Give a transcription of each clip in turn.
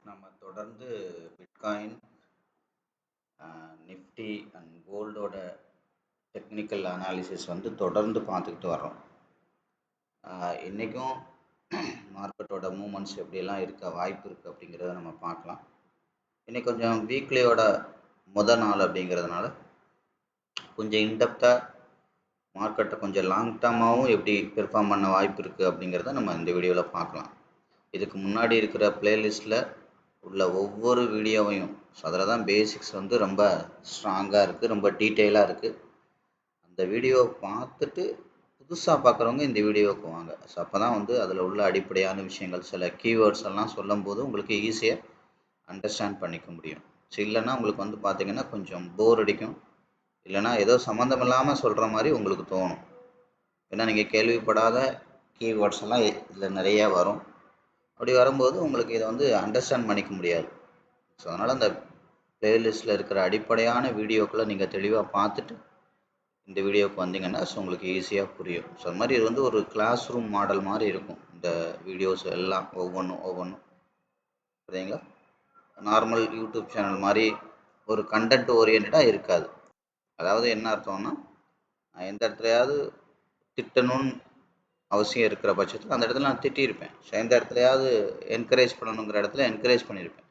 நம்ம தொடர்ந்து bitcoin, Nifty and கோல்டோட டெக்னிக்கல் அனாலிசிஸ் தொடர்ந்து பார்த்துக்கிட்டு வர்றோம். இன்றைக்கும் மார்க்கெட்டோட மூமெண்ட்ஸ் எப்படியெல்லாம் இருக்க வாய்ப்பு இருக்குது அப்படிங்கிறத நம்ம பார்க்கலாம். இன்றைக்கி கொஞ்சம் வீக்லியோட நாள் அப்படிங்கிறதுனால கொஞ்சம் இன்டெப்த்தாக மார்க்கெட்டை கொஞ்சம் லாங் டேர்மாகவும் எப்படி பெர்ஃபார்ம் பண்ண வாய்ப்பு இருக்குது அப்படிங்கிறத நம்ம இந்த வீடியோவில் பார்க்கலாம். இதுக்கு முன்னாடி இருக்கிற பிளேலிஸ்ட்டில் உள்ள ஒவ்வொரு வீடியோவையும் அதில் தான் பேசிக்ஸ் ரொம்ப ஸ்ட்ராங்காக இருக்குது, ரொம்ப டீட்டெயிலாக இருக்குது. அந்த வீடியோவை பார்த்துட்டு புதுசாக பார்க்குறவங்க இந்த வீடியோவுக்கு வாங்க. ஸோ அப்போ தான் அதில் உள்ள அடிப்படையான விஷயங்கள், சில கீவேர்ட்ஸ் எல்லாம் சொல்லும்போது உங்களுக்கு ஈஸியாக அண்டர்ஸ்டாண்ட் பண்ணிக்க முடியும். ஸோ இல்லைன்னா உங்களுக்கு பார்த்திங்கன்னா கொஞ்சம் போர் அடிக்கும், இல்லைனா ஏதோ சம்மந்தம் இல்லாமல் சொல்கிற மாதிரி உங்களுக்கு தோணும். ஏன்னா நீங்கள் கேள்விப்படாத கீவேர்ட்ஸ் எல்லாம் இதில் நிறையா வரும். அப்படி வரும்போது உங்களுக்கு இதை அண்டர்ஸ்டாண்ட் பண்ணிக்க முடியாது. ஸோ அதனால் அந்த பிளேலிஸ்ட்டில் இருக்கிற அடிப்படையான வீடியோக்களை நீங்கள் தெளிவாக பார்த்துட்டு இந்த வீடியோவுக்கு வந்தீங்கன்னா ஸோ உங்களுக்கு ஈஸியாக புரியும். ஸோ அது மாதிரி இது ஒரு கிளாஸ் ரூம் மாடல் மாதிரி இருக்கும். இந்த வீடியோஸ் எல்லாம் ஒவ்வொன்றும் புரியுதுங்களா? நார்மல் யூடியூப் சேனல் மாதிரி ஒரு கண்டென்ட் ஓரியன்டாக இருக்காது. அதாவது என்ன அர்த்தம்னா, எந்த இடத்துலையாவது திட்டணும்னு அவசியம் இருக்கிற பட்சத்தில் அந்த இடத்துல நான் திட்டியிருப்பேன். ஸோ எந்த இடத்துலையாவது என்கரேஜ் பண்ணணுங்கிற இடத்துல என்கரேஜ் பண்ணியிருப்பேன்.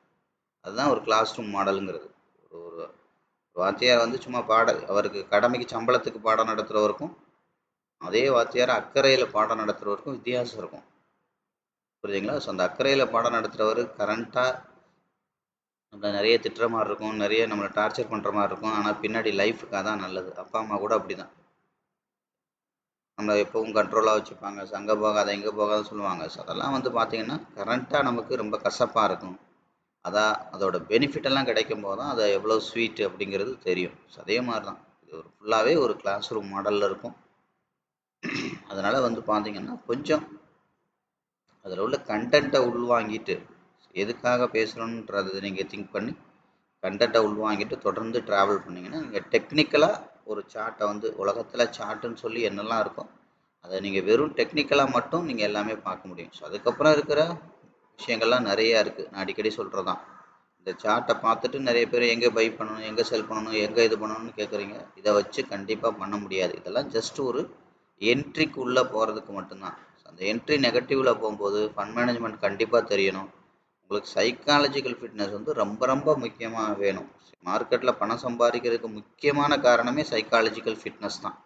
அதுதான் ஒரு கிளாஸ் ரூம் மாடலுங்கிறது. ஒரு வாத்தியார் சும்மா அவருக்கு கடமைக்கு சம்பளத்துக்கு பாடம் நடத்துகிறவருக்கும் அதே வாத்தியார் அக்கறையில் பாடம் நடத்துகிறவருக்கும் வித்தியாசம் இருக்கும். புரியுதுங்களா? ஸோ அந்த அக்கறையில் பாடம் நடத்துகிறவர் கரண்ட்டாக நம்மளை நிறைய திட்டுற மாதிரி இருக்கும், நிறைய நம்மளை டார்ச்சர் பண்ணுற மாதிரி இருக்கும். ஆனால் பின்னாடி லைஃபுக்கு அதான் நல்லது. அப்பா அம்மா கூட அப்படி தான் நம்மளை எப்பவும் கண்ட்ரோலாக வச்சுப்பாங்க. அங்கே போகாத இங்கே போகாத சொல்லுவாங்க. ஸோ அதெல்லாம் பார்த்திங்கன்னா கரண்ட்டாக நமக்கு ரொம்ப கசப்பாக இருக்கும். அதோட பெனிஃபிட்டெல்லாம் கிடைக்கும் போது தான் அதை எவ்வளோ ஸ்வீட் அப்படிங்கிறது தெரியும். ஸோ அதே மாதிரி தான் இது ஃபுல்லாகவே ஒரு கிளாஸ் ரூம் மாடலில் இருக்கும். அதனால் பார்த்திங்கன்னா கொஞ்சம் அதில் உள்ள கண்டென்ட்டை உள்வாங்கிட்டு எதுக்காக பேசுகிறோன்றதை நீங்கள் திங்க் பண்ணி கண்டென்ட்டை உள்வாங்கிட்டு தொடர்ந்து ட்ராவல் பண்ணிங்கன்னா நீங்கள் டெக்னிக்கலாக ஒரு சார்ட்டை உலகத்தில் சார்ட்டுன்னு சொல்லி என்னெல்லாம் இருக்கோ அதை நீங்கள் வெறும் டெக்னிக்கலாக மட்டும் நீங்கள் எல்லாமே பார்க்க முடியும். ஸோ அதுக்கப்புறம் இருக்கிற விஷயங்கள்லாம் நிறையா இருக்குது. நான் அடிக்கடி சொல்கிறது தான், இந்த சார்ட்டை பார்த்துட்டு நிறைய பேர் எங்கே பை பண்ணணும், எங்கே செல் பண்ணணும், எங்கே இது பண்ணணும்னு கேட்குறீங்க. இதை வச்சு கண்டிப்பாக பண்ண முடியாது. இதெல்லாம் ஜஸ்ட் ஒரு என்ட்ரிக்கு உள்ளே போகிறதுக்கு மட்டும்தான். அந்த என்ட்ரி நெகட்டிவில் போகும்போது ஃபண்ட் மேனேஜ்மெண்ட் கண்டிப்பாக தெரியணும். உங்களுக்கு சைக்காலஜிக்கல் ஃபிட்னஸ் ரொம்ப ரொம்ப முக்கியமாக வேணும். மார்க்கெட்டில் பணம் சம்பாதிக்கிறதுக்கு முக்கியமான காரணமே சைக்காலஜிக்கல் ஃபிட்னஸ் தான்.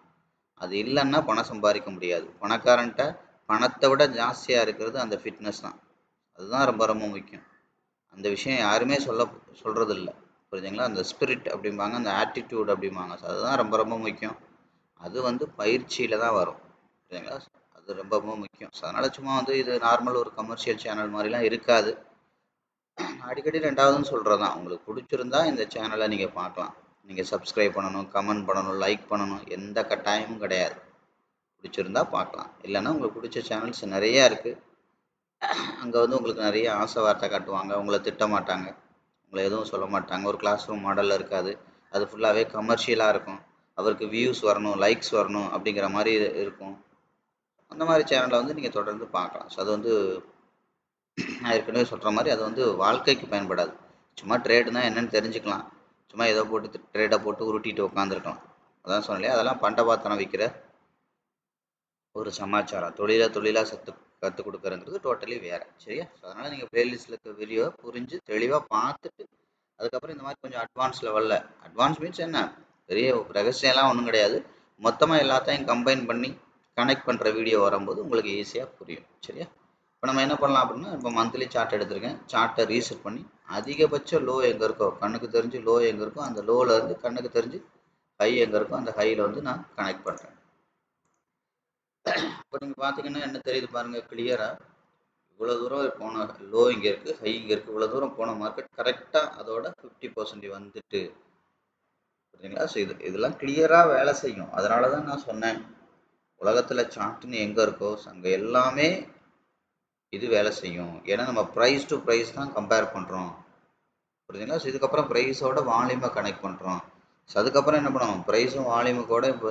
அது இல்லைன்னா பணம் சம்பாதிக்க முடியாது. பணக்காரன்ட்ட பணத்தை விட ஜாஸ்தியாக இருக்கிறது அந்த ஃபிட்னஸ் தான். அதுதான் ரொம்ப ரொம்ப முக்கியம். அந்த விஷயம் யாருமே சொல்கிறதில்ல. புரியுதுங்களா? அந்த ஸ்பிரிட் அப்படிம்பாங்க, அந்த ஆட்டிடியூட் அப்படிம்பாங்க. ஸோ அதுதான் ரொம்ப ரொம்ப முக்கியம். அது பயிற்சியில் தான் வரும். புரியுதுங்களா? அது ரொம்ப ரொம்ப முக்கியம். ஸோ அதனால் சும்மா இது நார்மல் ஒரு கமர்ஷியல் சேனல் மாதிரிலாம் இருக்காது. அடிக்கடி ரெண்டாவதுன்னு சொல்கிறது தான், உங்களுக்கு பிடிச்சிருந்தா இந்த சேனலை நீங்கள் பார்க்கலாம். நீங்கள் சப்ஸ்கிரைப் பண்ணணும், கமெண்ட் பண்ணணும், லைக் பண்ணணும், எந்த கட்டாயமும் கிடையாது. பிடிச்சிருந்தா பார்க்கலாம். இல்லைன்னா உங்களுக்கு பிடிச்ச சேனல்ஸ் நிறையா இருக்குது. அங்கே உங்களுக்கு நிறைய ஆசை வார்த்தை காட்டுவாங்க, உங்களை திட்ட மாட்டாங்க, உங்களை எதுவும் சொல்ல மாட்டாங்க. ஒரு கிளாஸ் ரூம் மாடலில் இருக்காது. அது ஃபுல்லாகவே கமர்ஷியலாக இருக்கும். அவருக்கு வியூஸ் வரணும், லைக்ஸ் வரணும் அப்படிங்கிற மாதிரி இருக்கும். அந்த மாதிரி சேனலை நீங்கள் தொடர்ந்து பார்க்கலாம். ஸோ அது நான் ஏற்கனவே சொல்கிற மாதிரி அது வாழ்க்கைக்கு பயன்படாது. சும்மா ட்ரேடுனா என்னென்னு தெரிஞ்சுக்கலாம். சும்மா ஏதோ போட்டு ட்ரேடை போட்டு உருட்டிட்டு உட்காந்துருக்கலாம். அதான் சொன்னேன், அதெல்லாம் பண்டபாத்திரம் விற்கிற ஒரு சமாச்சாரம். தொழிலாக கற்றுக் கொடுக்குறங்கிறது டோட்டலி வேறு. சரியா? ஸோ அதனால் நீங்கள் பிளேலிஸ்ட்டில் இருக்க வீடியோ புரிஞ்சு தெளிவாக பார்த்துட்டு அதுக்கப்புறம் இந்த மாதிரி கொஞ்சம் அட்வான்ஸ் லெவலில், அட்வான்ஸ் மீன்ஸ் என்ன, பெரிய ரகசியம்லாம் ஒன்றும் கிடையாது, மொத்தமாக எல்லாத்தையும் கம்பைன் பண்ணி கனெக்ட் பண்ணுற வீடியோ வரும்போது உங்களுக்கு ஈஸியாக புரியும். சரியா? இப்போ நம்ம என்ன பண்ணலாம் அப்படின்னா, இப்போ மந்த்லி சார்ட் எடுத்திருக்கேன். சார்ட்டை ரீசெட் பண்ணி அதிகபட்ச லோ எங்கே இருக்கோ, கண்ணுக்கு தெரிஞ்சு லோ எங்கே இருக்கோ அந்த லோவில் இருந்து கண்ணுக்கு தெரிஞ்சு ஹை எங்கே இருக்கோ அந்த ஹையில் நான் கனெக்ட் பண்ணுறேன். இப்போ நீங்கள் பார்த்தீங்கன்னா என்ன தெரியுது பாருங்கள் கிளியராக. இவ்வளோ தூரம் போன லோ இங்கே இருக்குது, ஹை இங்கே இருக்குது. இவ்வளோ தூரம் போன மார்க்கெட் கரெக்டாக அதோட 50% வந்துட்டு. புரியுதுங்களா? ஸோ இதெல்லாம் கிளியராக வேலை செய்யும். அதனால தான் நான் சொன்னேன், உலகத்தில் சார்ட்டுன்னு எங்கே இருக்கோ அங்கே எல்லாமே இது வேலை செய்யும். ஏன்னா நம்ம ப்ரைஸ் டு ப்ரைஸ் தான் கம்பேர் பண்ணுறோம். புரியுதுங்களா? ஸோ இதுக்கப்புறம் ப்ரைஸோட வால்யூமை கனெக்ட் பண்ணுறோம். ஸோ அதுக்கப்புறம் என்ன பண்ணுவோம், ப்ரைஸும் வால்யூமுக்கோட இப்போ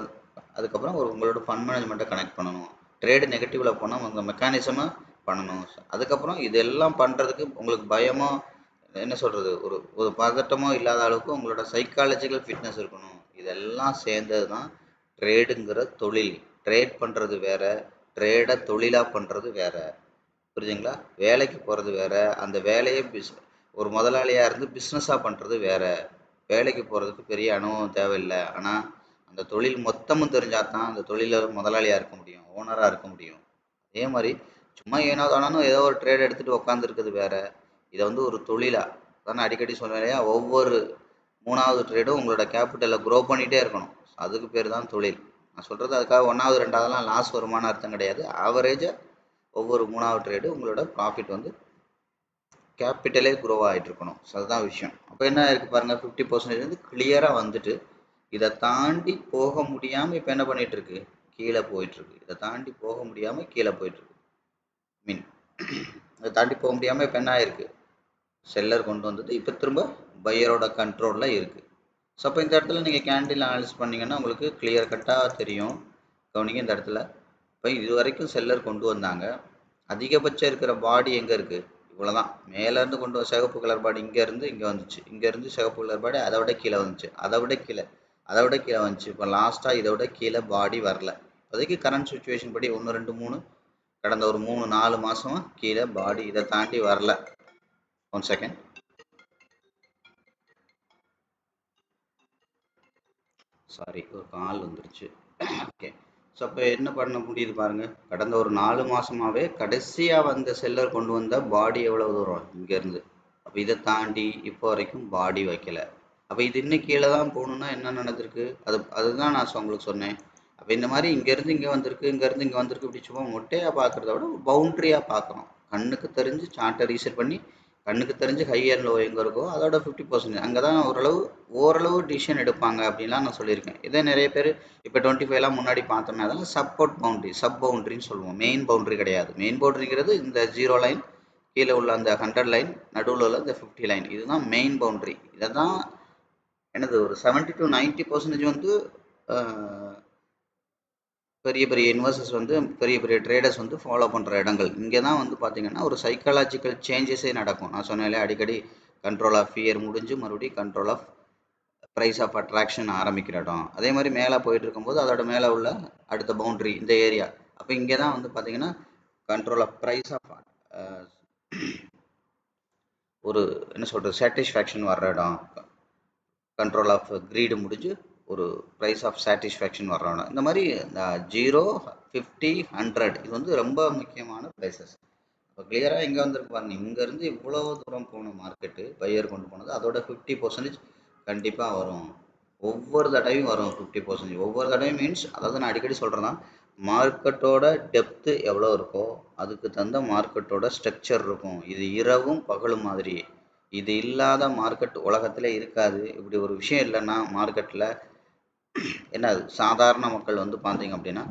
அதுக்கப்புறம் உங்களோட ஃபண்ட் மேனேஜ்மெண்ட்டை கனெக்ட் பண்ணணும். ட்ரேடு நெகட்டிவில் போனால் உங்கள் மெக்கானிசமாக பண்ணணும். அதுக்கப்புறம் இதெல்லாம் பண்ணுறதுக்கு உங்களுக்கு பயமோ என்ன சொல்கிறது, ஒரு பதட்டமோ இல்லாத அளவுக்கு உங்களோட சைக்காலஜிக்கல் ஃபிட்னஸ் இருக்கணும். இதெல்லாம் சேர்ந்தது தான் ட்ரேடுங்கிற தொழில். ட்ரேட் பண்ணுறது வேற, ட்ரேடை தொழிலாக பண்ணுறது வேற. புரியுதுங்களா? வேலைக்கு போகிறது வேற, அந்த வேலையை ஒரு முதலாளியாக இருந்து பிஸ்னஸாக பண்ணுறது வேற. வேலைக்கு போகிறதுக்கு பெரிய அனுபவம் தேவையில்லை, ஆனால் அந்த தொழில் மொத்தமும் தெரிஞ்சால் தான் அந்த தொழிலில் முதலாளியாக இருக்க முடியும், ஓனராக இருக்க முடியும். அதே மாதிரி சும்மா ஏனோ தானோ ஏதோ ஒரு ட்ரேட் எடுத்துகிட்டு உட்காந்துருக்குது வேற. இதை ஒரு தொழிலாக தானே அடிக்கடி சொல்லுவேன் இல்லையா, ஒவ்வொரு 3வது ட்ரேடும் உங்களோட கேபிட்டலை க்ரோ பண்ணிகிட்டே இருக்கணும். அதுக்கு பேர் தான் தொழில். நான் சொல்கிறது அதுக்காக 1வது 2வதுலாம் லாஸ் வருமான அர்த்தம் கிடையாது. ஆவரேஜாக ஒவ்வொரு 3வது ட்ரேடு உங்களோட ப்ராஃபிட் கேபிட்டலே க்ரோ ஆகிட்டு இருக்கணும். ஸோ அதுதான் விஷயம். அப்போ என்ன இருக்குது பாருங்கள், 50% கிளியராக வந்துட்டு இதை தாண்டி போக முடியாமல் இப்போ என்ன பண்ணிகிட்டு இருக்கு, கீழே போயிட்டுருக்கு. இதை தாண்டி போக முடியாமல் கீழே போயிட்டுருக்கு. மீன் அதை தாண்டி போக முடியாமல் இப்போ என்ன ஆயிருக்கு, செல்லர் கொண்டு வந்தது இப்போ திரும்ப பையரோட கண்ட்ரோலில் இருக்குது. ஸோ அப்போ இந்த இடத்துல நீங்கள் கேண்டில் அனாலிசிஸ் பண்ணிங்கன்னா உங்களுக்கு கிளியர் கட்டாக தெரியும். கவனிங்க இந்த இடத்துல, இப்போ இது வரைக்கும் செல்லர் கொண்டு வந்தாங்க, அதிகபட்சம் இருக்கிற பாடி எங்கே இருக்குது, இவ்வளோதான். மேலேருந்து கொண்டு வர சிவப்பு கலர் பாடி இங்கேருந்து இங்கே வந்துச்சு, இங்கேருந்து சிவப்பு கலர் பாடி அதை விட கீழே வந்துச்சு, அதை விட கீழே வந்துச்சு. இப்போ லாஸ்ட்டாக இதை விட கீழே பாடி வரல. இப்போதைக்கு கரண்ட் சுச்சுவேஷன் படி 1 2 3 கடந்த ஒரு 3 4 மாதமாக கீழே பாடி இதை தாண்டி வரல. 1 செகண்ட். சாரி, ஒரு கால் வந்துருச்சு. ஓகே. ஸோ அப்போ என்ன பண்ண முடியுது பாருங்கள், கடந்த ஒரு 4 மாதமாகவே கடைசியாக வந்த செல்லர் கொண்டு வந்த பாடி எவ்வளோ தூரம் இங்கேருந்து, அப்போ இதை தாண்டி இப்போ வரைக்கும் பாடி வைக்கல. அப்போ இது இன்னும் கீழே தான் போகணுன்னா என்ன நடந்திருக்கு, அதுதான் நான் உங்களுக்கு சொன்னேன். அப்போ இந்த மாதிரி இங்கேருந்து இங்கே வந்திருக்கு, இங்கேருந்து இங்கே வந்திருக்கு, இப்படி சும்மா மொட்டையாக பார்க்குறத விட பவுண்ட்ரியாக பார்க்கணும். கண்ணுக்கு தெரிஞ்சு சார்ட்டை ரீசெட் பண்ணி கண்ணுக்கு தெரிஞ்சு ஹை அண்ட் லோ எங்கே இருக்கோ அதோட 50% அங்கே தான் ஓரளவு டிசிஷன் எடுப்பாங்க அப்படின்லாம் நான் சொல்லியிருக்கேன். இதே நிறைய பேர் இப்போ 25லாம் முன்னாடி பார்த்தோம்னா அதெல்லாம் சப்போர்ட் பவுண்ட்ரி, சப் பவுண்ட்ரின்னு சொல்லுவோம். மெயின் பவுண்ட்ரி கிடையாது. மெயின் பவுண்ட்ரிங்கிறது இந்த 0 லைன், கீழே உள்ள அந்த 100 லைன், நடுவில் உள்ள இந்த 50 லைன், இதுதான் மெயின் பவுண்ட்ரி. இதை தான் எனது ஒரு 70 to 90% பெரிய பெரிய இன்வெஸ்டர்ஸ் பெரிய பெரிய ட்ரேடர்ஸ் ஃபாலோ பண்ணுற இடங்கள். இங்கே தான் பார்த்தீங்கன்னா ஒரு சைக்காலஜிக்கல் சேஞ்சஸே நடக்கும். நான் சொன்னாலே அடிக்கடி கண்ட்ரோல் ஆஃப் ஃபியர் முடிஞ்சு மறுபடியும் control of price of attraction ஆரம்பிக்கிற இடம். அதே மாதிரி மேலே போயிட்டு இருக்கும்போது அதோட மேலே உள்ள அடுத்த பவுண்ட்ரி இந்த ஏரியா. அப்போ இங்கே தான் பார்த்தீங்கன்னா கண்ட்ரோல் ஆஃப் ப்ரைஸ் ஆஃப் ஒரு என்ன சொல்கிறது சாட்டிஸ்ஃபேக்ஷன் வர்ற இடம். கண்ட்ரோல் ஆஃப் க்ரீடு முடிஞ்சு ஒரு ப்ரைஸ் ஆஃப் சாட்டிஸ்ஃபேக்ஷன் வர்றோம். இந்த மாதிரி 0 50 100 இது ரொம்ப முக்கியமான ப்ரைஸஸ். இப்போ கிளியராக இங்கே வந்திருக்கு பாருங்க, இங்கேருந்து இவ்வளோ தூரம் போன மார்க்கெட்டு பையர் கொண்டு போனது அதோட 50% கண்டிப்பாக வரும். ஒவ்வொரு தடவையும் வரும் 50%. ஒவ்வொரு தடவையும் மீன்ஸ், அதாவது நான் அடிக்கடி சொல்கிறேன்னா மார்க்கெட்டோட டெப்த்து எவ்வளோ இருக்கோ அதுக்கு தகுந்த மார்க்கெட்டோட ஸ்ட்ரக்சர் இருக்கும். இது இரவும் பகலும் மாதிரி. இது இல்லாத மார்க்கெட் உலகத்தில் இருக்காது. இப்படி ஒரு விஷயம் இல்லைன்னா மார்க்கெட்டில் என்ன சாதாரண மக்கள் பார்த்தீங்க அப்படின்னா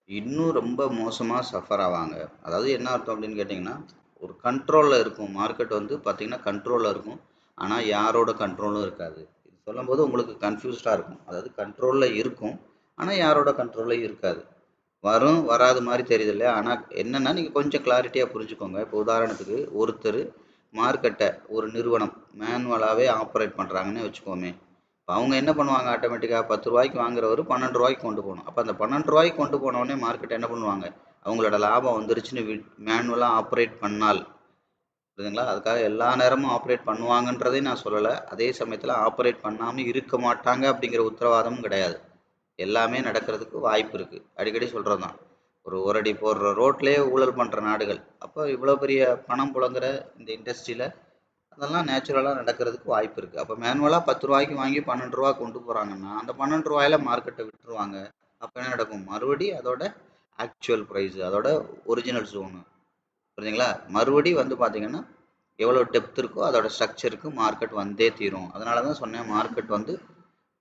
இன்னும் ரொம்ப மோசமாக சஃபர் ஆவாங்க. அதாவது என்ன அர்த்தம் அப்படின்னு கேட்டிங்கன்னா, ஒரு கண்ட்ரோலில் இருக்கும் மார்க்கெட் பார்த்திங்கன்னா கண்ட்ரோலில் இருக்கும், ஆனால் யாரோட கண்ட்ரோலும் இருக்காது. இது சொல்லும்போது உங்களுக்கு கன்ஃபியூஸ்டாக இருக்கும். அதாவது கண்ட்ரோலில் இருக்கும், ஆனால் யாரோட கண்ட்ரோலும் இருக்காது. வரும் வராது மாதிரி தெரியுது இல்லையா. ஆனால் என்னென்னா நீங்கள் கொஞ்சம் கிளாரிட்டியாக புரிஞ்சுக்கோங்க. இப்போ உதாரணத்துக்கு ஒருத்தர் மார்க்கெட்டை ஒரு நிறுவனம் மேனுவலாகவே ஆப்ரேட் பண்ணுறாங்கன்னு வச்சுக்கோமே. இப்போ அவங்க என்ன பண்ணுவாங்க, ஆட்டோமேட்டிக்காக 10 ரூபாய்க்கு வாங்குறவர் 12 ரூபாய்க்கு கொண்டு போகணும். அப்போ அந்த 12 ரூபாய்க்கு கொண்டு போனோடனே மார்க்கெட் என்ன பண்ணுவாங்க, அவங்களோட லாபம் வந்துருச்சுன்னு மேனுவலாக ஆப்ரேட் பண்ணால், புரியுதுங்களா. அதுக்காக எல்லா நேரமும் ஆப்ரேட் பண்ணுவாங்கன்றதே நான் சொல்லலை. அதே சமயத்தில் ஆப்ரேட் பண்ணாமல் இருக்க மாட்டாங்க அப்படிங்கிற உத்தரவாதமும் கிடையாது. எல்லாமே நடக்கிறதுக்கு வாய்ப்பு இருக்குது. அடிக்கடி சொல்கிறது தான், ஒரு அடி போடுற ரோட்லேயே ஊழல் பண்ணுற நாடுகள். அப்போ இவ்வளோ பெரிய பணம் புழங்குற இந்த இண்டஸ்ட்ரியில் அதெல்லாம் நேச்சுரலாக நடக்கிறதுக்கு வாய்ப்பு இருக்குது. அப்போ மேனுவலாக 10 ரூபாய்க்கு வாங்கி 12 ரூபா கொண்டு போகிறாங்கன்னா அந்த 12 ரூபாயில மார்க்கெட்டை விட்டுருவாங்க. அப்போ என்ன நடக்கும், மறுபடியும் அதோட ஆக்சுவல் ப்ரைஸு, அதோட ஒரிஜினல் ஜோனு, புரியுதுங்களா, மறுபடி பார்த்தீங்கன்னா எவ்வளோ டெப்த் இருக்கோ அதோட ஸ்ட்ரக்சருக்கு மார்க்கெட் வந்தே தீரும். அதனால தான் சொன்னேன், மார்க்கெட்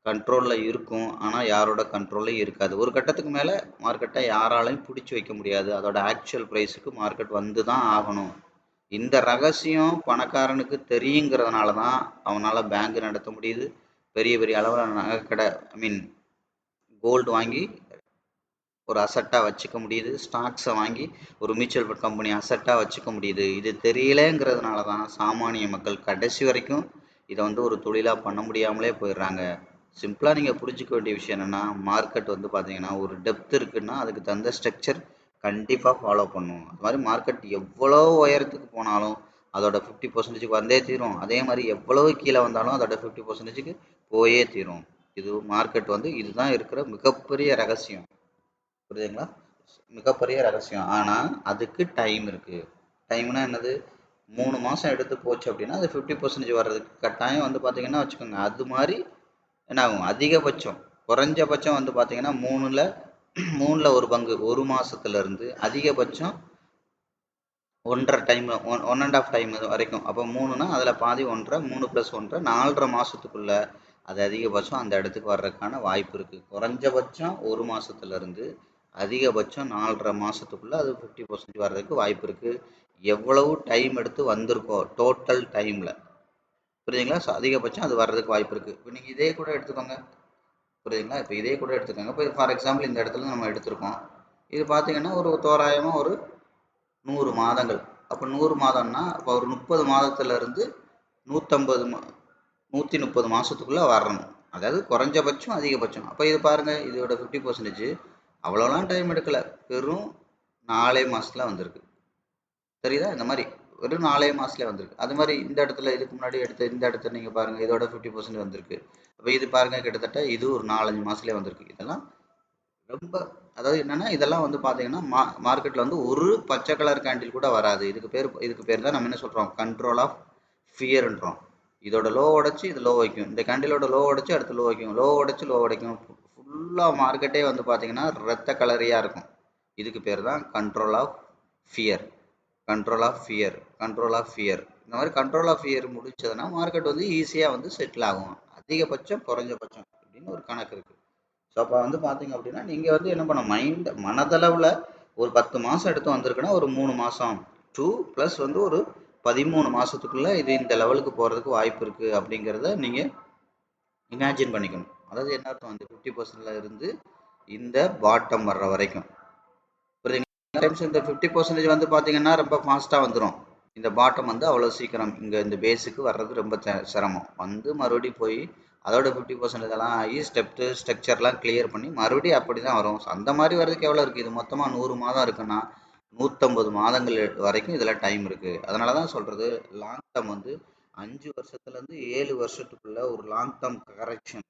கண்ட்ரோலில் இருக்கும், ஆனால் யாரோட கண்ட்ரோல்லையும் இருக்காது. ஒரு கட்டத்துக்கு மேலே மார்க்கெட்டை யாராலையும் பிடிச்சி வைக்க முடியாது. அதோட ஆக்சுவல் ப்ரைஸுக்கு மார்க்கெட் வந்து தான் ஆகணும். இந்த ரகசியம் பணக்காரனுக்கு தெரியுங்கிறதுனால தான் அவனால் பேங்க் நடத்த முடியுது, பெரிய பெரிய அளவில் நகைக்கடை கோல்டு வாங்கி ஒரு அசட்டாக வச்சுக்க முடியுது, ஸ்டாக்ஸை வாங்கி ஒரு மியூச்சுவல் ஃபண்ட் கம்பெனி அசட்டாக வச்சுக்க முடியுது. இது தெரியலேங்கிறதுனால தான் சாமானிய மக்கள் கடைசி வரைக்கும் இதை வந்து ஒரு தொழிலாக பண்ண முடியாமலே போயிடுறாங்க. சிம்பிளாக நீங்கள் புரிஞ்சிக்க வேண்டிய விஷயம் என்னென்னா, மார்க்கெட் வந்து பார்த்தீங்கன்னா ஒரு டெப்த் இருக்குன்னா அதுக்கு தகுந்த ஸ்ட்ரக்சர் கண்டிப்பாக ஃபாலோ பண்ணும். அது மாதிரி மார்க்கெட் எவ்வளோ உயரத்துக்கு போனாலும் அதோட 50% வந்தே தீரும். அதே மாதிரி எவ்வளவு கீழே வந்தாலும் அதோட 50% போயே தீரும். இது மார்க்கெட் வந்து இதுதான் இருக்கிற மிகப்பெரிய ரகசியம். புரியுதுங்களா? மிகப்பெரிய ரகசியம். ஆனால் அதுக்கு டைம் இருக்குது. டைம்னா என்னது? 3 மாதம் எடுத்து போச்சு அப்படின்னா அது 50% வர்றதுக்கு கட்டாயம் வந்து பார்த்தீங்கன்னா வச்சுக்கோங்க. அது மாதிரி என்ன ஆகும்? அதிகபட்சம் குறைஞ்சபட்சம் வந்து பார்த்தீங்கன்னா மூணில் ஒரு பங்கு ஒரு மாதத்துலேருந்து அதிகபட்சம் 1.5 டைம் 1.5 டைம் வரைக்கும். அப்போ 3னா அதில் பாதி 1.5, 3 + 1.5 4.5 மாதத்துக்குள்ள அது அதிகபட்சம் அந்த இடத்துக்கு வர்றதுக்கான வாய்ப்பு இருக்குது. குறைஞ்சபட்சம் ஒரு மாதத்துலேருந்து அதிகபட்சம் 4.5 மாதத்துக்குள்ளே அது 50% வர்றதுக்கு வாய்ப்பு இருக்குது. எவ்வளவு டைம் எடுத்து வந்திருக்கோ டோட்டல் டைமில், புரியுதுங்களா? ஸோ அதிகபட்சம் அது வர்றதுக்கு வாய்ப்பு இருக்குது. இப்போ நீங்கள் இதே கூட எடுத்துக்கோங்க, புரியுதுங்களா? இப்போ இதே கூட எடுத்துக்கோங்க. இப்போ ஃபார் எக்ஸாம்பிள் இந்த இடத்துல நம்ம எடுத்திருக்கோம். இது பார்த்தீங்கன்னா ஒரு தோராயமாக ஒரு 100 மாதங்கள். அப்போ 100 மாதம்னா அப்போ ஒரு 30 மாதத்துலேருந்து 150 130 மாதத்துக்குள்ளே வரணும். அதாவது குறைஞ்சபட்சம் அதிகபட்சம். அப்போ இது பாருங்கள், இதோட 50% அவ்வளோலாம் டைம் எடுக்கலை, வெறும் 4 மாதத்தில் வந்திருக்கு. தெரியுதா? இந்த மாதிரி வெறும் 4 மாதத்துல வந்திருக்கு. அது மாதிரி இந்த இடத்துல இதுக்கு முன்னாடி எடுத்த இந்த இடத்துல நீங்கள் பாருங்கள், இதோட 50% வந்திருக்கு. அப்போ இது பாருங்கள், கிட்டத்தட்ட இது ஒரு 4-5 மாதத்துலேயே வந்திருக்கு. இதெல்லாம் ரொம்ப, அதாவது என்னென்னா இதெல்லாம் வந்து பார்த்தீங்கன்னா மார்க்கெட்டில் வந்து ஒரு பச்சை கலர் கேண்டில் கூட வராது. இதுக்கு பேர் தான் நம்ம என்ன சொல்கிறோம்? கண்ட்ரோல் ஆஃப் ஃபியர்ன்றோம். இதோட லோ உடைச்சி இது லோ வைக்கும், இந்த கேண்டிலோட லோ உடைச்சி அடுத்து லோ வைக்கும், லோ உடைச்சி லோ உடைக்கும். ஃபுல்லாக மார்க்கெட்டே வந்து பார்த்தீங்கன்னா ரத்த கலரியாக இருக்கும். இதுக்கு பேர் தான் control of fear. Control of fear, control of fear. இந்த மாதிரி கண்ட்ரோல் ஆஃப் ஃபியர் முடிச்சதுன்னா மார்க்கெட் வந்து ஈஸியாக வந்து செட்டில் ஆகும். அதிகபட்சம் குறைஞ்சபட்சம் அப்படின்னு ஒரு கணக்கு இருக்குது. ஸோ அப்போ வந்து பார்த்தீங்க அப்படின்னா நீங்கள் வந்து என்ன பண்ண மனதளவில் ஒரு 10 மாதம் எடுத்து வந்திருக்குன்னா ஒரு 3 மாதம் 2 + வந்து ஒரு 13 மாதத்துக்குள்ளே இது இந்த லெவலுக்கு போகிறதுக்கு வாய்ப்பு இருக்குது அப்படிங்கிறத நீங்கள் இமேஜின் பண்ணிக்கணும். அதாவது என்ன அர்த்தம்? அந்த 50%ல இருந்து இந்த பாட்டம் வர்ற வரைக்கும், புரியுதுங்களா? டைம்ஸ் இந்த 50% வந்து பார்த்தீங்கன்னா ரொம்ப ஃபாஸ்ட்டாக வந்துடும். இந்த பாட்டம் வந்து அவ்வளோ சீக்கிரம் இங்கே இந்த பேஸுக்கு வர்றது ரொம்ப சிரமம். வந்து மறுபடியும் போய் அதோட 50% இதெல்லாம் ஆகி ஸ்ட்ரக்சர்லாம் கிளியர் பண்ணி மறுபடியும் அப்படி தான் வரும். அந்த மாதிரி வர்றதுக்கு எவ்வளோ இருக்குது? இது மொத்தமாக 100 மாதம் இருக்குன்னா 150 மாதங்கள் வரைக்கும் இதில் டைம் இருக்குது. அதனால தான் சொல்கிறது, லாங் டேர்ம் வந்து 5 வருஷத்துலேருந்து 7 வருஷத்துக்குள்ள ஒரு லாங் டேர்ம்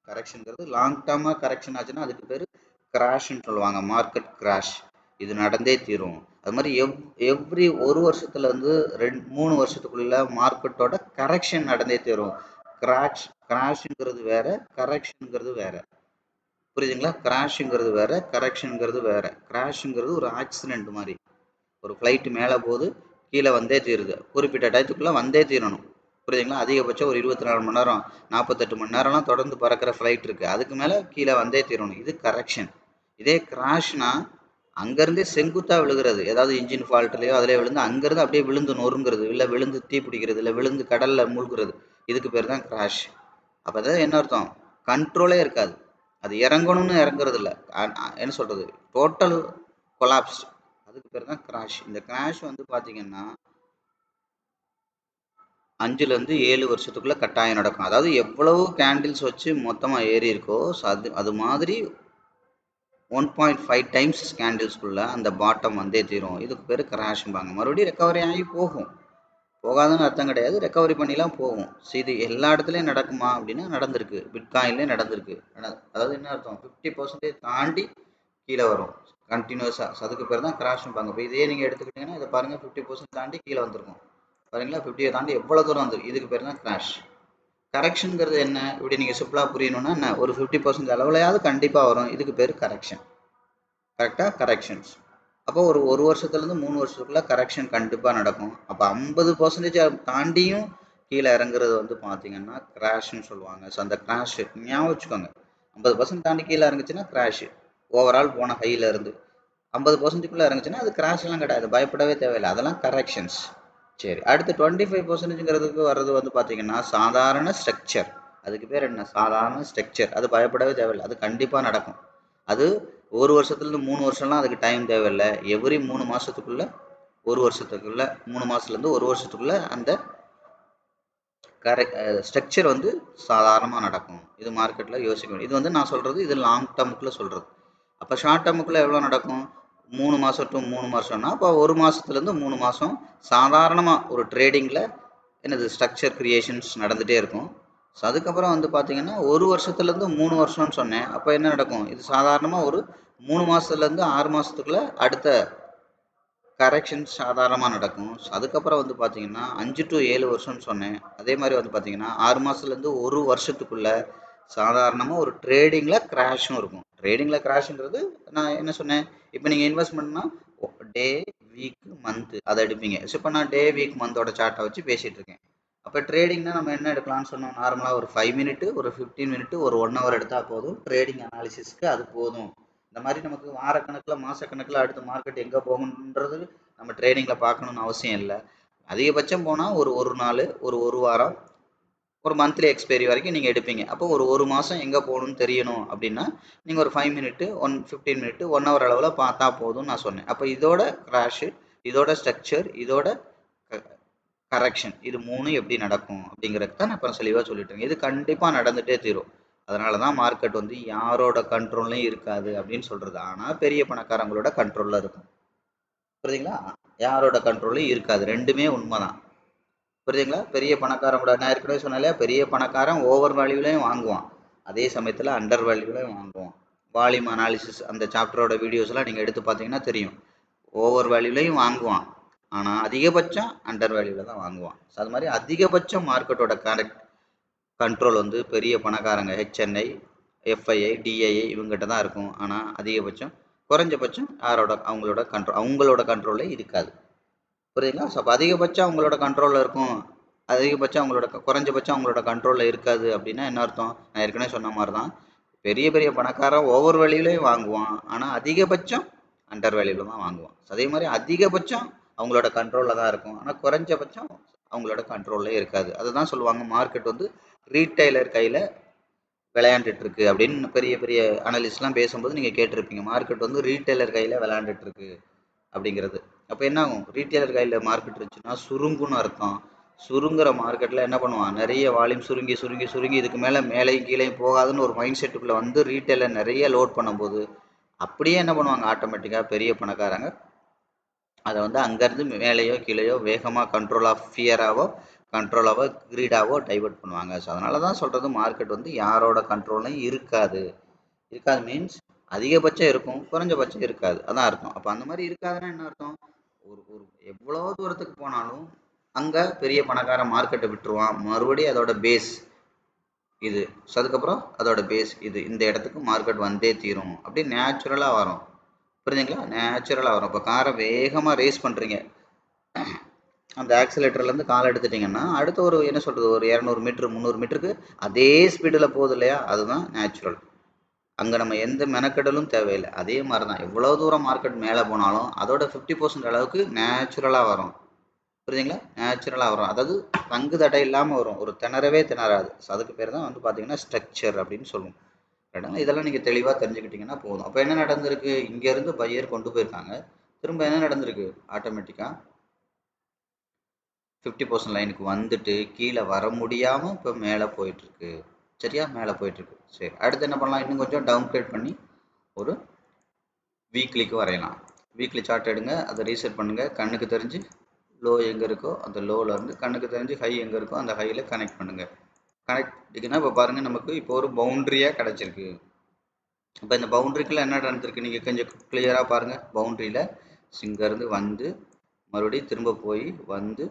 கரெக்ஷன்ங்கிறது லாங் டேர்மாக கரெக்ஷன் ஆச்சுன்னா அதுக்கு பேர் கிராஷ்ன்னு சொல்லுவாங்க. மார்க்கெட் கிராஷ் இது நடந்தே தீரும். அது மாதிரி எவ்ரி ஒரு வருஷத்துலேருந்து 3 வருஷத்துக்குள்ள மார்க்கெட்டோட கரெக்ஷன் நடந்தே தீரும். கிராஷ்ங்கிறது வேற, கரெக்ஷனுங்கிறது வேற. புரியுதுங்களா? கிராஷ்ங்கிறது வேற, கரெக்ஷனுங்கிறது வேற. கிராஷ்ங்கிறது ஒரு ஆக்சிடென்ட் மாதிரி. ஒரு ஃப்ளைட்டு மேலே போகுது, கீழே வந்தே தீருது, குறிப்பிட்ட டயத்துக்குள்ளே வந்தே தீரணும். புரியுதுங்களா? அதிகபட்சம் ஒரு 24 மணி நேரம் 48 மணி நேரம்லாம் தொடர்ந்து பறக்கிற ஃப்ளைட் இருக்குது, அதுக்கு மேலே கீழே வந்தே தீரணும். இது கரெக்ஷன். இதே கிராஷ்னா அங்கேருந்தே செங்குத்தாக விழுகிறது, ஏதாவது இன்ஜின் ஃபால்ட்லையோ அதிலே விழுந்து அங்கேருந்து அப்படியே விழுந்து நொறுங்கிறது, இல்லை விழுந்து தீ பிடிக்கிறது, இல்லை விழுந்து கடலில் மூழ்கிறது. இதுக்கு பேர் தான் கிராஷ். அப்போ தான் என்ன அர்த்தம்? கண்ட்ரோலே இருக்காது. அது இறங்கணும்னு இறங்குறது இல்லை, என்ன சொல்கிறது, டோட்டல் கொலாப்ஸ். அதுக்கு பேர் தான் கிராஷ். இந்த கிராஷ் வந்து பார்த்தீங்கன்னா 5லேருந்து 7 வருஷத்துக்குள்ளே கட்டாயம் நடக்கும். அதாவது எவ்வளவு கேண்டில்ஸ் வச்சு மொத்தமாக ஏறி இருக்கோ அது மாதிரி 1.5 டைம்ஸ் கேண்டில்ஸ்குள்ளே அந்த பாட்டம் வந்தே தீரும். இதுக்கு பேர் கிராஷ்ம்பாங்க. மறுபடியும் ரெக்கவரி ஆகி போகும். போகாதுன்னு அர்த்தம் கிடையாது, ரெக்கவரி பண்ணிலாம் போகும். இது எல்லா இடத்துலையும் நடக்குமா அப்படின்னா நடந்திருக்கு. பிட்காயின்லேயும் நடந்திருக்கு. அதாவது என்ன அர்த்தம்? 50% தாண்டி கீழே வரும் கண்டினியூஸாக. அதுக்கு பேர் தான் கிராஷ்ம்பாங்க. இப்போ இதே நீங்கள் எடுத்துக்கிட்டிங்கன்னா இதை பாருங்கள், 50% தாண்டி கீழே வந்திருக்கும் பாருங்களா. 50 தாண்டி எவ்வளோ தூரம் வந்துருக்கு, இதுக்கு பேர் தான் கிராஷ். கரெக்ஷனுங்கிறது என்ன? இப்படி நீங்கள் சிம்பிளாக புரியணும்னா என்ன, ஒரு 50% அளவுலையாவது கண்டிப்பாக வரும், இதுக்கு பேர் கரெக்ஷன். கரெக்டாக? கரெக்ஷன்ஸ். அப்போ ஒரு வருஷத்துலேருந்து 3 வருஷத்துக்குள்ள கரெக்ஷன் கண்டிப்பாக நடக்கும். அப்போ 50% தாண்டியும் கீழே இறங்குறது வந்து பார்த்தீங்கன்னா கிராஷ்ன்னு சொல்லுவாங்க. ஸோ அந்த கிராஷ் ஞாபகம் வச்சுக்கோங்க. 50% தாண்டி கீழே இறங்குச்சுன்னா கிராஷ். ஓவரால் போன ஹையில் இருந்து 50%க்குள்ளே இறங்குச்சுன்னா அது கிராஷ்லாம் கிடையாது, பயப்படவே தேவையில்லை, அதெல்லாம் கரெக்ஷன்ஸ். சரி, அடுத்து 25%ங்கிறதுக்கு வர்றது வந்து பார்த்தீங்கன்னா சாதாரண ஸ்ட்ரக்சர். அதுக்கு பேர் என்ன? சாதாரண ஸ்ட்ரக்சர். அது பயப்படவே தேவையில்லை, அது கண்டிப்பாக நடக்கும். அது 1 வருஷத்துலேருந்து 3 வருஷம்லாம் அதுக்கு டைம் தேவையில்லை. எவ்ரி 3 மாதத்துக்குள்ளே 1 வருஷத்துக்குள்ளே 3 மாதத்துலேருந்து 1 வருஷத்துக்குள்ளே அந்த ஸ்ட்ரக்சர் வந்து சாதாரணமாக நடக்கும். இது மார்க்கெட்டில் யோசிக்க வேண்டியது. இது வந்து நான் சொல்கிறது இது லாங் டேர்முக்குள்ளே சொல்கிறது. அப்போ ஷார்ட் டேர்முக்குள்ளே எவ்வளோ நடக்கும்? 3 மாதம் டு 3 மாதம்னா அப்போ 1 மாதத்துலேருந்து 3 மாதம் சாதாரணமாக ஒரு ட்ரேடிங்கில் என்னது ஸ்ட்ரக்சர் கிரியேஷன்ஸ் நடந்துகிட்டே இருக்கும். ஸோ அதுக்கப்புறம் வந்து பார்த்தீங்கன்னா 1 வருஷத்துலேருந்து 3 வருஷம்னு சொன்னேன். அப்போ என்ன நடக்கும்? இது சாதாரணமாக ஒரு 3 மாதத்துலேருந்து 6 மாதத்துக்குள்ளே அடுத்த கரெக்ஷன் சாதாரணமாக நடக்கும். ஸோ அதுக்கப்புறம் வந்து பார்த்தீங்கன்னா 5 டு 7 வருஷம்னு சொன்னேன். அதே மாதிரி வந்து பார்த்தீங்கன்னா 6 மாதத்துலேருந்து 1 வருஷத்துக்குள்ளே சாதாரணமாக ஒரு ட்ரேடிங்கில் கிராஷும் இருக்கும். ட்ரேடிங்கில் கிராஷுங்கிறது நான் என்ன சொன்னேன்? இப்போ நீங்கள் இன்வெஸ்ட்மெண்ட்னா டே, வீக், மந்த்து அதை எடுப்பீங்க. ஸோ இப்போ நான் டே, வீக், மந்தோட சார்ட்டை வச்சு பேசிகிட்டு இருக்கேன். அப்போ ட்ரேடிங்னா நம்ம என்ன எடுக்கலாம்னு சொன்னோம்? நார்மலாக ஒரு 5 மினிட்டு, ஒரு 15 மினிட்டு, ஒரு 1 ஹவர் எடுத்தால் போதும். ட்ரேடிங் அனாலிசிஸ்க்கு அது போதும். இந்த மாதிரி நமக்கு வாரக்கணக்கில் மாதக்கணக்கில் அடுத்த மார்க்கெட் எங்கே போகணுன்றது நம்ம ட்ரேடிங்கில் பார்க்கணுன்னு அவசியம் இல்லை. அதிகபட்சம் போனால் ஒரு நாள், ஒரு வாரம், ஒரு மந்த்லி எக்ஸ்பைரி வரைக்கும் நீங்கள் எடுப்பீங்க. அப்போ ஒரு மாதம் எங்கே போகணுன்னு தெரியணும் அப்படின்னா நீங்கள் ஒரு 5 மினிட்டு 15 மினிட்டு 1 ஹவர் அளவில் பார்த்தா போதும்னு நான் சொன்னேன். அப்போ இதோட கிராஷு, இதோட ஸ்ட்ரக்சர், இதோட கரெக்ஷன் இது 3 எப்படி நடக்கும் அப்படிங்கிறது தான் நான் இப்போ தெளிவாக சொல்லிட்டேங்க. இது கண்டிப்பாக நடந்துகிட்டே தீரும். அதனால தான் மார்க்கெட் வந்து யாரோட கண்ட்ரோல்லையும் இருக்காது அப்படின்னு சொல்கிறது. ஆனால் பெரிய பணக்காரங்களோட கண்ட்ரோலில் இருக்கும். புரியுதுங்களா? யாரோட கண்ட்ரோலும் இருக்காது. ரெண்டுமே உண்மை தான். புரியுதுங்களா? பெரிய பணக்காரங்களோட நான் ஏற்கனவே சொன்னாலே பெரிய பணக்காரன் ஓவர் வேல்யூலையும் வாங்குவான், அதே சமயத்தில் அண்டர் வேல்யூலையும் வாங்குவான். வால்யூம் அனாலிசிஸ் அந்த சாப்டரோட வீடியோஸ்லாம் நீங்கள் எடுத்து பார்த்தீங்கன்னா தெரியும். ஓவர் வேல்யூலையும் வாங்குவான், ஆனால் அதிகபட்சம் அண்டர் வேல்யூவில் தான் வாங்குவான். ஸோ அது மாதிரி அதிகபட்சம் மார்க்கெட்டோட கண்ட்ரோல் வந்து பெரிய பணக்காரங்க ஹெச்என்ஐ, எஃப்ஐஐ, டிஐஐ இவங்ககிட்ட தான் இருக்கும். ஆனால் அதிகபட்சம் குறைஞ்சபட்சம் அவங்களோட கண்ட்ரோலில் இருக்காது. புரியுதுங்களா? ஸோ அப்போ அதிகபட்சம் அவங்களோட கண்ட்ரோலில் இருக்கும், அதிகபட்சம் குறைஞ்சபட்சம் அவங்களோட கண்ட்ரோலில் இருக்காது அப்படின்னா என்ன அர்த்தம்? நான் ஏற்கனவே சொன்ன மாதிரி தான் பெரிய பெரிய பணக்காரன் ஓவர் வேல்யூலையும் வாங்குவான், ஆனால் அதிகபட்சம் அண்டர் வேல்யூவில் தான் வாங்குவான். அதே மாதிரி அதிகபட்சம் அவங்களோட கண்ட்ரோலில் தான் இருக்கும், ஆனால் குறைஞ்சபட்சம் அவங்களோட கண்ட்ரோலில் இருக்காது. அதுதான் சொல்லுவாங்க மார்க்கெட் வந்து ரீட்டைலர் கையில் விளையாண்டுட்டு இருக்கு அப்படின்னு பெரிய பெரிய அனலிஸ்ட்லாம் பேசும்போது நீங்கள் கேட்டிருப்பீங்க. மார்க்கெட் வந்து ரீட்டைலர் கையில் விளையாண்டுட்டு இருக்கு அப்படிங்கிறது. அப்போ என்ன ஆகும்? ரீட்டைலர் கையில் மார்க்கெட் இருந்துச்சுன்னா சுருங்குன்னு அர்த்தம். சுருங்குற மார்க்கெட்டில் என்ன பண்ணுவான்? நிறைய வால்யூம் சுருங்கி சுருங்கி சுருங்கி இதுக்கு மேலேயும் கீழேயும் போகாதுன்னு ஒரு மைண்ட் செட்டுக்குள்ளே வந்து ரீட்டைலர் நிறைய லோட் பண்ணும்போது அப்படியே என்ன பண்ணுவாங்க? ஆட்டோமேட்டிக்காக பெரிய பணக்காரங்க அதை வந்து அங்கேருந்து மேலேயோ கீழேயோ வேகமாக கண்ட்ரோலாவோ கிரீடாவோ டைவர்ட் பண்ணுவாங்க. ஸோ அதனால தான் சொல்கிறது மார்க்கெட் வந்து யாரோட கண்ட்ரோல்லையும் இருக்காது. மீன்ஸ் அதிகபட்சம் இருக்கும், குறைஞ்சபட்சம் இருக்காது, அதான் அர்த்தம். அப்போ அந்த மாதிரி இருக்காதுன்னா என்ன அர்த்தம்? ஒரு ஒரு எவ்வளோ தூரத்துக்கு போனாலும் அங்கே பெரிய பணக்காரன் மார்க்கெட்டை விட்டுருவான், மறுபடியும் அதோட பேஸ் இது. ஸோ அதுக்கப்புறம் அதோட பேஸ் இது, இந்த இடத்துக்கு மார்க்கெட் வந்தே தீரும் அப்படி நேச்சுரலாக வரும். புரியுதுங்களா? நேச்சுரலாக வரும். இப்போ காரை வேகமாக ரேஸ் பண்ணுறீங்க, அந்த ஆக்சிலேட்டர்லேருந்து கால் எடுத்துட்டிங்கன்னா அடுத்த ஒரு என்ன சொல்கிறது ஒரு 200 மீட்ரு 300 மீட்டருக்கு அதே ஸ்பீடில் போகுது இல்லையா? அதுதான் நேச்சுரல். அங்கே நம்ம எந்த மெனக்கெடலும் தேவையில்லை. அதே மாதிரி தான் எவ்வளோ தூரம் மார்க்கெட் மேலே போனாலும் அதோட 50% அளவுக்கு நேச்சுரலாக வரும். புரியுதுங்களா? நேச்சுரலாக வரும், அதாவது தங்கு தடை இல்லாமல் வரும், ஒரு திணறவே திணறாது. ஸோ அதுக்கு பேர் தான் வந்து பார்த்தீங்கன்னா ஸ்ட்ரக்சர் அப்படின்னு சொல்லுவோம். இதெல்லாம் நீங்கள் தெளிவாக தெரிஞ்சுக்கிட்டிங்கன்னா போதும். அப்போ என்ன நடந்திருக்கு? இங்கேருந்து பையர் கொண்டு போயிருக்காங்க, திரும்ப என்ன நடந்திருக்கு? ஆட்டோமேட்டிக்காக 50% லைனுக்கு வந்துட்டு கீழே வர முடியாமல் இப்போ மேலே போயிட்டுருக்கு. சரியா? மேலே போயிட்டுருக்கு. சரி, அடுத்து என்ன பண்ணலாம்? இன்னும் கொஞ்சம் டவுன் கிரேட் பண்ணி ஒரு வீக்லிக்கு வரையலாம். வீக்லி சார்ட் எடுங்க, அதை ரீசெட் பண்ணுங்கள். கண்ணுக்கு தெரிஞ்சு லோ எங்கே இருக்கோ அந்த லோவில் இருந்து கண்ணுக்கு தெரிஞ்சு ஹை எங்கே இருக்கோ அந்த ஹையில் கனெக்ட் பண்ணுங்கள். கனெக்ட் இப்போ பாருங்கள், நமக்கு இப்போ ஒரு பவுண்ட்ரியாக கிடச்சிருக்கு. இப்போ இந்த பவுண்ட்ரிக்குள்ளே என்ன நடந்திருக்கு நீங்கள் கொஞ்சம் கிளியராக பாருங்கள். பவுண்ட்ரியில் இங்கேருந்து வந்து மறுபடியும் திரும்ப போய் வந்து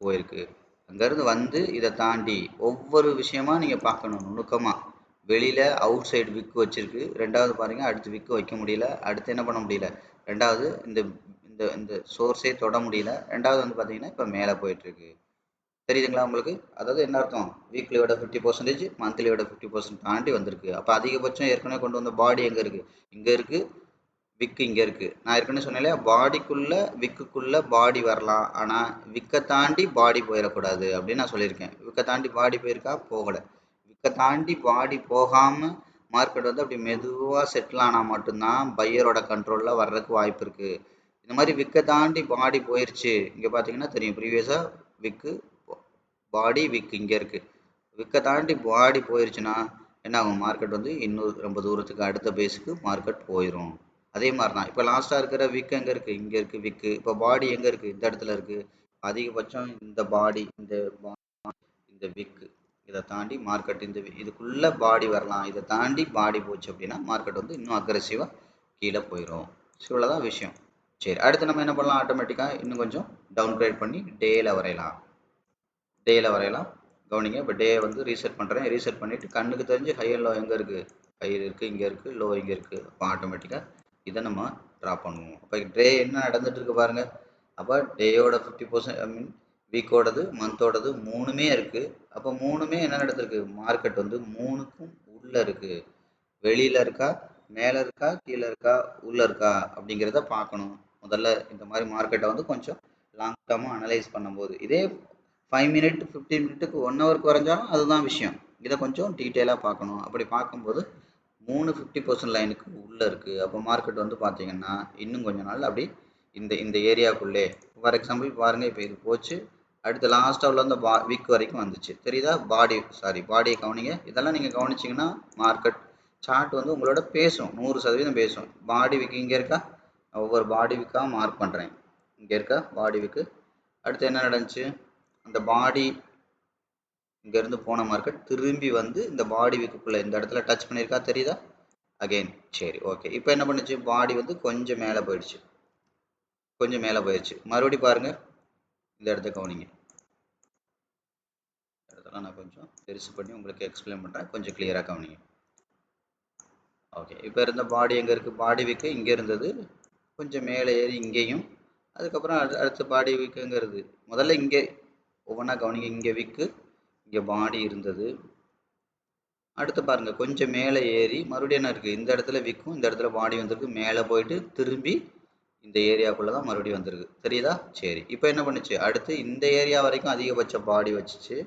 போயிருக்கு. அங்கேருந்து வந்து இதை தாண்டி ஒவ்வொரு விஷயமா நீங்கள் பார்க்கணும் நுணுக்கமாக. வெளியில் அவுட் சைடு விக்கு வச்சுருக்கு. ரெண்டாவது பாருங்கள், அடுத்து விக்கு வைக்க முடியல. அடுத்து என்ன பண்ண முடியல? ரெண்டாவது இந்த இந்த இந்த சோர்ஸே தொட முடியல. ரெண்டாவது வந்து பார்த்தீங்கன்னா இப்போ மேலே போயிட்டுருக்கு. தெரியுதுங்களா உங்களுக்கு? அதாவது என்ன அர்த்தம்? வீக்லியோட 50%, மந்த்லியோட 50% தாண்டி வந்திருக்கு. அப்போ அதிகபட்சம் ஏற்கனவே கொண்டு வந்த பாடி எங்கே இருக்குது? இங்கே இருக்குது. விக்கு இங்கே இருக்குது. நான் ஏற்கனவே சொன்னேன் இல்லையா, பாடிக்குள்ளே விக்குக்குள்ளே பாடி வரலாம், ஆனால் விக்கை தாண்டி பாடி போயிடக்கூடாது அப்படின்னு நான் சொல்லியிருக்கேன். விக்கை தாண்டி பாடி போயிருக்கா? போகலை. விக்கை தாண்டி பாடி போகாமல் மார்க்கெட் வந்து அப்படி மெதுவாக செட்டில் ஆனால் மட்டும்தான் பையரோட கண்ட்ரோலில் வர்றதுக்கு வாய்ப்பு இருக்குது. இந்த மாதிரி விற்க தாண்டி பாடி போயிடுச்சு. இங்கே பார்த்தீங்கன்னா தெரியும், ப்ரீவியஸாக விக்கு பாடி விக்கு இங்கே இருக்குது. விற்க தாண்டி பாடி போயிடுச்சுன்னா என்ன ஆகும், மார்க்கெட் வந்து இன்னும் ரொம்ப தூரத்துக்கு அடுத்த பேஸுக்கு மார்க்கெட் போயிடும். அதே மாதிரி தான் இப்போ லாஸ்ட்டாக இருக்கிற விக் எங்கே இருக்குது, இங்கே இருக்குது விக்கு. இப்போ பாடி எங்கே இருக்குது, இந்த இடத்துல இருக்குது. அதிகபட்சம் இந்த பாடி இந்த விக்கு இதை தாண்டி மார்க்கெட் இந்த இதுக்குள்ளே பாடி வரலாம். இதை தாண்டி பாடி போச்சு அப்படின்னா மார்க்கெட் வந்து இன்னும் அக்ரெசிவாக கீழே போயிடும். ஸோ இவ்வளோதான் விஷயம். சரி, அடுத்து நம்ம என்ன பண்ணலாம், ஆட்டோமேட்டிக்காக இன்னும் கொஞ்சம் டவுன் கிரேட் பண்ணி டேயில் வரையலாம். கவனிங்க, இப்போ டே வந்து ரீசெட் பண்ணுறேன். ரீசெட் பண்ணிவிட்டு கண்ணுக்கு தெரிஞ்சு ஹை அண்ட் லோ எங்கே இருக்குது, ஹை இருக்குது இங்கே இருக்குது, லோ இங்கே இருக்குது. அப்போ ஆட்டோமேட்டிக்காக இதை நம்ம ட்ரா பண்ணுவோம். அப்போ டே என்ன நடந்துட்டு இருக்கு பாருங்கள். அப்போ டேயோட 50%, ஐ மீன் வீக்கோடது மந்தோடது மூணுமே இருக்குது. அப்போ மூணுமே என்ன நடந்திருக்கு, மார்க்கெட் வந்து மூணுக்கும் உள்ளே இருக்குது. வெளியில் இருக்கா, மேலே இருக்கா, கீழே இருக்கா, உள்ளே இருக்கா அப்படிங்கிறத பார்க்கணும். முதல்ல இந்த மாதிரி மார்க்கெட்டை வந்து கொஞ்சம் லாங் டேர்மாக அனலைஸ் பண்ணும்போது, இதே 5 மினிட் 15 மினிட்டுக்கு 1 ஹவருக்கு வரைஞ்சாலும் அதுதான் விஷயம். இதை கொஞ்சம் டீட்டெயிலாக பார்க்கணும். அப்படி பார்க்கும்போது 50% லைனுக்கு உள்ளே இருக்குது. அப்போ மார்க்கெட் வந்து பார்த்தீங்கன்னா இன்னும் கொஞ்ச நாள் அப்படி இந்த இந்த ஏரியாவுக்குள்ளே, ஃபார் எக்ஸாம்பிள் பாருங்கள், இப்போ இது போச்சு, அடுத்து லாஸ்ட்டாக உள்ள அந்த வீக் வரைக்கும் வந்துச்சு தெரியுதா. பாடியை கவனிங்க. இதெல்லாம் நீங்கள் கவனிச்சிங்கன்னா மார்க்கெட் சார்ட் வந்து உங்களோட பேசும், 100% பேசும். பாடி வீக் இங்கே இருக்கா, ஒவ்வொரு பாடி வீக்காக மார்க் பண்ணுறேன். இங்கே இருக்கா பாடி வீக்கு. அடுத்து என்ன நடந்துச்சு, அந்த பாடி இங்கேருந்து போன மார்க்கெட் திரும்பி வந்து இந்த பாடி வீக்குக்குள்ளே இந்த இடத்துல டச் பண்ணியிருக்கா தெரியுதா அகெயின். சரி, ஓகே. இப்போ என்ன பண்ணுச்சு, பாடி வந்து கொஞ்சம் மேலே போயிடுச்சு, மறுபடியும் பாருங்கள், இந்த இடத்த கவனிங்க. இடத்தெல்லாம் நான் கொஞ்சம் பெருசு பண்ணி உங்களுக்கு எக்ஸ்பிளைன் பண்ணுறேன், கொஞ்சம் கிளியராக கவனிங்க. ஓகே, இப்போ இருந்த பாடி எங்கே இருக்குது, பாடி வீக்கு இங்கே இருந்தது, கொஞ்சம் மேலே ஏறி இங்கேயும், அதுக்கப்புறம் அடுத்த பாடி வீக்குங்கிறது முதல்ல இங்கே ஒவ்வொன்றா கவனிங்க. இங்கே வீக்கு, இங்கே பாடி இருந்தது. அடுத்து பாருங்கள், கொஞ்சம் மேலே ஏறி மறுபடியும் என்ன இருக்குது, இந்த இடத்துல விற்கும், இந்த இடத்துல பாடி வந்திருக்கு, மேலே போயிட்டு திரும்பி இந்த ஏரியாவுக்குள்ளே தான் மறுபடியும் வந்திருக்கு தெரியுதா. சரி, இப்போ என்ன பண்ணுச்சு, அடுத்து இந்த ஏரியா வரைக்கும் அதிகபட்ச பாடி வச்சுச்சு.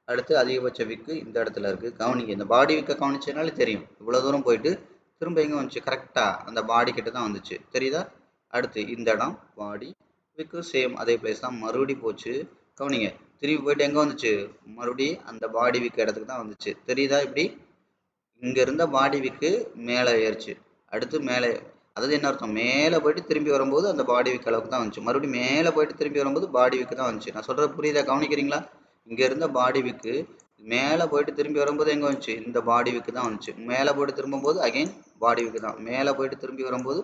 அடுத்து அதிகபட்ச விக்கு இந்த இடத்துல இருக்குது. கவனிங்க, இந்த பாடி விற்க கவனிச்சதுனால தெரியும், இவ்வளோ தூரம் போயிட்டு திரும்ப எங்கே வந்துச்சு, கரெக்டாக அந்த பாடி கிட்ட தான் வந்துச்சு தெரியுதா. அடுத்து இந்த இடம் பாடி விக்கு சேம் அதே பிளேஸ் தான், மறுபடி போச்சு. கவனிங்க, திரும்பி போயிட்டு எங்கே வந்துச்சு, மறுபடியும் அந்த பாடி விக்கு இடத்துக்கு தான் வந்துச்சு தெரியுதா. இப்படி இங்கே இருந்த பாடி விக்கு மேலே ஏறிச்சு, அடுத்து மேலே, அதாவது என்ன அர்த்தம், மேலே போயிட்டு திரும்பி வரும்போது அந்த பாடி விக்கு அளவுக்கு தான் வந்துச்சு, மறுபடியும் மேலே போயிட்டு திரும்பி வரும்போது பாடி விக்கு தான் வந்துச்சு. நான் சொல்கிறது புரியுதா, கவனிக்கிறீங்களா. இங்கே இருந்த பாடி விக்கு மேலே போயிட்டு திரும்பி வரும்போது எங்கே வந்துச்சு, இந்த பாடி விக்கு தான் வந்துச்சு. மேலே போயிட்டு திரும்பும்போது அகைன் பாடி விக்கு தான், மேலே போயிட்டு திரும்பி வரும்போது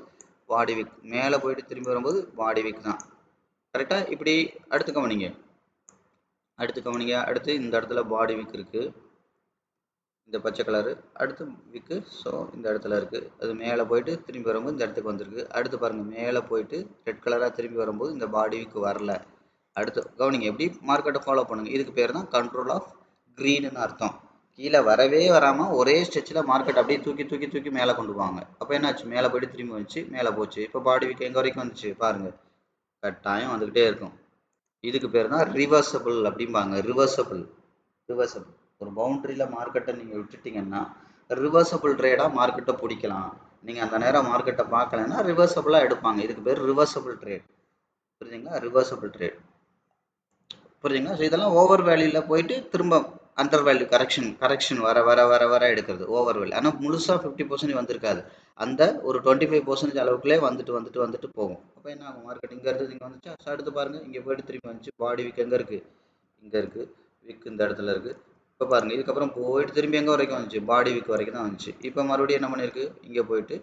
பாடி விக், மேலே போயிட்டு திரும்பி வரும்போது பாடி விக் தான். கரெக்டாக. இப்படி அடுத்து கவனிங்க, அடுத்து இந்த இடத்துல பாடி விக் இருக்குது, இந்த பச்சை கலரு, அடுத்து விக்கு, ஸோ இந்த இடத்துல இருக்குது. அது மேலே போயிட்டு திரும்பி வரும்போது இந்த இடத்துக்கு வந்திருக்கு. அடுத்து பாருங்கள், மேலே போயிட்டு ரெட் கலராக திரும்பி வரும்போது இந்த பாடி விக்கு வரல. அடுத்து கவனிங்க, எப்படி மார்க்கெட்டை ஃபாலோ பண்ணுங்கள். இதுக்கு பேர் தான் கண்ட்ரோல் ஆஃப் க்ரீன்னு அர்த்தம். கீழே வரவே வராமல் ஒரே ஸ்ட்ரெச்சில் மார்க்கெட் அப்படியே தூக்கி மேலே கொண்டு போவாங்க. அப்போ என்னாச்சு, மேலே போயிட்டு திரும்பி வந்துச்சு, மேலே போச்சு. இப்போ பாடி விக்கு எங்கே வரைக்கும் வந்துச்சு பாருங்கள், கட்டாயம் வந்துக்கிட்டே இருக்கும். இதுக்கு பேர் தான் ரிவர்சபிள் அப்படிம்பாங்க. ரிவர்சபிள் ஒரு பவுண்டரியில் மார்க்கெட்டை நீங்கள் விட்டுட்டிங்கன்னா ரிவர்சபிள் ட்ரேடாக மார்க்கெட்டை பிடிக்கலாம். நீங்கள் அந்த நேரம் மார்க்கெட்டை பார்க்கலன்னா ரிவர்சபிளாக எடுப்பாங்க. இதுக்கு பேர் ரிவர்சபிள் ட்ரேட். புரியுதுங்களா, ரிவர்சபிள் ட்ரேட் புரியுதுங்களா. ஸோ இதெல்லாம் ஓவர் வேல்யூவில் போயிட்டு திரும்ப அண்டர் வேல்யூ கரெக்ஷன் வர எடுக்கிறது ஓவர் வேல்யூ. ஆனால் முழுசாக 50% வந்திருக்காது, அந்த ஒரு 25% அளவுக்குள்ளே வந்துட்டு போகும். அப்போ என்ன ஆகும், மார்க்கெட் இங்கே இருந்து இங்கே வந்துச்சு, அடுத்து பாருங்கள் இங்கே போயிட்டு திரும்பி வந்துச்சு. பாடி விக் எங்கே இருக்குது, இங்கே இருக்குது, விக் இந்த இடத்துல இருக்குது. இப்போ பாருங்கள், இதுக்கப்புறம் போயிட்டு திரும்பி எங்கே வரைக்கும் வந்துச்சு, பாடி விக் வரைக்கும் தான் வந்துச்சு. இப்போ மறுபடியும் என்ன பண்ணியிருக்கு, இங்கே போயிட்டு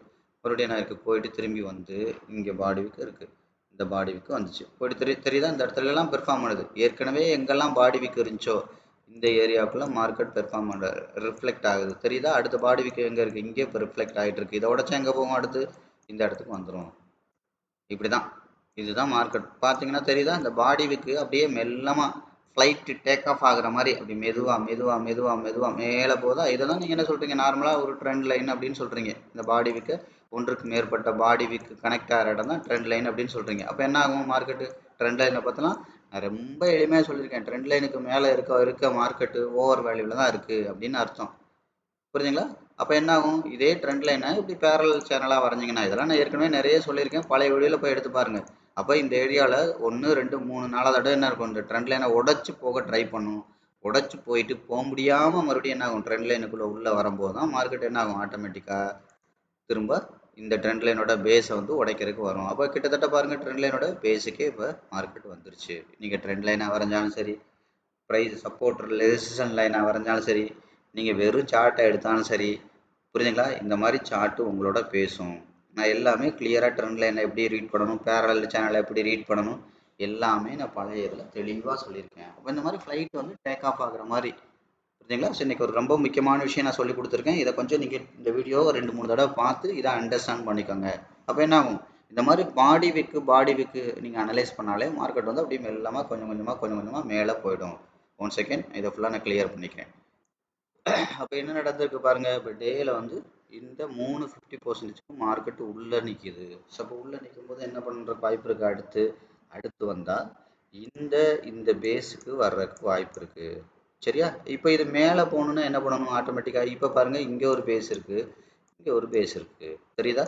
மறுபடியும் என்ன இருக்குது, போயிட்டு திரும்பி வந்து இங்கே பாடி விக் இருக்குது, இந்த பாடி விக்கு வந்துச்சு. போயிட்டு தெரியுதா, இந்த இடத்துலலாம் பெர்ஃபார்ம் பண்ணுது. ஏற்கனவே எங்கெல்லாம் பாடி விக் இருந்துச்சோ இந்த ஏரியாவுக்குள்ள மார்க்கெட் பெர்ஃபார்ம் பண்ண ரிஃப்ளெக்ட் ஆகுது தெரியுதா. அடுத்த பாடி விக் எங்கே இருக்குது, இங்கே இப்போ ரிஃப்ளெக்ட் ஆகிட்டு இருக்குது. இதை உடச்சா எங்கே போகும், அடுத்து இந்த இடத்துக்கு வந்துடும். இப்படி தான், இதுதான் மார்க்கெட். பார்த்தீங்கன்னா தெரியுதா, இந்த பாடி விக்கு அப்படியே மெல்லமாக ஃப்ளைட்டு டேக் ஆஃப் ஆகுற மாதிரி அப்படி மெதுவாக மேலே போதா. இதை தான் நீங்கள் என்ன சொல்கிறீங்க, நார்மலாக ஒரு ட்ரெண்ட் லைன் அப்படின்னு சொல்கிறீங்க. இந்த பாடி விக்கு ஒன்றுக்கு மேற்பட்ட பாடி விக்கு கனெக்ட் ஆகிற இடம் தான் ட்ரெண்ட் லைன் அப்படின்னு சொல்கிறீங்க. அப்போ என்ன ஆகும், மார்க்கெட்டு ட்ரெண்ட் லைனை பார்த்தலாம். நான் ரொம்ப எளிமையாக சொல்லியிருக்கேன், ட்ரெண்ட் லைனுக்கு மேலே இருக்க மார்க்கெட்டு ஓவர் வேல்யூவில் தான் இருக்குது அப்படின்னு அர்த்தம். புரியுதுங்களா. அப்போ என்ன ஆகும், இதே ட்ரெண்ட் லைனை இப்படி பேரல் சேனலாக வரைஞ்சிங்கன்னா, இதெல்லாம் நான் ஏற்கனவே நிறைய சொல்லியிருக்கேன், பழைய வீடியோவில் போய் எடுத்து பாருங்கள். அப்போ இந்த ஏரியாவில் 1 2 3 4 தடவை என்ன இருக்கும், இந்த ட்ரெண்ட் லைனை உடச்சி போக ட்ரை பண்ணும். உடச்சி போயிட்டு போக முடியாமல் மறுபடியும் என்ன ஆகும், ட்ரெண்ட் லைனுக்குள்ளே உள்ளே வரும்போது தான் மார்க்கெட் என்ன ஆகும், ஆட்டோமேட்டிக்காக திரும்ப இந்த ட்ரெண்ட் லைனோட பேஸை வந்து உடைக்கிறதுக்கு வரும். அப்போ கிட்டத்தட்ட பாருங்கள், ட்ரெண்ட் லைனோட பேஸுக்கே இப்போ மார்க்கெட் வந்துருச்சு. நீங்கள் ட்ரெண்ட் லைனாக வரைஞ்சாலும் சரி, ப்ரைஸ் சப்போர்ட் ரெசிஸ்டன்ஸ் லைனாக வரைஞ்சாலும் சரி, நீங்கள் வெறும் சார்ட்டை எடுத்தாலும் சரி, புரியுதுங்களா? இந்த மாதிரி சார்ட்டு உங்களோட பேசும். நான் எல்லாமே கிளியராக ட்ரெண்ட் லைனை எப்படி ரீட் பண்ணணும், பேரலல் சேனலை எப்படி ரீட் பண்ணணும், எல்லாமே நான் பழைய இதில் தெளிவாக சொல்லியிருக்கேன். அப்போ இந்த மாதிரி ஃப்ளைட் வந்து டேக் ஆஃப் ஆகுற மாதிரி, புரியுதுங்களா? ஸோ இன்றைக்கி ஒரு ரொம்ப முக்கியமான விஷயம் நான் சொல்லி கொடுத்துருக்கேன். இதை கொஞ்சம் நீங்கள் இந்த வீடியோவை 2 3 தடவை பார்த்து இதை அண்டர்ஸ்டாண்ட் பண்ணிக்கோங்க. அப்போ என்ன ஆகும், இந்த மாதிரி பாடி விக்கு நீங்கள் அனலைஸ் பண்ணாலே மார்க்கெட் வந்து அப்படியே மெல்லமாக கொஞ்சம் கொஞ்சமாக மேலே போயிடும். 1 செகண்ட், இதை ஃபுல்லாக நான் கிளியர் பண்ணிக்கிறேன். அப்போ என்ன நடந்திருக்கு பாருங்கள், இப்போ டேயில் வந்து இந்த 50% மார்க்கெட்டு உள்ளே நிற்கிது. ஸோ அப்போ உள்ளே நிற்கும் போது என்ன பண்ணுற வாய்ப்பு இருக்குது, அடுத்து வந்தால் இந்த பேஸுக்கு வர்றதுக்கு வாய்ப்பு இருக்குது. சரியா? இப்போ இது மேலே போகணுன்னா என்ன பண்ணணும், ஆட்டோமேட்டிக்காக இப்போ பாருங்கள், இங்கே ஒரு பேஸ் இருக்குது, இங்கே ஒரு பேஸ் இருக்குது, தெரியுதா?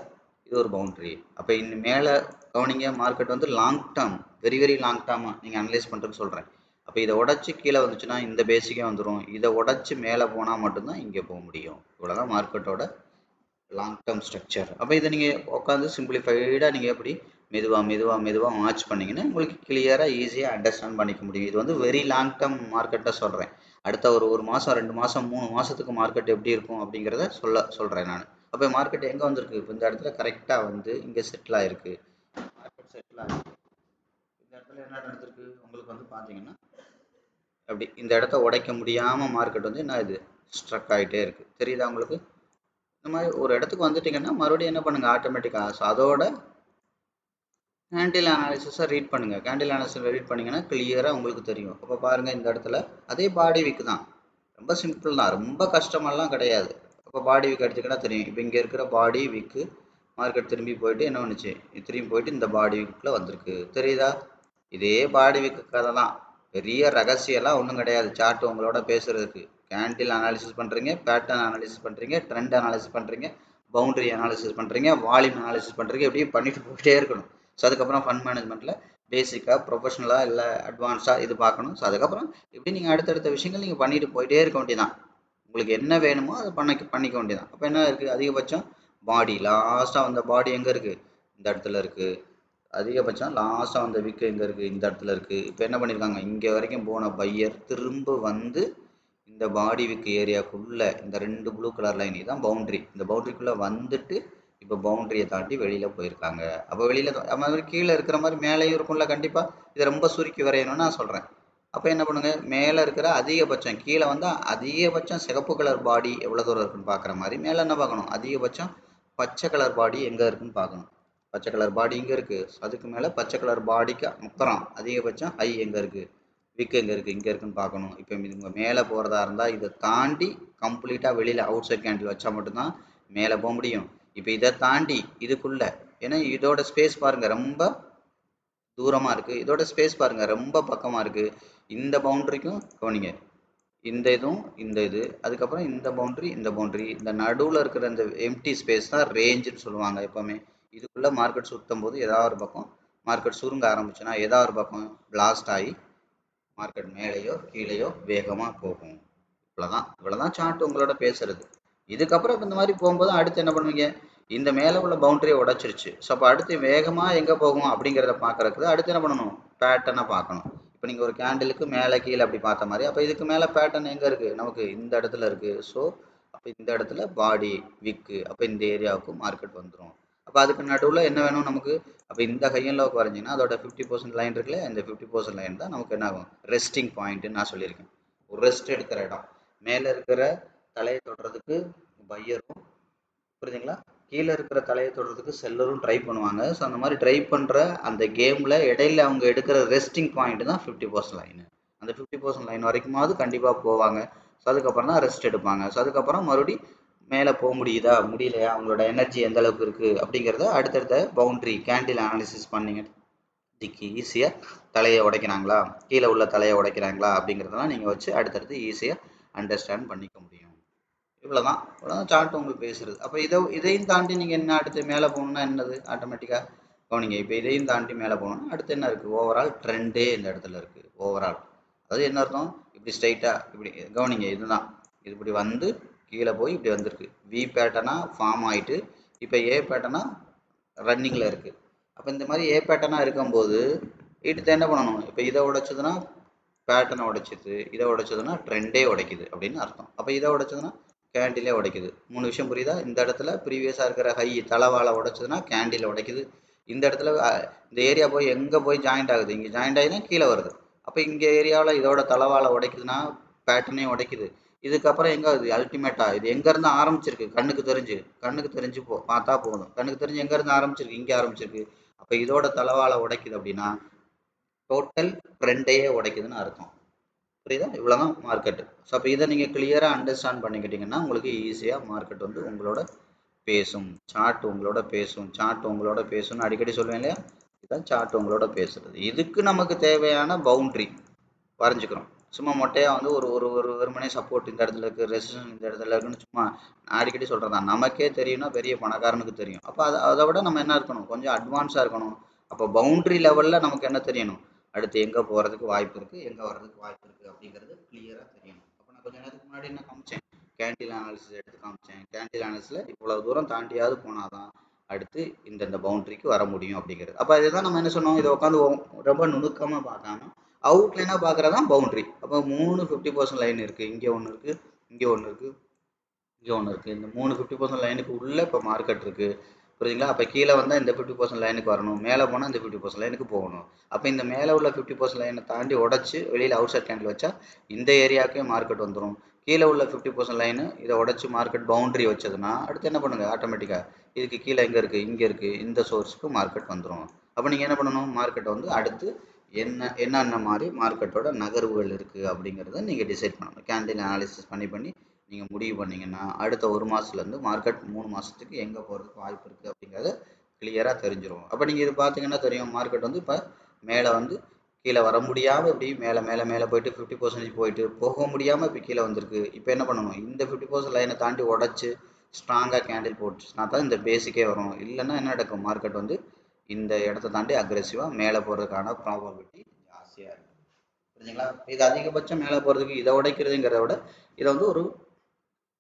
இது ஒரு பவுண்ட்ரி. அப்போ இன்னும் மேலே கவனிங்க, மார்க்கெட் வந்து லாங் டேர்ம், வெரி லாங் டேர்மாக நீங்கள் அனலைஸ் பண்ணுறதுன்னு சொல்கிறேன். அப்போ இதை உடச்சி கீழே வந்துச்சுன்னா இந்த பேஸுக்கே வந்துடும். இதை உடச்சி மேலே போனால் மட்டும்தான் இங்கே போக முடியும். இவ்வளோதான் மார்க்கெட்டோட லாங் டேர்ம் ஸ்ட்ரக்சர். அப்போ இதை நீங்கள் உட்காந்து சிம்பிளிஃபைடாக நீங்கள் எப்படி மெதுவாக வாட்ச் பண்ணிங்கன்னா உங்களுக்கு கிளியராக ஈஸியாக அண்டர்ஸ்டாண்ட் பண்ணிக்க முடியும். இது வந்து வெரி லாங் டேர்ம் மார்க்கெட்டை சொல்கிறேன். அடுத்த ஒரு மாதம் 2 மாதம் 3 மாதத்துக்கு மார்க்கெட் எப்படி இருக்கும் அப்படிங்கிறத சொல்கிறேன் நான். அப்போ மார்க்கெட் எங்கே வந்திருக்கு, இப்போ இந்த இடத்துல கரெக்டாக வந்து இங்கே செட்டில் ஆகிருக்கு. மார்க்கெட் செட்டில் ஆகிருக்கு. இந்த இடத்துல என்ன நடந்திருக்கு உங்களுக்கு வந்து பார்த்தீங்கன்னா, அப்படி இந்த இடத்த உடைக்க முடியாமல் மார்க்கெட் வந்து என்ன இது ஸ்ட்ரக் ஆகிட்டே இருக்குது. தெரியுதா உங்களுக்கு? இந்த மாதிரி ஒரு இடத்துக்கு வந்துட்டிங்கன்னா மறுபடியும் என்ன பண்ணுங்கள், ஆட்டோமேட்டிக்காக ஸோ அதோட கேண்டில் அனாலிசிஸை ரீட் பண்ணுங்கள். கேண்டில் அனாலிசிஸ் ரீட் பண்ணிங்கன்னா கிளியராக உங்களுக்கு தெரியும். அப்போ பாருங்கள், இந்த இடத்துல அதே பாடி வீக் தான், ரொம்ப சிம்பிள் தான், ரொம்ப கஷ்டமெல்லாம் கிடையாது. அப்போ பாடி வீக் எடுத்துக்கிட்டால் தெரியும். இப்போ இங்கே இருக்கிற பாடி வீக்கு மார்க்கெட் திரும்பி போயிட்டு என்ன பண்ணுச்சு, திரும்பி போயிட்டு இந்த பாடி வீக்கில் வந்திருக்கு. தெரியுதா? இதே பாடி வீக்கு கதை தான், பெரிய ரகசியம்லாம் ஒன்றும் கிடையாது. சார்ட் உங்களோட பேசுகிறதுக்கு கேண்டில் அனாலிசிஸ் பண்ணுறீங்க, பேட்டர்ன் அனாலிசிஸ் பண்ணுறீங்க, ட்ரெண்ட் அனாலிசிஸ் பண்ணுறீங்க, பவுண்டரி அனாலிசிஸ் பண்ணுறீங்க, வால்யூம் அனாலிசிஸ் பண்ணுறீங்க, இப்படியே பண்ணிட்டு போயிட்டே இருக்கணும். ஸோ அதுக்கப்புறம் ஃபண்ட் மேனேஜ்மெண்ட்டில் பேசிக்காக ப்ரொஃபஷனலாக இல்லை அட்வான்ஸாக இது பார்க்கணும். ஸோ அதுக்கப்புறம் இப்படி நீங்கள் அடுத்தடுத்த விஷயங்கள் நீங்கள் பண்ணிட்டு போயிட்டே இருக்க வேண்டியதான். உங்களுக்கு என்ன வேணுமோ அதை பண்ணிக்க வேண்டியதான். அப்போ என்ன இருக்குது, அதிகபட்சம் பாடி லாஸ்ட்டாக வந்த பாடி எங்கே இருக்குது, இந்த இடத்துல இருக்குது. அதிகபட்சம் லாஸ்ட்டாக வந்த விக்கு எங்கே இருக்குது, இந்த இடத்துல இருக்குது. இப்போ என்ன பண்ணியிருக்காங்க, இங்கே வரைக்கும் போன பையர் திரும்ப வந்து இந்த பாடி விக்கு ஏரியாவுக்குள்ளே இந்த 2 ப்ளூ கலர் லைன் தான் பவுண்ட்ரி, இந்த பவுண்ட்ரிக்குள்ளே வந்துட்டு இப்போ பவுண்ட்ரியை தாண்டி வெளியில் போயிருக்காங்க. அப்போ வெளியில் மாதிரி கீழே இருக்கிற மாதிரி மேலேயும் இருக்கும்ல கண்டிப்பாக. இதை ரொம்ப சுருக்கி வரையணும்னு நான் சொல்கிறேன். அப்போ என்ன பண்ணுங்கள், மேலே இருக்கிற அதிகபட்சம் கீழே வந்தால் அதிகபட்சம் சிகப்பு கலர் பாடி எவ்வளோ தூரம் இருக்குன்னு பார்க்குற மாதிரி மேலே என்ன பார்க்கணும், அதிகபட்சம் பச்சை கலர் பாடி எங்கே இருக்குன்னு பார்க்கணும். பச்சை கலர் பாடி இங்கே இருக்குது, அதுக்கு மேலே பச்சை கலர் பாடிக்கு அப்புறம் அதிகபட்சம் ஹை எங்கே இருக்குது, விக்கு எங்கே இருக்குது, இங்கே இருக்குன்னு பார்க்கணும். இப்போ இவங்க மேலே போகிறதா இருந்தால் இதை தாண்டி கம்ப்ளீட்டாக வெளியில் அவுட் சைட் கேண்டில் வச்சா மட்டும்தான் மேலே போக முடியும். இப்போ இதை தாண்டி இதுக்குள்ளே, ஏன்னா இதோட ஸ்பேஸ் பாருங்கள் ரொம்ப தூரமாக இருக்குது, இதோட ஸ்பேஸ் பாருங்கள் ரொம்ப பக்கமாக இருக்குது. இந்த பவுண்ட்ரிக்கும் கவனிங்க, இந்த இதுவும் இந்த இது, அதுக்கப்புறம் இந்த பவுண்ட்ரி இந்த நடுவில் இருக்கிற இந்த எம்டி ஸ்பேஸ் தான் ரேஞ்சுன்னு சொல்லுவாங்க எப்போவுமே. இதுக்குள்ளே மார்க்கெட் சுற்றும் போது ஏதாவது ஒரு பக்கம் மார்க்கெட் சுருங்க ஆரம்பிச்சுன்னா ஏதாவது ஒரு பக்கம் பிளாஸ்ட் ஆகி மார்க்கெட் மேலேயோ கீழேயோ வேகமாக போகும். இவ்வளோதான் சார்ட் உங்களோட பேசுறது. இதுக்கப்புறம் இப்போ இந்த மாதிரி போகும்போது அடுத்து என்ன பண்ணுவீங்க, இந்த மேலே உள்ள பவுண்டரியை உடைச்சிருச்சு. ஸோ அப்போ அடுத்து வேகமாக எங்கே போகும் அப்படிங்கிறத பார்க்குறதுக்கு அடுத்து என்ன பண்ணணும், பேட்டர்னை பார்க்கணும். இப்போ நீங்கள் ஒரு கேண்டிலுக்கு மேலே கீழே அப்படி பார்த்த மாதிரி, அப்போ இதுக்கு மேலே பேட்டர்ன் எங்கே இருக்குது, நமக்கு இந்த இடத்துல இருக்குது. ஸோ அப்போ இந்த இடத்துல பாடி விக்கு, அப்போ இந்த ஏரியாவுக்கு மார்க்கெட் வந்துடும். அப்போ அதுக்கு நடுவில் என்ன வேணும் நமக்கு, அப்போ இந்த ஹையன் லோக்கு வரைஞ்சிங்கன்னா அதோட 50% லைன் இருக்குல்ல, இந்த 50% லைன் தான் நமக்கு என்ன ஆகும், ரெஸ்டிங் பாயிண்ட்டுன்னு நான் சொல்லியிருக்கேன். ஒரு ரெஸ்ட் எடுக்கிற இடம். மேலே இருக்கிற தலையை தொடுறதுக்கு பையரும், புரியுதுங்களா, கீழே இருக்கிற தலையை தொடுறதுக்கு செல்லரும் ட்ரை பண்ணுவாங்க. ஸோ அந்த மாதிரி ட்ரை பண்ணுற அந்த கேமில் இடையில அவங்க எடுக்கிற ரெஸ்டிங் பாயிண்ட் தான் 50% லைனு. அந்த 50% லைன் வரைக்குமாவது கண்டிப்பாக போவாங்க. ஸோ அதுக்கப்புறம் தான் ரெஸ்ட் எடுப்பாங்க. ஸோ அதுக்கப்புறம் மறுபடி மேலே போக முடியுதா முடியலையா, அவங்களோட எனர்ஜி எந்த அளவுக்கு இருக்குது அப்படிங்கிறத அடுத்தடுத்த பவுண்ட்ரி கேண்டில் அனாலிசிஸ் பண்ணிங்க இதுக்கு ஈஸியாக தலையை உடைக்கிறாங்களா, கீழே உள்ள தலையை உடைக்கிறாங்களா அப்படிங்கிறதெல்லாம் நீங்கள் வச்சு அடுத்தடுத்து ஈஸியாக அண்டர்ஸ்டாண்ட் பண்ணிக்க முடியும். இவ்வளோதான் சார்ட் உங்களுக்கு பேசுறது. அப்போ இதையும் தாண்டி நீங்கள் என்ன அடுத்து மேலே போகணுன்னா என்னது ஆட்டோமேட்டிக்காக கவனிங்க. இப்போ இதையும் தாண்டி மேலே போகணும்னா அடுத்து என்ன இருக்குது? ஓவரால் ட்ரெண்டே இந்த இடத்துல இருக்குது. ஓவரால் அதாவது என்ன அர்த்தம்? இப்படி ஸ்ட்ரைட்டாக இப்படி கவனிங்க. இதுதான் இது இப்படி வந்து கீழே போய் இப்படி வந்திருக்கு. வி பேட்டர்னாக ஃபார்ம் ஆகிட்டு இப்போ ஏ பேட்டர்னாக ரன்னிங்கில் இருக்குது. அப்போ இந்த மாதிரி ஏ பேட்டர்னாக இருக்கும்போது வீட்டு என்ன பண்ணணும்? இப்போ இதை உடைச்சதுன்னா பேட்டர்னை உடைச்சிது, இதை உடைச்சதுன்னா ட்ரெண்டே உடைக்குது அப்படின்னு அர்த்தம். அப்போ இதை உடைச்சதுன்னா கேண்டிலே உடைக்குது. 3 விஷயம் புரியுதா? இந்த இடத்துல ப்ரீவியஸாக இருக்கிற ஹை தலவாழை உடைச்சதுன்னா கேண்டில் உடைக்குது. இந்த இடத்துல இந்த ஏரியா போய் எங்கே போய் ஜாயிண்ட் ஆகுது? இங்கே ஜாயிண்ட் ஆகிதான் கீழே வருது. அப்போ இங்கே ஏரியாவில் இதோட தலவாழை உடைக்குதுன்னா பேட்டர்னே உடைக்குது. இதுக்கப்புறம் எங்கே ஆகுது? அல்டிமேட்டாக இது எங்கேருந்து ஆரம்பிச்சிருக்கு? கண்ணுக்கு தெரிஞ்சு பார்த்தா போதும். கண்ணுக்கு தெரிஞ்சு எங்கேருந்து ஆரம்பிச்சிருக்கு? இங்கே ஆரம்பிச்சிருக்கு. அப்போ இதோட தலவாழை உடைக்குது அப்படின்னா டோட்டல் ட்ரெண்டையே உடைக்குதுன்னு அர்த்தம். புரியுதா? இவ்வளோதான் மார்க்கெட்டு. ஸோ அப்போ இதை நீங்கள் கிளியராக அண்டர்ஸ்டாண்ட் பண்ணிக்கிட்டிங்கன்னா உங்களுக்கு ஈஸியாக மார்க்கெட் வந்து உங்களோட பேசும். சார்ட் உங்களோட பேசும். சார்ட் உங்களோட பேசும்னு அடிக்கடி சொல்லுவேன் இல்லையா? இதுதான் சார்ட் உங்களோட பேசுறது. இதுக்கு நமக்கு தேவையான பவுண்ட்ரி வரைஞ்சிக்கிறோம். சும்மா மொட்டையாக வந்து ஒரு ஒரு ஒரு வெறுமனே சப்போர்ட் இந்த இடத்துல இருக்குது, ரெசிஸ்டன்ஸ் இந்த இடத்துல இருக்குன்னு சும்மா நான் அடிக்கடி சொல்கிறது தான். நமக்கே தெரியும்னா பெரிய பணக்காரனுக்கு தெரியும். அப்போ அதை விட நம்ம என்ன இருக்கணும்? கொஞ்சம் அட்வான்ஸாக இருக்கணும். அப்போ பவுண்ட்ரி லெவலில் நமக்கு என்ன தெரியணும்? அடுத்து எங்கே போகிறதுக்கு வாய்ப்பு இருக்குது, எங்கே வர்றதுக்கு வாய்ப்பு இருக்குது அப்படிங்கிறது கிளியராக தெரியணும். அப்போ நான் கொஞ்சம் நேரத்துக்கு முன்னாடி என்ன காமிச்சேன்? கேண்டில் அனாலிசிஸ் எடுத்து காமிச்சேன். கேண்டில் அனாலிசிஸில் இவ்வளோ தூரம் தாண்டியாவது போனால் தான் அடுத்து இந்த பவுண்ட்ரிக்கு வர முடியும் அப்படிங்கிறது. அப்போ இதுதான் நம்ம என்ன சொன்னோம்? இதை உட்காந்து ரொம்ப நுணுக்கமாக பார்க்காம அவுட்லைனாக பார்க்குறதான் பவுண்ட்ரி. அப்போ 3 50% லைன் இருக்குது. இங்கே ஒன்று இருக்குது, இங்கே ஒன்று இருக்குது, இங்கே ஒன்று இருக்குது. இந்த 3 50% லைனுக்கு உள்ளே இப்போ மார்க்கெட் இருக்குது. புரியுதுங்களா? அப்போ கீழே வந்தால் இந்த 50% லைனுக்கு வரணும், மேலே போனால் இந்த 50% லைனுக்கு போகணும். அப்போ இந்த மேலே உள்ள 50% லைனை தாண்டி உடச்சி வெளியில் அவுட் சைட் கேண்டில் வச்சா இந்த ஏரியாவுக்கே மார்க்கெட் வந்துடும். கீழே உள்ள 50% லைனு இதை உடச்சி மார்க்கெட் பவுண்ட்ரி வச்சதுன்னா அடுத்து என்ன பண்ணுங்க? ஆட்டோமேட்டிக்காக இதுக்கு கீழே எங்கே இருக்குது? இங்கே இருக்குது. இந்த சோர்ஸுக்கு மார்க்கெட் வந்துடும். அப்போ நீங்கள் என்ன பண்ணணும்? மார்க்கெட்டை வந்து அடுத்து என்னென்ன மாதிரி மார்க்கெட்டோட நகர்வுகள் இருக்குது அப்படிங்கிறத நீங்கள் டிசைட் பண்ணணும். கேண்டில் அனாலிசிஸ் பண்ணி நீங்கள் முடிவு பண்ணிங்கன்னா அடுத்த 1 மாதத்துலேருந்து மார்க்கெட் 3 மாதத்துக்கு எங்கே போகிறதுக்கு வாய்ப்பு இருக்குது அப்படிங்கிறத கிளியராக தெரிஞ்சிடும். அப்போ நீங்கள் இது பார்த்தீங்கன்னா தெரியும், மார்க்கெட் வந்து இப்போ மேலே வந்து கீழே வர முடியாமல் இப்படி மேலே மேலே மேலே போயிட்டு 50% போயிட்டு போக முடியாமல் இப்போ கீழே வந்திருக்கு. இப்போ என்ன பண்ணணும்? இந்த 50% லைனை தாண்டி உடச்சி ஸ்ட்ராங்காக கேண்டில் போட்டுச்சுனா தான் இந்த பேசிக்கே வரும். இல்லைன்னா என்ன நடக்கும்? மார்க்கெட் வந்து இந்த இடத்த தாண்டி அக்ரெசிவாக மேலே போகிறதுக்கான ப்ராபபிலிட்டி ஜாஸ்தியாக இருக்குது. புரிஞ்சுங்களா? இது அதிகபட்சம் மேலே போகிறதுக்கு இதை உடைக்கிறதுங்கிறத விட இதை வந்து ஒரு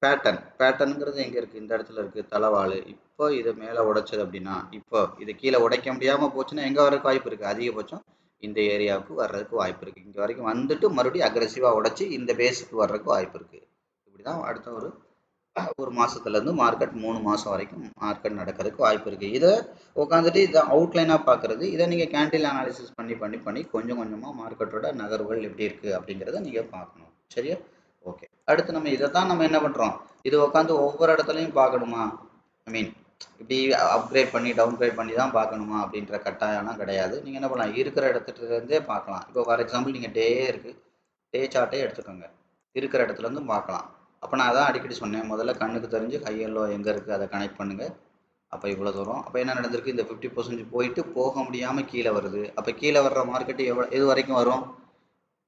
பேட்டர்னுங்கிறது எங்கே இருக்குது? இந்த இடத்துல இருக்குது, தலைவாள். இப்போ இதை மேலே உடைச்சது அப்படின்னா இப்போ இதை கீழே உடைக்க முடியாமல் போச்சுன்னா எங்கே வரதுக்கு வாய்ப்பு இருக்குது? அதிகபட்சம் இந்த ஏரியாவுக்கு வர்றதுக்கு வாய்ப்பு இருக்குது. இங்கே வரைக்கும் வந்துட்டு மறுபடியும் அக்ரெசிவாக உடைச்சி இந்த பேஸுக்கு வர்றதுக்கு வாய்ப்பு இருக்குது. இப்படி தான் அடுத்த ஒரு மாதத்துலேருந்து மார்க்கெட் 3 மாதம் வரைக்கும் மார்க்கெட் நடக்கிறதுக்கு வாய்ப்பு இருக்குது. இதை உட்காந்துட்டு இதை அவுட்லைனாக பார்க்குறது. இதை நீங்கள் கேண்டில் அனாலிசிஸ் பண்ணி கொஞ்சம் கொஞ்சமாக மார்க்கெட்டோட நகர்வுகள் எப்படி இருக்குது அப்படிங்கிறத நீங்கள் பார்க்கணும். சரியா? ஓகே. அடுத்து நம்ம இதை தான் நம்ம என்ன பண்ணுறோம்? இது உட்காந்து ஒவ்வொரு இடத்துலையும் பார்க்கணுமா? ஐ மீன் இப்படி அப்கிரேட் பண்ணி டவுன்கிரேட் பண்ணி தான் பார்க்கணுமா அப்படின்ற கட்டாயம்லாம் கிடையாது. நீங்கள் என்ன பண்ணலாம்? இருக்கிற இடத்துலேருந்தே பார்க்கலாம். இப்போ ஃபார் எக்ஸாம்பிள் நீங்கள் டே சார்ட்டே எடுத்துக்கோங்க. இருக்கிற இடத்துலேருந்து பார்க்கலாம். அப்போ நான் அதான் அடிக்கடி சொன்னேன், முதல்ல கண்ணுக்கு தெரிஞ்சு ஹை அண்ட் லோ எங்கே இருக்குது அதை கனெக்ட் பண்ணுங்கள். அப்போ இவ்வளோ தூரம். அப்போ என்ன நடந்திருக்கு? இந்த 50% போயிட்டு போக முடியாமல் கீழே வருது. அப்போ கீழே வர்ற மார்க்கெட்டு எது வரைக்கும் வரும்?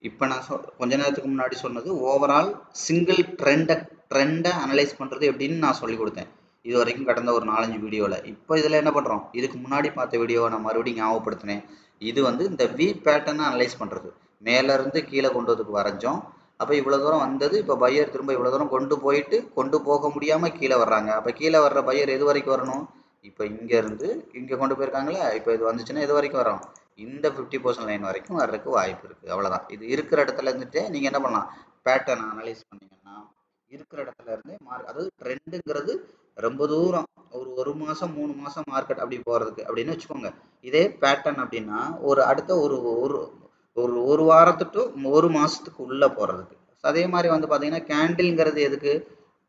இப்போ நான் கொஞ்ச நேரத்துக்கு முன்னாடி சொன்னது ஓவரால் சிங்கிள் ட்ரெண்டை அனலைஸ் பண்ணுறது எப்படின்னு நான் சொல்லி கொடுத்தேன் இது வரைக்கும் கடந்த ஒரு 4-5 வீடியோவில். இப்போ இதில் என்ன பண்ணுறோம்? இதுக்கு முன்னாடி பார்த்த வீடியோவை நான் மறுபடியும் ஞாபகப்படுத்தினேன். இது வந்து இந்த வி பேட்டர்னை அனலைஸ் பண்ணுறது. மேலேருந்து கீழே கொண்டு வரதுக்கு வரைஞ்சோம். அப்போ இவ்வளோ தூரம் வந்தது. இப்போ பையர் திரும்ப இவ்வளோ தூரம் கொண்டு போக முடியாமல் கீழே வர்றாங்க. அப்போ கீழே வர்ற பையர் எது வரைக்கும் வரணும்? இப்போ இங்கேருந்து இங்கே கொண்டு போயிருக்காங்களே, இப்போ இது வந்துச்சுன்னா எது வரைக்கும் வரும்? இந்த 50% லைன் வரைக்கும் வர்றதுக்கு வாய்ப்பு இருக்குது. அவ்வளோதான். இது இருக்கிற இடத்துல இருந்துட்டு நீங்கள் என்ன பண்ணலாம்? பேட்டர்ன் அனலைஸ் பண்ணிங்கன்னா இருக்கிற இடத்துல இருந்து அதாவது ட்ரெண்டுங்கிறது ரொம்ப தூரம் ஒரு மாதம் 3 மாதம் மார்க்கெட் அப்படி போகிறதுக்கு அப்படின்னு வச்சுக்கோங்க. இதே பேட்டர்ன் அப்படின்னா அடுத்த ஒரு வாரத்துக்கு 1 மாதத்துக்கு உள்ளே போகிறதுக்கு. அதே மாதிரி வந்து பார்த்தீங்கன்னா கேண்டில்ங்கிறது எதுக்கு?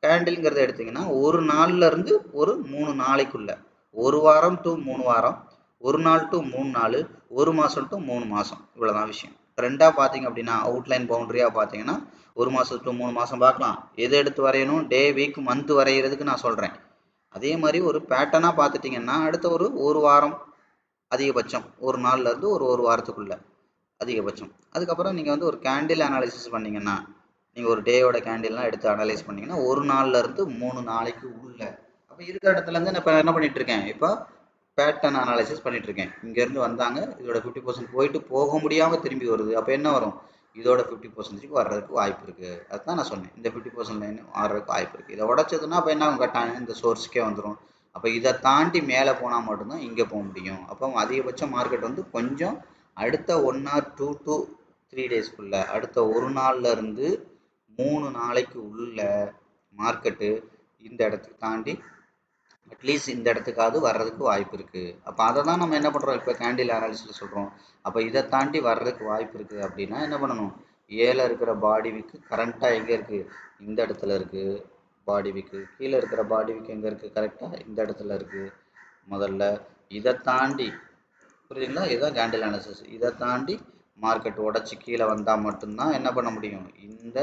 கேண்டில்ங்கிறது எடுத்திங்கன்னா ஒரு நாள்ல இருந்து ஒரு 3 நாளைக்குள்ள, 1 வாரம் டு 3 வாரம், 1 நாள் டு 3 நாள், 1 மாதம் டு 3 மாதம். இவ்வளோதான் விஷயம். ட்ரெண்டாக பார்த்தீங்க அப்படின்னா அவுட்லைன் பவுண்டரியாக பார்த்தீங்கன்னா 1 மாதம் டு 3 மாதம் பார்க்கலாம். எது எடுத்து வரையணும்? டே, வீக், மந்த் வரைகிறதுக்கு நான் சொல்கிறேன். அதே மாதிரி ஒரு பேட்டர்னாக பார்த்துட்டிங்கன்னா அடுத்த ஒரு வாரம் அதிகபட்சம், ஒரு நாள்லேருந்து ஒரு வாரத்துக்குள்ள அதிகபட்சம். அதுக்கப்புறம் நீங்கள் வந்து ஒரு கேண்டில் அனாலிசிஸ் பண்ணிங்கன்னா நீங்கள் ஒரு டேயோட கேண்டில்லாம் எடுத்து அனலைஸ் பண்ணிங்கன்னா ஒரு நாள்லேருந்து 3 நாளைக்கு உள்ள அப்போ இருக்கிற இடத்துலேருந்து நான் இப்போ என்ன பண்ணிகிட்ருக்கேன் இப்போ பேட்டர்ன் அனாலிசிஸ் பண்ணிகிட்ருக்கேன். இங்கேருந்து வந்தாங்க, இதோட 50% போயிட்டு போக முடியாமல் திரும்பி வருது. அப்போ என்ன வரும்? இதோட 50% வர்றதுக்கு வாய்ப்பு இருக்குது. அதுதான் நான் சொன்னேன், இந்த 50% லைன் வர்றதுக்கு வாய்ப்பு இருக்குது. இதை உடச்சதுன்னா அப்போ என்ன கட்டாயம் இந்த சோர்ஸுக்கே வந்துடும். அப்போ இதை தாண்டி மேலே போனால் மட்டும்தான் இங்கே போக முடியும். அப்போ அதிகபட்ச மார்க்கெட் வந்து கொஞ்சம் அடுத்த 1 or 2 to 3 டேஸ்க்குள்ள அடுத்த ஒரு நாள்லேருந்து 3 நாளைக்கு உள்ள மார்க்கெட்டு இந்த இடத்துக்கு தாண்டி அட்லீஸ்ட் இந்த இடத்துக்காவது வர்றதுக்கு வாய்ப்பு இருக்குது. அப்போ அதை தான் நம்ம என்ன பண்ணுறோம் இப்போ கேண்டில் அனாலிசிஸில் சொல்கிறோம். அப்போ இதை தாண்டி வர்றதுக்கு வாய்ப்பு இருக்குது அப்படின்னா என்ன பண்ணணும்? ஏல இருக்கிற பாடி விக்கு கரண்ட்டாக எங்கே இருக்குது? இந்த இடத்துல இருக்குது பாடி விக்கு. கீழே இருக்கிற பாடி விக்கு எங்கே இருக்குது? கரெக்டாக இந்த இடத்துல இருக்குது. முதல்ல இதை தாண்டி புரியுதுங்களா? இதுதான் கேண்டில் அனாலிசிஸ். இதை தாண்டி மார்க்கெட் உடச்சி கீழே வந்தால் மட்டும்தான் என்ன பண்ண முடியும்? இந்த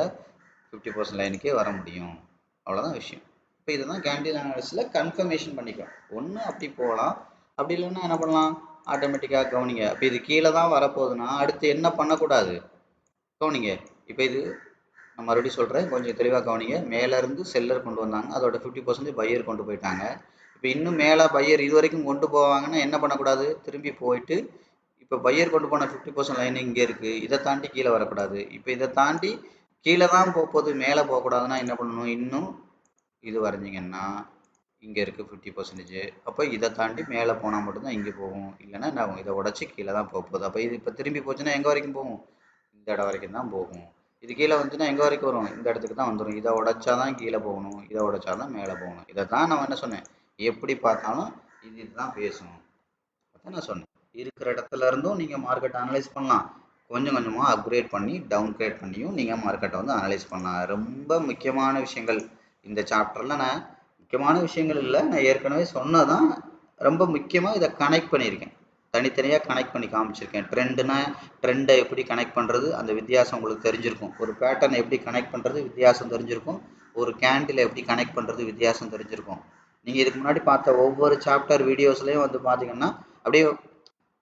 50% லைனுக்கே வர முடியும். அவ்வளோதான் விஷயம். இப்போ இதுதான் கேண்டில் அனாலிசிஸில் கன்ஃபர்மேஷன் பண்ணிக்கலாம். ஒன்று அப்படி போகலாம், அப்படி இல்லைன்னா என்ன பண்ணலாம்? ஆட்டோமேட்டிக்காக கவனிங்க. இப்போ இது கீழே தான் வரப்போகுதுன்னா அடுத்து என்ன பண்ணக்கூடாது? கவனிங்க. இப்போ இது நான் மறுபடியும் சொல்கிறேன், கொஞ்சம் தெளிவாக கவனிங்க. மேலேருந்து செல்லர் கொண்டு வந்தாங்க, அதோட 50% பையர் கொண்டு போயிட்டாங்க. இப்போ இன்னும் மேலே பையர் இது வரைக்கும் கொண்டு போவாங்கன்னா என்ன பண்ணக்கூடாது? திரும்பி போயிட்டு இப்போ பையர் கொண்டு போன 50% லைன் இங்கே இருக்குது, இதை தாண்டி கீழே வரக்கூடாது. இப்போ இதை தாண்டி கீழே தான் போகுது, மேலே போகக்கூடாதுன்னா என்ன பண்ணணும்? இன்னும் இது வரைஞ்சிங்கன்னா இங்கே இருக்குது 50%. அப்போ இதை தாண்டி மேலே போனால் மட்டும்தான் இங்கே போகும், இல்லைன்னா என்ன ஆகும்? இதை உடச்சி கீழே தான் போக போகுது. அப்போ இது இப்போ திரும்பி போச்சுன்னா எங்கே வரைக்கும் போகும்? இந்த இடம் வரைக்கும் தான் போகும். இது கீழே வந்துச்சுன்னா எங்கே வரைக்கும் வரும்? இந்த இடத்துக்கு தான் வந்துடும். இதை உடைச்சா தான் கீழே போகணும், இதை உடைச்சா தான் மேலே போகணும். இதை தான் நான் என்ன சொன்னேன், எப்படி பார்த்தாலும் இதுதான் பேசணும். அதான் நான் சொன்னேன், இருக்கிற இடத்துல இருந்தும் நீங்கள் மார்க்கெட்டை அனலைஸ் பண்ணலாம், கொஞ்சம் கொஞ்சமாக அப்கிரேட் பண்ணி டவுன் கிரேட் பண்ணியும் நீங்கள் மார்க்கெட்டை வந்து அனலைஸ் பண்ணலாம். ரொம்ப முக்கியமான விஷயங்கள் இந்த சாப்டரில். நான் முக்கியமான விஷயங்கள் இல்லை, நான் ஏற்கனவே சொன்னதான் ரொம்ப முக்கியமாக இதை கனெக்ட் பண்ணியிருக்கேன். தனித்தனியாக கனெக்ட் பண்ணி காமிச்சிருக்கேன். ட்ரெண்டுனா ட்ரெண்டை எப்படி கனெக்ட் பண்ணுறது, அந்த வித்தியாசம் உங்களுக்கு தெரிஞ்சிருக்கும். ஒரு பேட்டர்னை எப்படி கனெக்ட் பண்ணுறது வித்தியாசம் தெரிஞ்சிருக்கும். ஒரு கேண்டில் எப்படி கனெக்ட் பண்ணுறது வித்தியாசம் தெரிஞ்சிருக்கும். நீங்கள் இதுக்கு முன்னாடி பார்த்த ஒவ்வொரு சாப்டர் வீடியோஸ்லேயும் வந்து பார்த்தீங்கன்னா அப்படியே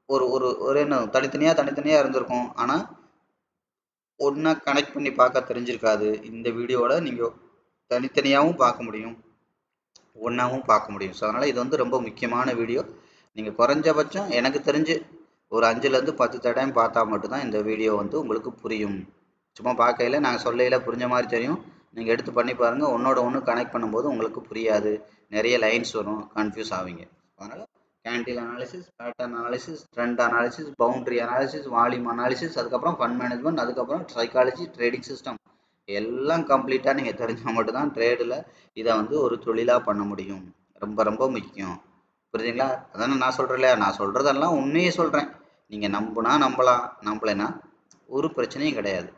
ஒரு ஒரு ஒரு என்ன தனித்தனியாக இருந்திருக்கும். ஆனால் ஒன்றா கனெக்ட் பண்ணி பார்க்க தெரிஞ்சிருக்காது. இந்த வீடியோவில் நீங்கள் தனித்தனியாகவும் பார்க்க முடியும், ஒன்றாவும் பார்க்க முடியும். ஸோ அதனால் இது வந்து ரொம்ப முக்கியமான வீடியோ. நீங்கள் குறைஞ்சபட்சம் எனக்கு தெரிஞ்சு ஒரு 5லேருந்து 10 தடவை பார்த்தா மட்டும்தான் இந்த வீடியோ வந்து உங்களுக்கு புரியும். சும்மா பார்க்கையில் நாங்கள் சொல்லையில் புரிஞ்ச மாதிரி தெரியும். நீங்கள் எடுத்து பண்ணி பாருங்கள், ஒன்றோட ஒன்று கனெக்ட் பண்ணும்போது உங்களுக்கு புரியாது, நிறைய லைன்ஸ் வரும், கன்ஃபியூஸ் ஆவீங்க. அதனால் candle analysis, pattern analysis, trend analysis, boundary analysis, volume analysis, அதுக்கப்புறம் ஃபண்ட் மேனேஜ்மெண்ட், அதுக்கப்புறம் சைக்காலஜி, ட்ரேடிங் சிஸ்டம் எல்லாம் கம்ப்ளீட்டாக நீங்கள் தெரிஞ்சால் மட்டும்தான் ட்ரேடில் இதை வந்து ஒரு தொழிலாக பண்ண முடியும். ரொம்ப ரொம்ப முக்கியம். புரியுதுங்களா? அதானே நான் சொல்கிறேன் இல்லையா, நான் சொல்கிறதெல்லாம் உண்மையே சொல்கிறேன். நீங்கள் நம்புனா நம்பலாம், நம்பலைன்னா ஒரு பிரச்சனையும் கிடையாது.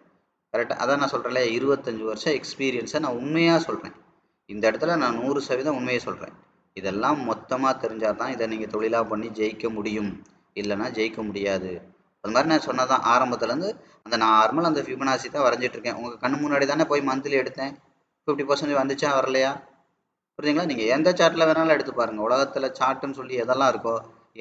கரெக்டாக? அதான் நான் சொல்கிறேன்ல, 25 வருஷம் எக்ஸ்பீரியன்ஸை நான் உண்மையாக சொல்கிறேன். இந்த இடத்துல நான் 100% உண்மையை சொல்கிறேன். இதெல்லாம் மொத்தமாக தெரிஞ்சால் தான் இதை நீங்கள் தொழிலாக பண்ணி ஜெயிக்க முடியும், இல்லைன்னா ஜெயிக்க முடியாது. அது மாதிரி நான் சொன்னதான் ஆரம்பத்துலேருந்து அந்த நார்மல் அந்த ஃபிபனாசி தான் வரைஞ்சிட்ருக்கேன். உங்கள் கண்ணு முன்னாடி தானே போய் மந்த்லி எடுத்தேன். 50% வந்துச்சா வரலையா? புரியுதுங்களா? நீங்கள் எந்த சார்ட்டில் வேணாலும் எடுத்து பாருங்கள். உலகத்தில் சார்ட்டுன்னு சொல்லி எதெல்லாம் இருக்கோ,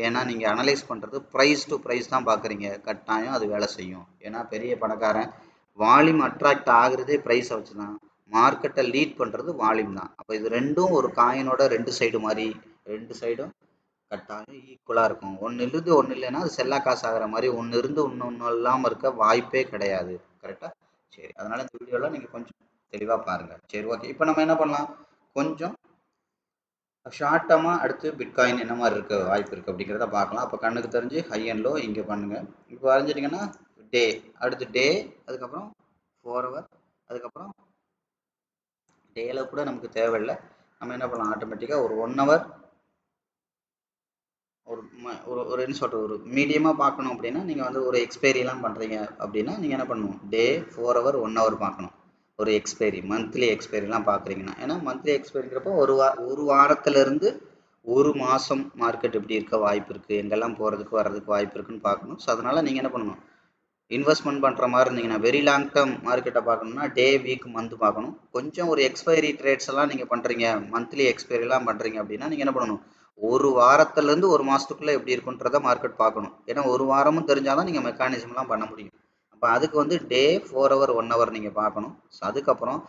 ஏன்னா நீங்கள் அனலைஸ் பண்ணுறது ப்ரைஸ் டு ப்ரைஸ் தான் பார்க்குறீங்க, கட்டாயம் அது வேலை செய்யும். ஏன்னா பெரிய பணக்காரன் வால்யூம் அட்ராக்ட் ஆகுறதே ப்ரைஸை வச்சு தான், மார்க்கெட்டை லீட் பண்ணுறது வால்யூம் தான். அப்போ இது ரெண்டும் ஒரு காயினோட 2 சைடு மாதிரி, 2 சைடும் கட்டாயம் ஈக்குவலாக இருக்கும். ஒன்று இருந்து ஒன்று இல்லைன்னா அது செல்லா காசு ஆகிற மாதிரி, ஒன்று இருந்து இன்னொன்று இல்லாமல் இருக்க வாய்ப்பே கிடையாது. கரெக்டாக? சரி, அதனால் இந்த வீடியோவில் நீங்கள் கொஞ்சம் தெளிவாக பாருங்கள். சரி, ஓகே. இப்போ நம்ம என்ன பண்ணலாம், கொஞ்சம் ஷார்ட் டேர்மாக அடுத்து பிட்காயின் என்ன மாதிரி இருக்க வாய்ப்பு இருக்குது அப்படிங்கிறத பார்க்கலாம். அப்போ கண்ணுக்கு தெரிஞ்சு ஹை அண்ட் லோ இங்கே பண்ணுங்கள். இப்போ வரைஞ்சிட்டிங்கன்னா டே, அடுத்து டே, அதுக்கப்புறம் 4 ஹவர், அதுக்கப்புறம் டேயில் கூட நமக்கு தேவையில்லை. நம்ம என்ன பண்ணலாம், ஆட்டோமேட்டிக்காக ஒரு 1 ஹவர், ஒரு ஒரு என்ன சொல்கிறது, ஒரு மீடியமாக பார்க்கணும் அப்படின்னா நீங்கள் வந்து ஒரு எக்ஸ்பைரிலாம் பண்ணுறீங்க அப்படின்னா நீங்கள் என்ன பண்ணணும், டே 4 ஹவர் 1 ஹவர் பார்க்கணும். ஒரு எக்ஸ்பைரி, மந்த்லி எக்ஸ்பைரிலாம் பார்க்குறீங்கன்னா, ஏன்னா மந்த்லி எக்ஸ்பைரிங்கிறப்போ ஒரு வாரத்திலேருந்து ஒரு மாதம் மார்க்கெட் எப்படி இருக்க வாய்ப்பு இருக்குது, எங்கெல்லாம் போகிறதுக்கு வர்றதுக்கு வாய்ப்பு இருக்குன்னு பார்க்கணும். ஸோ அதனால் நீங்கள் என்ன பண்ணணும், இன்வெஸ்ட்மெண்ட் பண்ணுற மாதிரி இருந்தீங்கன்னா வெரி லாங் டேர்ம் மார்க்கெட்டை பார்க்கணும்னா டே, வீக், மந்த் பார்க்கணும். கொஞ்சம் ஒரு எக்ஸ்பைரி ட்ரேட்ஸ் எல்லாம் நீங்கள் பண்ணுறீங்க, மந்த்லி எக்ஸ்பைரிலாம் பண்ணுறீங்க அப்படின்னா நீங்கள் என்ன பண்ணணும், ஒரு வாரத்துலேருந்து ஒரு மாதத்துக்குள்ளே எப்படி இருக்குன்றத மார்க்கெட் பார்க்கணும். ஏன்னா ஒரு வாரமும் தெரிஞ்சால் தான் நீங்கள் மெக்கானிசம்லாம் பண்ண முடியும். அப்போ அதுக்கு வந்து டே 4 ஹவர் 1 ஹவர் நீங்கள் பார்க்கணும். ஸோ அதுக்கப்புறம்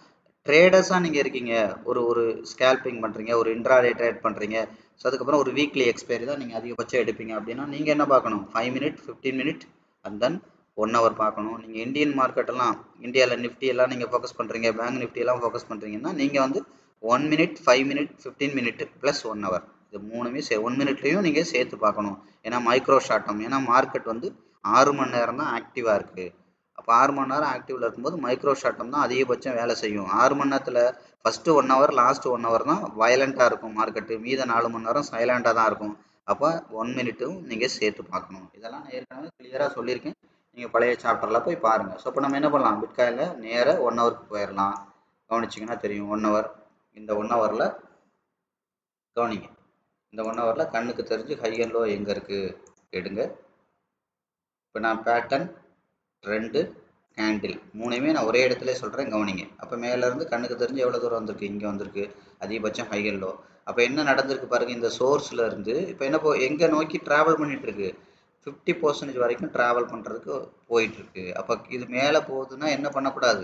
ட்ரேடர்ஸாக நீங்கள் இருக்கீங்க, ஒரு ஒரு ஸ்கேல்பிங் பண்ணுறீங்க, ஒரு இன்ட்ராடே ட்ரேட் பண்ணுறீங்க. ஸோ அதுக்கப்புறம் ஒரு வீக்லி எக்ஸ்பைரி தான் நீங்கள் அதிகபட்சம் எடுப்பீங்க அப்படின்னா நீங்கள் என்ன பார்க்கணும், 5 minute 15 minute and then 1 hour பார்க்கணும். நீங்கள் இந்தியன் மார்க்கெட்டெல்லாம் இந்தியாவில் நிஃப்டி எல்லாம் நீங்கள் ஃபோக்கஸ் பண்ணுறீங்க, பேங்க் நிஃப்டி எல்லாம் ஃபோக்கஸ் பண்ணுறீங்கன்னா நீங்கள் வந்து 1 minute 5 minute 15 minute plus 1 hour இது மூணுமே 1 மினிட்லேயும் நீங்கள் சேர்த்து பார்க்கணும். ஏன்னா மைக்ரோ ஷார்ட் டேர்ம், ஏன்னா மார்க்கெட் வந்து 6 மணி நேரம் தான் ஆக்டிவாக இருக்குது. அப்போ 6 மணி நேரம் ஆக்டிவில் இருக்கும்போது மைக்ரோ ஷார்ட் டேர்ம் தான் அதிகபட்சம் வேலை செய்யும். 6 மணி நேரத்தில் ஃபஸ்ட்டு 1 ஹவர் லாஸ்ட் 1 ஹவர் தான் வயலண்ட்டாக இருக்கும் மார்க்கெட்டு, மீத 4 மணி நேரம் சைலண்ட்டாக தான் இருக்கும். அப்போ 1 மினிட்டும் நீங்கள் சேர்த்து பார்க்கணும். இதெல்லாம் நான் ஏற்கனவே கிளியராக சொல்லியிருக்கேன், நீங்கள் பழைய சாப்டரில் போய் பாருங்கள். ஸோ இப்போ நம்ம என்ன பண்ணலாம், பிட்காயினில் நேராக 1 ஹவருக்கு போயிடலாம். கவனிச்சிங்கன்னா தெரியும் 1 ஹவர். இந்த 1 ஹவரில் கவனிங்க, இந்த 1 ஹவரில் கண்ணுக்கு தெரிஞ்சு ஹை அண்ட் லோ எங்கே இருக்குது எடுங்க. இப்போ நான் பேட்டர்ன், ட்ரெண்டு, கேண்டில் மூணையுமே நான் ஒரே இடத்துல சொல்கிறேன், கவனிங்க. அப்போ மேலேருந்து கண்ணுக்கு தெரிஞ்சு எவ்வளோ தூரம் வந்திருக்கு, இங்கே வந்திருக்கு அதிகபட்சம் ஹை அண்ட் லோ. அப்போ என்ன நடந்திருக்கு பாருங்கள், இந்த சோர்ஸில் இருந்து இப்போ என்ன எங்கே நோக்கி ட்ராவல் பண்ணிகிட்ருக்கு, 50% வரைக்கும் ட்ராவல் பண்ணுறதுக்கு போயிட்டுருக்கு. அப்போ இது மேலே போகுதுன்னா என்ன பண்ணக்கூடாது,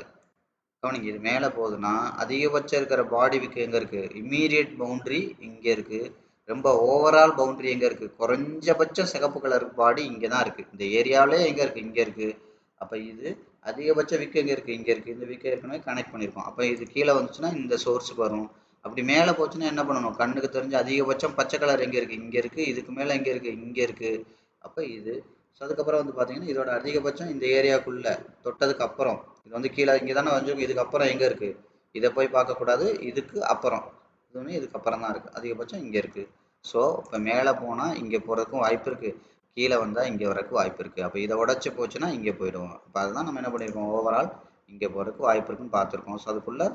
கவனிங்க, இது மேலே போகுதுன்னா அதிகபட்சம் இருக்கிற பாடி விக்கு எங்கே இருக்குது, இம்மீடியட் பவுண்ட்ரி இங்கே இருக்குது. ரொம்ப ஓவரால் பவுண்ட்ரி எங்கே இருக்குது, குறைஞ்சபட்சம் சிகப்பு கலர் பாடி இங்கே தான் இருக்குது. இந்த ஏரியாவிலே எங்கே இருக்குது, இங்கே இருக்குது. அப்போ இது அதிகபட்ச விக்கு எங்கே இருக்குது, இங்கே இருக்குது. இந்த விக்கை ஏற்கனவே கனெக்ட் பண்ணியிருக்கோம். அப்போ இது கீழே வந்துச்சுன்னா இந்த சோர்ஸுக்கு வரும். அப்படி மேலே போச்சுன்னா என்ன பண்ணணும், கண்ணுக்கு தெரிஞ்ச அதிகபட்சம் பச்சை கலர் எங்கே இருக்குது, இங்கே இருக்குது. இதுக்கு மேலே எங்கே இருக்குது, இங்கே இருக்குது. அப்போ இது ஸோ அதுக்கப்புறம் வந்து பார்த்தீங்கன்னா இதோட அதிகபட்சம் இந்த ஏரியாவுக்குள்ளே தொட்டதுக்கு அப்புறம் இது வந்து கீழே இங்கே தானே வந்து, இதுக்கு அப்புறம் எங்கே இருக்குது, இதை போய் பார்க்கக்கூடாது, இதுக்கு அப்புறம் இதுவுமே இதுக்கு அப்புறம் தான் இருக்குது, அதிகபட்சம் இங்கே இருக்குது. ஸோ இப்போ மேலே போனால் இங்கே போகிறதுக்கும் வாய்ப்பு இருக்குது, கீழே வந்தால் இங்கே வரக்கு வாய்ப்பு இருக்குது. அப்போ இதை உடச்சி போச்சுன்னா இங்கே போயிடுவோம். அப்போ அதுதான் நம்ம என்ன பண்ணியிருக்கோம், ஓவரால் இங்கே போகிறதுக்கு வாய்ப்பு இருக்குன்னு பார்த்துருக்கோம். ஸோ அதுக்குள்ளே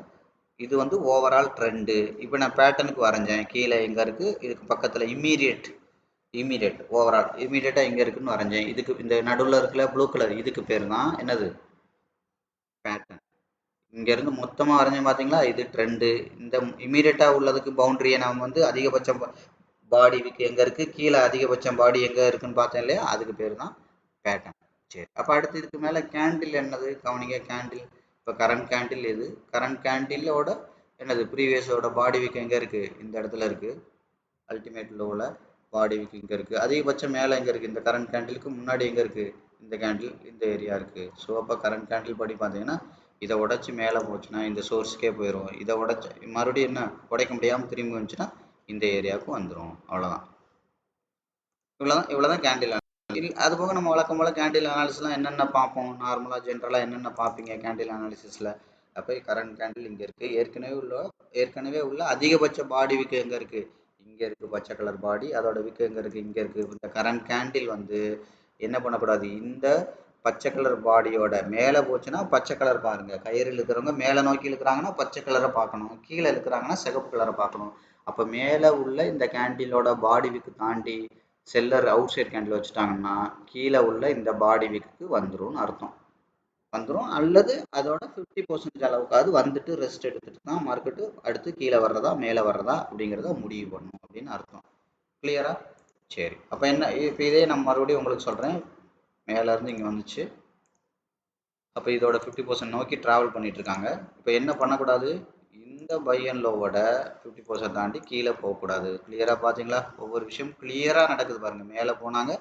இது வந்து ஓவரால் ட்ரெண்டு. இப்போ நான் பேட்டர்னுக்கு வரைஞ்சேன், கீழே எங்கே இருக்குது, இதுக்கு பக்கத்தில் இம்மீடியட் ஓவரால் இம்மீடியட்டாக எங்கே இருக்குன்னு வரைஞ்சேன். இதுக்கு இந்த நடுவில் இருக்கிற ப்ளூ கலர் இதுக்கு பேர் தான் என்னது, பேட்டர்ன். இங்கேருந்து மொத்தமாக வரைஞ்சேன் பார்த்தீங்களா, இது ட்ரெண்டு. இந்த இம்மீடியட்டாக உள்ளதுக்கு பவுண்ட்ரியை நாம் வந்து அதிகபட்சம் பாடி விக்கு எங்கே இருக்குது, கீழே அதிகபட்சம் பாடி எங்கே இருக்குன்னு பார்த்தேன் இல்லையா, அதுக்கு பேர் தான் பேட்டர்ன். சரி, அப்போ அடுத்து இதுக்கு மேலே கேண்டில் என்னது, கவனிங்க. கேண்டில் இப்போ கரண்ட் கேண்டில் இது, கரண்ட் கேண்டிலோட என்னது ப்ரீவியஸோட பாடி விக்கு எங்கே இருக்குது, இந்த இடத்துல இருக்குது. அல்டிமேட் லோவில் பாடி விக்கு இங்கே இருக்குது. அதிகபட்சம் மேலே எங்கே இருக்குது, இந்த கரண்ட் கேண்டிலுக்கு முன்னாடி எங்கே இருக்குது, இந்த கேண்டில் இந்த ஏரியா இருக்குது. ஸோ அப்போ கரண்ட் கேண்டில் படி பார்த்தீங்கன்னா இதை உடச்சி மேலே போச்சுன்னா இந்த சோர்ஸ்க்கே போயிடும். இதை உடச்சி மறுபடியும் என்ன உடைக்க முடியாமல் திரும்பி வந்துச்சுன்னா இந்த ஏரியாவுக்கு வந்துடும். அவ்வளோதான், இவ்வளோதான் கேண்டில். அது போக நம்ம வழக்கம் போல் கேண்டில் அனாலிசிஸ்லாம் என்னென்ன பார்ப்போம், நார்மலாக ஜென்ரலாக என்னென்ன பார்ப்பீங்க கேண்டில் அனாலிசிஸில். அப்போ கரண்ட் கேண்டில் இங்கே இருக்குது, ஏற்கனவே உள்ள அதிகபட்ச பாடி விக்கு எங்கே இருக்குது, இங்கே இருக்குது பச்சை கலர் பாடி, அதோட விக்கு எங்கே இருக்குது, இங்கே இருக்குது. இந்த கரண்ட் கேண்டில் வந்து என்ன பண்ணக்கூடாது, இந்த பச்சை கலர் பாடியோட மேலே போச்சுன்னா பச்சை கலர் பாருங்கள், கயிறு இழுக்கிறவங்க மேலே நோக்கி இழுக்கிறாங்கன்னா பச்சை கலரை பார்க்கணும், கீழே இழுக்கிறாங்கன்னா சிகப்பு கலரை பார்க்கணும். அப்போ மேலே உள்ள இந்த கேண்டிலோட பாடி விக்கு தாண்டி செல்லர் அவுட் சைட் கேண்டில் வச்சுட்டாங்கன்னா கீழே உள்ள இந்த பாடி விக்கு வந்துடும் அர்த்தம், வந்துடும். அல்லது அதோட 50% அளவுக்காவது வந்துட்டு ரெஸ்ட் எடுத்துட்டு தான் மார்க்கெட்டு அடுத்து கீழே வர்றதா மேலே வர்றதா அப்படிங்கிறத முடிவு பண்ணணும் அப்படின்னு அர்த்தம். கிளியரா? சரி, அப்போ என்ன, இப்போ இதே நான் மறுபடியும் உங்களுக்கு சொல்கிறேன். மேலேருந்து இங்கே வந்துச்சு, அப்போ இதோட 50% நோக்கி ட்ராவல் பண்ணிட்டு இருக்காங்க. இப்போ என்ன பண்ணக்கூடாது, இந்த பை அண்ட் லோவோட 50% தாண்டி கீழே போகக்கூடாது. கிளியராக பார்த்தீங்களா, ஒவ்வொரு விஷயம் கிளியராக நடக்குது பாருங்கள். மேலே போனாங்க,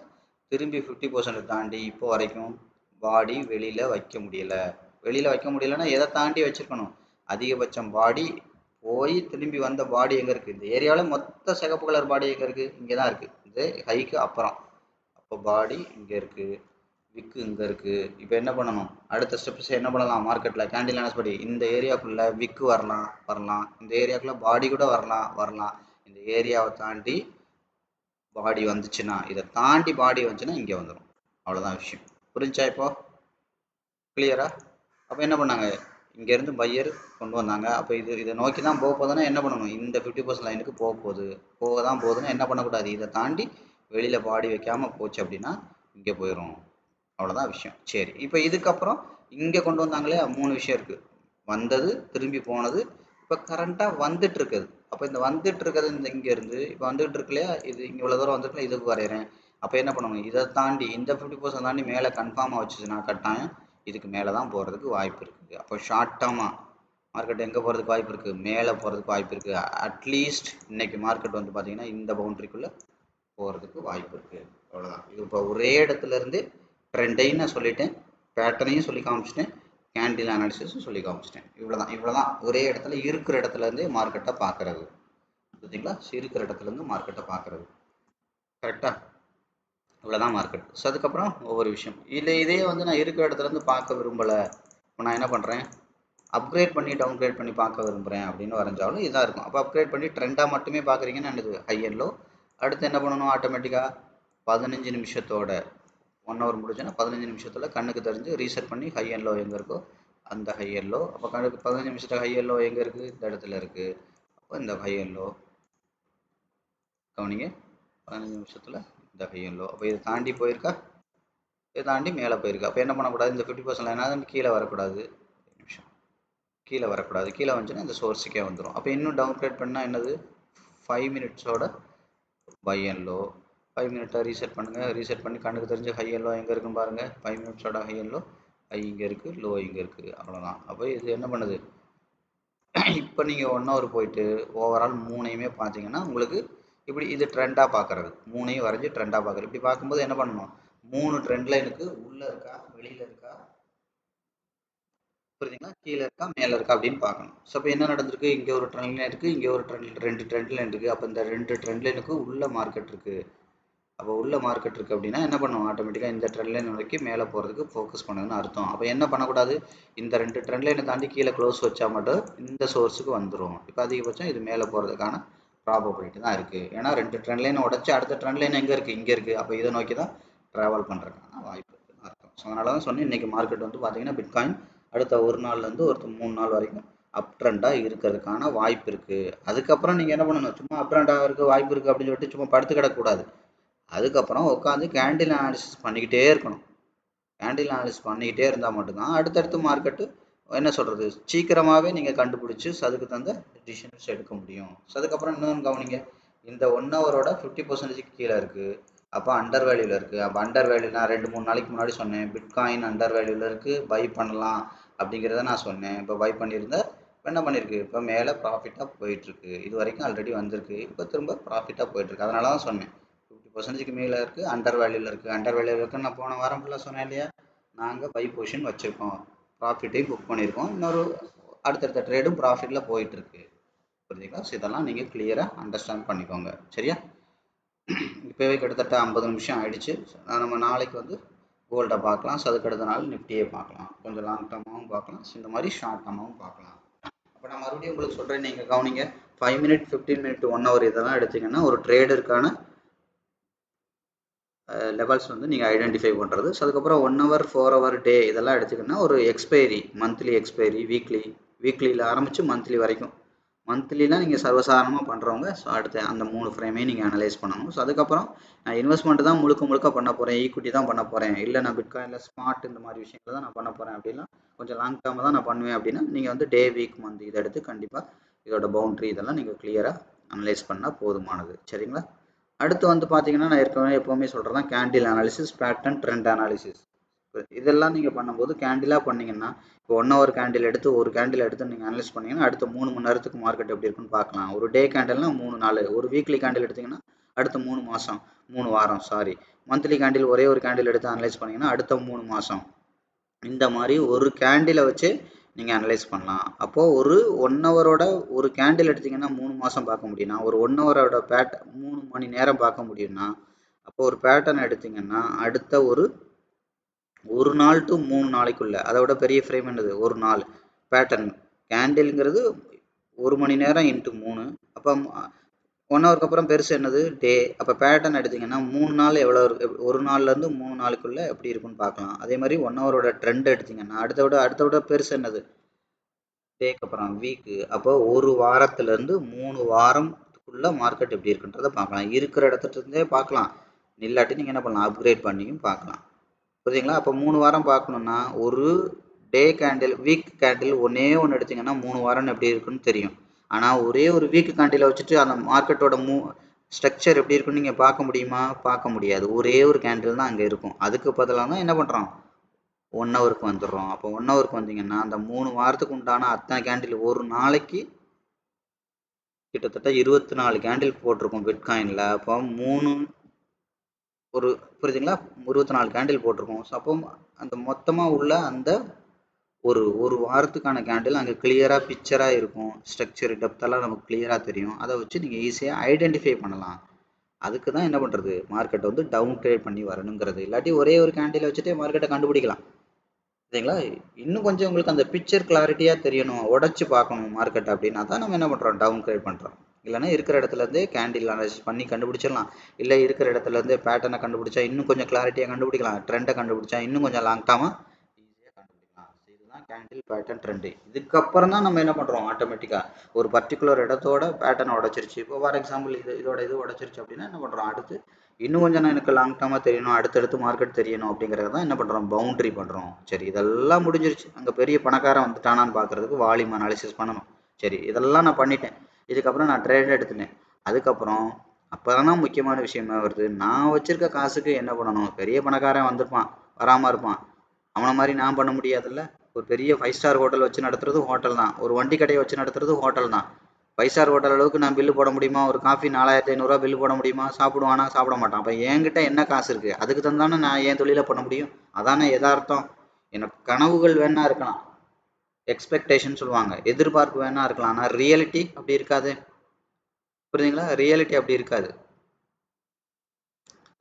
திரும்பி 50% தாண்டி இப்போ வரைக்கும் பாடி வெளியில் வைக்க முடியலைன்னா எதை தாண்டி வச்சுருக்கணும், அதிகபட்சம் பாடி போய் திரும்பி வந்த பாடி எங்கே இருக்குது, இந்த ஏரியாவில் மொத்த சிகப்பு கலர் பாடி எங்கே இருக்குது, இங்கே தான் இருக்குது, இது ஹைக்கு அப்புறம். அப்போ பாடி இங்கே இருக்குது, விக்கு இங்கே இருக்குது. இப்போ என்ன பண்ணணும், அடுத்த ஸ்டெப்ஸ் என்ன பண்ணலாம், மார்க்கெட்டில் கேண்டில் அனாலிசிஸ் படி இந்த ஏரியாவுக்குள்ளே விக்கு வரலாம், இந்த ஏரியாவுக்குள்ளே பாடி கூட வரலாம். இந்த ஏரியாவை தாண்டி பாடி வந்துச்சுன்னா, இதை தாண்டி பாடி வந்துச்சுன்னா இங்கே வந்துடும். அவ்வளோதான் விஷயம். புரிஞ்சா இப்போ? கிளியரா? அப்போ என்ன பண்ணாங்க, இங்கேருந்து பையர் கொண்டு வந்தாங்க. அப்போ இதை நோக்கி தான் போக போகுதுன்னா என்ன பண்ணணும், இந்த 50% லைனுக்கு போக தான் போகுதுன்னா என்ன பண்ணக்கூடாது, இதை தாண்டி வெளியில் பாடி வைக்காமல் போச்சு அப்படின்னா இங்கே போயிடும். அவ்வளோதான் விஷயம். சரி, இப்போ இதுக்கப்புறம் இங்கே கொண்டு வந்தாங்களே 3 விஷயம் இருக்குது, வந்தது திரும்பி போனது, இப்போ கரண்ட்டாக வந்துட்டு இருக்குது. அப்போ இந்த வந்துட்டு இருக்கிறது இந்த இங்கேருந்து இப்போ வந்துட்டு இருக்கு இல்லையா, இது இங்கே இவ்வளோ தூரம் வந்துட்டுல இதுக்கு வரைகிறேன். அப்போ என்ன பண்ணணும், இதை தாண்டி இந்த 50% தாண்டி மேலே கன்ஃபார்மாக வச்சுச்சுன்னா கட்டாயம் இதுக்கு மேலே தான் போகிறதுக்கு வாய்ப்பு இருக்குது. அப்போ ஷார்ட் டேர்மாக மார்க்கெட் எங்கே போகிறதுக்கு வாய்ப்பு இருக்குது? மேலே போகிறதுக்கு வாய்ப்பு இருக்குது. அட்லீஸ்ட் இன்றைக்கி மார்க்கெட் வந்து பார்த்திங்கன்னா இந்த பவுண்ட்ரிக்குள்ளே போகிறதுக்கு வாய்ப்பு இருக்குது. அவ்வளோதான். இது இப்போ ஒரே இடத்துல இருந்து ட்ரெண்டையும் நான் சொல்லிட்டேன், பேட்டர்னையும் சொல்லி காமிச்சிட்டேன், கேண்டில் அனாலிசிஸும் சொல்லி காமிச்சிட்டேன். இவ்வளோதான் ஒரே இடத்துல இருக்கிற இடத்துலேருந்தே மார்க்கெட்டை பார்க்குறது. பார்த்தீங்களா? இருக்கிற இடத்துலேருந்து மார்க்கெட்டை பார்க்குறது. கரெக்டாக? இவ்வளோதான் மார்க்கெட். ஸோ அதுக்கப்புறம் ஒவ்வொரு விஷயம் இதே வந்து நான் இருக்கிற இடத்துலேருந்து பார்க்க விரும்பலை, இப்போ நான் என்ன பண்ணுறேன், அப்கிரேட் பண்ணி டவுன்கிரேட் பண்ணி பார்க்க விரும்புகிறேன் அப்படின்னு வரைஞ்சாலும் இதாக இருக்கும். அப்போ அப்கிரேட் பண்ணி ட்ரெண்டாக மட்டுமே பார்க்குறீங்கன்னு என்னது ஹை அண்ட் லோ. அடுத்து என்ன பண்ணணும், ஆட்டோமேட்டிக்காக 15 நிமிஷத்தோட 1 ஹவர் முடிஞ்சுன்னா 15 நிமிஷத்தில் கண்ணுக்கு தெரிஞ்சு ரீசெட் பண்ணி ஹை அண்ட் லோ எங்கே இருக்கோ அந்த ஹை அண்ட் லோ. அப்போ கண்ணுக்கு 15 நிமிஷத்தில் ஹை அண்ட் லோ எங்கே இருக்குது? இந்த இடத்துல இருக்குது. அப்போ இந்த ஹை அண்ட் லோ கவனிங்க, 15 நிமிஷத்தில் இந்த ஹை அண்ட் லோ. அப்போ இதை தாண்டி போயிருக்கா? இதை தாண்டி மேலே போயிருக்கா? அப்போ என்ன பண்ணக்கூடாது, இந்த 50% என்ன கீழே வரக்கூடாது, கீழே வரக்கூடாது. கீழே வந்துச்சுன்னா இந்த சோர்ஸுக்கே வந்துடும். அப்போ இன்னும் டவுன்கிரேட் பண்ணால் என்னது, 5 மினிட்ஸோட பை அண்ட் லோ. 5 மினிட்டாக ரீசெட் பண்ணுங்கள். ரீசெட் பண்ணி கண்ணுக்கு தெரிஞ்ச ஹை அண்ட் லோ எங்கே இருக்குன்னு பாருங்கள். 5 மினிட்ஸோட ஹை அண்ட் லோ, ஹை இங்கே இருக்குது, லோ இங்கே இருக்குது. அவ்வளோதான். அப்போ இது என்ன பண்ணுது, இப்போ நீங்கள் 1 ஹவர் போயிட்டு ஓவரால் 3ஐயுமே பார்த்தீங்கன்னா உங்களுக்கு இப்படி இது ட்ரெண்டாக பார்க்குறது, 3ஐயும் வரைஞ்சி ட்ரெண்டாக பார்க்குறது. இப்படி பார்க்கும்போது என்ன பண்ணணும், 3 ட்ரெண்ட் லைனுக்கு உள்ளே இருக்கா வெளியில் இருக்கா, புரியுதுங்களா, கீழே இருக்கா மேலே இருக்கா அப்படின்னு பார்க்கணும். ஸோ இப்போ என்ன நடந்திருக்கு, இங்கே ஒரு ட்ரெண்ட் லைன் இருக்குது, இங்கே ஒரு ரெண்டு ட்ரெண்ட் லைன் இருக்குது. அப்போ இந்த 2 ட்ரெண்ட் லைனுக்கு உள்ள மார்க்கெட் இருக்குது. அப்போ உள்ள மார்க்கெட் இருக்குது அப்படின்னா என்ன பண்ணும், ஆட்டோமேட்டிக்காக இந்த ட்ரெண்ட் லைன் வரைக்கும் மேலே போகிறதுக்கு ஃபோக்கஸ் பண்ணுதுன்னு அர்த்தம். அப்போ என்ன பண்ணக்கூடாது, இந்த 2 ட்ரெண்ட் லைனை தாண்டி கீழே க்ளோஸ் வச்சா மட்டும் இந்த சோர்ஸுக்கு வந்துடும். இப்போ அதிகபட்சம் இது மேலே போகிறதுக்கான ப்ராபபிலிட்டி தான் இருக்குது. ஏன்னா 2 ட்ரெண்ட் லைனை உடச்சி அடுத்த ட்ரெண்ட் லைன் எங்கே இருக்குது, இங்கே இருக்குது. அப்போ இதை நோக்கி தான் ட்ராவல் பண்ணுறதுக்கான வாய்ப்பு இருக்குன்னு அர்த்தம். ஸோ அதனால தான் சொன்னேன், இன்றைக்கி மார்க்கெட் வந்து பார்த்தீங்கன்னா பிட்காயின் அடுத்த ஒரு நாள்லேருந்து ஒரு 3 நாள் வரைக்கும் அப் ட்ரெண்டாக இருக்கிறதுக்கான வாய்ப்பு இருக்குது. அதுக்கப்புறம் நீங்கள் என்ன பண்ணணும், சும்மா அப் ட்ரெண்டாக இருக்குது வாய்ப்பு இருக்குது அப்படின்னு சொல்லிட்டு சும்மா படுத்து கிடக்கூடாது. அதுக்கப்புறம் உட்காந்து கேண்டில் அனாலிசிஸ் பண்ணிக்கிட்டே இருக்கணும். கேண்டில் அனாலிசிஸ் பண்ணிக்கிட்டே இருந்தால் மட்டும்தான் அடுத்தடுத்து மார்க்கெட்டு என்ன சொல்கிறது சீக்கிரமாகவே நீங்கள் கண்டுபிடிச்சி அதுக்கு தகுந்த டிசிஷன்ஸ் எடுக்க முடியும். ஸோ அதுக்கப்புறம் இன்னொன்று கவனிங்க, இந்த 1 ஹவரோட 50% கீழே இருக்குது. அப்போ அண்டர் வேல்யூவில் இருக்குது. அப்போ அண்டர் வேல்யூ நான் 2-3 நாளைக்கு முன்னாடி சொன்னேன், பிட்காயின் அண்டர் வேல்யூவில் இருக்குது, பை பண்ணலாம் அப்படிங்கிறத நான் சொன்னேன். இப்போ பை பண்ணியிருந்தேன், இப்போ என்ன பண்ணியிருக்கு, இப்போ மேலே ப்ராஃபிட்டாக போயிட்டுருக்கு. இது வரைக்கும் ஆல்ரெடி வந்திருக்கு, இப்போ திரும்ப ப்ராஃபிட்டாக போயிட்டுருக்கு. அதனால தான் சொன்னேன் 50%க்கு மேலே இருக்குது, அண்டர் வேல்யூவில் இருக்குது. அண்டர் வேல்யூவில் இருக்குன்னு நான் போன வாரம் ஃபுல்லாக சொன்னேன் இல்லையா, நாங்கள் பை பொசிஷன் வச்சுருக்கோம், ப்ராஃபிட்டையும் புக் பண்ணியிருக்கோம், இன்னொரு அடுத்தடுத்த ட்ரேடும் ப்ராஃபிட்டில் போயிட்டுருக்கு. புரியுதுங்களா? ஸோ இதெல்லாம் நீங்கள் கிளியராக அண்டர்ஸ்டாண்ட் பண்ணிக்கோங்க. சரியா? இப்போவே கிட்டத்தட்ட 50 நிமிஷம் ஆகிடுச்சு. நம்ம நாளைக்கு வந்து கோல்டை பார்க்கலாம். ஸோ அதுக்கு அடுத்த நாள் நிஃப்டியை பார்க்கலாம். கொஞ்சம் லாங் டர்மாகவும் பார்க்கலாம், ஸோ இந்த மாதிரி ஷார்ட் டர்மாகவும் பார்க்கலாம். அப்போ நான் மறுபடியும் உங்களுக்கு சொல்கிறேன், நீங்கள் கவனிங்க, 5 மினிட் 15 மினிட் 1 ஹவர் இதெல்லாம் எடுத்திங்கன்னா ஒரு ட்ரேடருக்கான லெவல்ஸ் வந்து நீங்கள் ஐடென்டிஃபை பண்ணுறது. ஸோ அதுக்கப்புறம் 1 ஹவர் 4 ஹவர் டே இதெல்லாம் எடுத்துக்கிங்கன்னா ஒரு எக்ஸ்பைரி, மந்த்லி எக்ஸ்பைரி, வீக்லியில் ஆரம்பித்து மந்த்லி வரைக்கும். மந்த்லிலாம் நீங்கள் சர்வசாதாரணமாக பண்ணுறவங்க, ஸோ அடுத்த அந்த 3 ஃப்ரேமே நீங்கள் அனலைஸ் பண்ணணும். ஸோ அதுக்கப்புறம் நான் இன்வெஸ்ட்மெண்ட் தான் முழுக்க பண்ண போகிறேன், ஈக்விட்டி தான் பண்ண போகிறேன், இல்லை நான் பிட்காயினில் ஸ்மார்ட் இந்த மாதிரி விஷயங்கள் தான் நான் பண்ண போகிறேன் அப்படின்னா, கொஞ்சம் லாங் டேர்மாக தான் நான் பண்ணுவேன் அப்படின்னா நீங்கள் வந்து டே, வீக், மந்த் இதை எடுத்து கண்டிப்பாக இதோட பவுண்ட்ரி இதெல்லாம் நீங்கள் கிளியராக அனலைஸ் பண்ணால் போதுமானது. சரிங்களா? அடுத்து வந்து பார்த்தீங்கன்னா, நான் ஏற்கனவே எப்போவுமே சொல்கிறது தான் candle analysis, pattern, trend analysis. இதெல்லாம் நீங்கள் பண்ணும்போது கேண்டிலாக பண்ணிங்கன்னா, இப்போ 1 ஹவர் கேண்டில் எடுத்து ஒரு கேண்டில் எடுத்து நீங்கள் அனலைஸ் பண்ணிங்கன்னா அடுத்த 3 மணி நேரத்துக்கு மார்க்கெட் எப்படி இருக்குன்னு பார்க்கலாம். ஒரு டே கேண்டில்னால் 3 நாள், ஒரு வீக்லி கேண்டில் எடுத்திங்கன்னா அடுத்த 3 மாதம், 3 வாரம், மந்த்லி கேண்டில் ஒரே ஒரு கேண்டில் எடுத்து அனலைஸ் பண்ணிங்கன்னா அடுத்த 3 மாதம். இந்த மாதிரி ஒரு கேண்டிலை வச்சு நீங்கள் அனலைஸ் பண்ணலாம். அப்போது ஒரு 1 ஹவரோட ஒரு கேண்டில் எடுத்திங்கன்னா 3 மாதம் பார்க்க முடியும்னா, ஒரு 1 ஹவரோட 3 மணி நேரம் பார்க்க முடியும்னா, அப்போ ஒரு பேட்டர்ன் எடுத்திங்கன்னா அடுத்த ஒரு நாள் டு 3 நாளைக்குள்ள, அதை விட பெரிய ஃப்ரேம் என்னது, ஒரு நாள் பேட்டர்ன். கேண்டில்ங்கிறது 1 மணி நேரம் இன்ட்டு 3, அப்போ 1 ஹவருக்கு அப்புறம் பெருசு என்னது, டே. அப்போ பேட்டர்ன் எடுத்திங்கன்னா 3 நாள் எவ்வளோ இருக்கு, ஒரு நாள்லேருந்து 3 நாளுக்குள்ளே எப்படி இருக்குன்னு பார்க்கலாம். அதே மாதிரி 1 ஹவரோட ட்ரெண்ட் எடுத்திங்கன்னா அடுத்த விட பெருசு என்னது, டேக்கு அப்புறம் வீக்கு. அப்போ ஒரு வாரத்துலேருந்து 3 வாரத்துக்குள்ளே மார்க்கெட் எப்படி இருக்குன்றதை பார்க்கலாம். இருக்கிற இடத்துலேருந்தே பார்க்கலாம், இல்லாட்டி நீங்கள் என்ன பண்ணலாம், அப்கிரேட் பண்ணியும் பார்க்கலாம். புரியுதுங்களா? அப்போ 3 வாரம் பார்க்கணுன்னா ஒரு டே கேண்டில், வீக் கேண்டில் ஒன்று எடுத்திங்கன்னா 3 வாரம்னு எப்படி இருக்குன்னு தெரியும். ஆனால் ஒரே ஒரு வீக் கேண்டிலை வச்சுட்டு அந்த மார்க்கெட்டோட ஸ்ட்ரக்சர் எப்படி இருக்குன்னு நீங்கள் பார்க்க முடியுமா? பார்க்க முடியாது. ஒரே ஒரு கேண்டில் தான் அங்கே இருக்கும். அதுக்கு பதிலாக தான் என்ன பண்ணுறோம், 1 ஹவருக்கு வந்துடுறோம். அப்போ 1 ஹவருக்கு வந்தீங்கன்னா அந்த 3 வாரத்துக்கு உண்டான அத்தனை கேண்டில் ஒரு நாளைக்கு கிட்டத்தட்ட 24 கேண்டில் போட்டிருக்கோம் பிட்காயினில். அப்போ 3 ஒரு புரியுதுங்களா, 24 கேண்டில் போட்டிருக்கோம். ஸோ அப்போ அந்த மொத்தமாக உள்ள அந்த ஒரு வாரத்துக்கான கேண்டில் அங்கே கிளியராக பிக்சராக இருக்கும். ஸ்ட்ரக்சர் டெப்த்தெல்லாம் நமக்கு கிளியராக தெரியும். அதை வச்சு நீங்கள் ஈஸியாக ஐடென்டிஃபை பண்ணலாம். அதுக்கு தான் என்ன பண்ணுறது, மார்க்கெட்டை வந்து டவுன் ட்ரேட் பண்ணி வரணுங்கிறது. இல்லாட்டி ஒரே ஒரு கேண்டில் வச்சுட்டு மார்க்கெட்டை கண்டுபிடிக்கலாம். சரிங்களா, இன்னும் கொஞ்சம் உங்களுக்கு அந்த பிக்சர் கிளாரிட்டியாக தெரியணும், உடச்சி பார்க்கணும் மார்க்கெட் அப்படின்னா தான் நம்ம என்ன பண்ணுறோம், டவுன் கிரேட் பண்ணுறோம். இல்லைனா இருக்கிற இடத்துலேருந்தே கேண்டில் அனலைசிஸ் பண்ணி கண்டுபிடிச்சிடலாம். இல்லை இருக்கிற இடத்துலேருந்தே பேட்டர்னை கண்டுபிடிச்சா இன்னும் கொஞ்சம் கிளாரிட்டியாக கண்டுபிடிக்கலாம். ட்ரெண்டை கண்டுபிடிச்சா இன்னும் கொஞ்சம் லாங் டேர்மாக ஈஸியாக கண்டுபிடிக்கலாம். இதுதான் கேண்டில் பேட்டர்ன் ட்ரெண்டு. இதுக்கப்புறம் தான் நம்ம என்ன பண்ணுறோம், ஆட்டோமேட்டிக்காக ஒரு பர்டிகுலர் இடத்தோட பேட்டர்னை உடச்சிருச்சு. இப்போ ஃபார் எக்ஸாம்பிள் இதோட இது உடச்சிருச்சு அப்படின்னா என்ன பண்ணுறோம், அடுத்து இன்னும் கொஞ்சம் எனக்கு லாங் டேர்மாக தெரியணும், அடுத்தடுத்து மார்க்கெட் தெரியணும் அப்படிங்கிறது தான் என்ன பண்ணுறோம், பவுண்டரி பண்ணுறோம். சரி, இதெல்லாம் முடிஞ்சிருச்சு. அங்கே பெரிய பணக்காரன் வந்துட்டானான்னு பார்க்குறதுக்கு வால்யூம் அனாலிசிஸ் பண்ணணும். சரி, இதெல்லாம் நான் பண்ணிட்டேன். இதுக்கப்புறம் நான் ட்ரேட் எடுத்துட்டேன். அதுக்கப்புறம் அப்போ தானே முக்கியமான விஷயமே வருது, நான் வச்சுருக்க காசுக்கு என்ன பண்ணணும். பெரிய பணக்காரன் வந்திருப்பான், வராமல் இருப்பான். அவனை மாதிரி நான் பண்ண முடியாதுல்ல. ஒரு பெரிய 5 ஸ்டார் ஹோட்டல் வச்சு நடத்துறது ஹோட்டல் தான், ஒரு வண்டி கடையை வச்சு நடத்துறது ஹோட்டல் தான். 5 ஸ்டார் ஹோட்டல் அளவுக்கு நான் பில்லு போட முடியுமா, ஒரு காஃபி 4500 பில்லு போட முடியுமா, சாப்பிடுவானா, சாப்பிட மாட்டான். அப்போ என்கிட்ட என்ன காசு இருக்குது, அதுக்கு தந்தானே நான் என் தொழிலை பண்ண முடியும். அதானே எதார்த்தம். எனக்கு கனவுகள் வேணா இருக்கலாம், எக்ஸ்பெக்டேஷன் சொல்லுவாங்க, எதிர்பார்ப்பு வேணா இருக்கலாம், ஆனால் ரியாலிட்டி அப்படி இருக்காது. புரியுதுங்களா, ரியாலிட்டி அப்படி இருக்காது.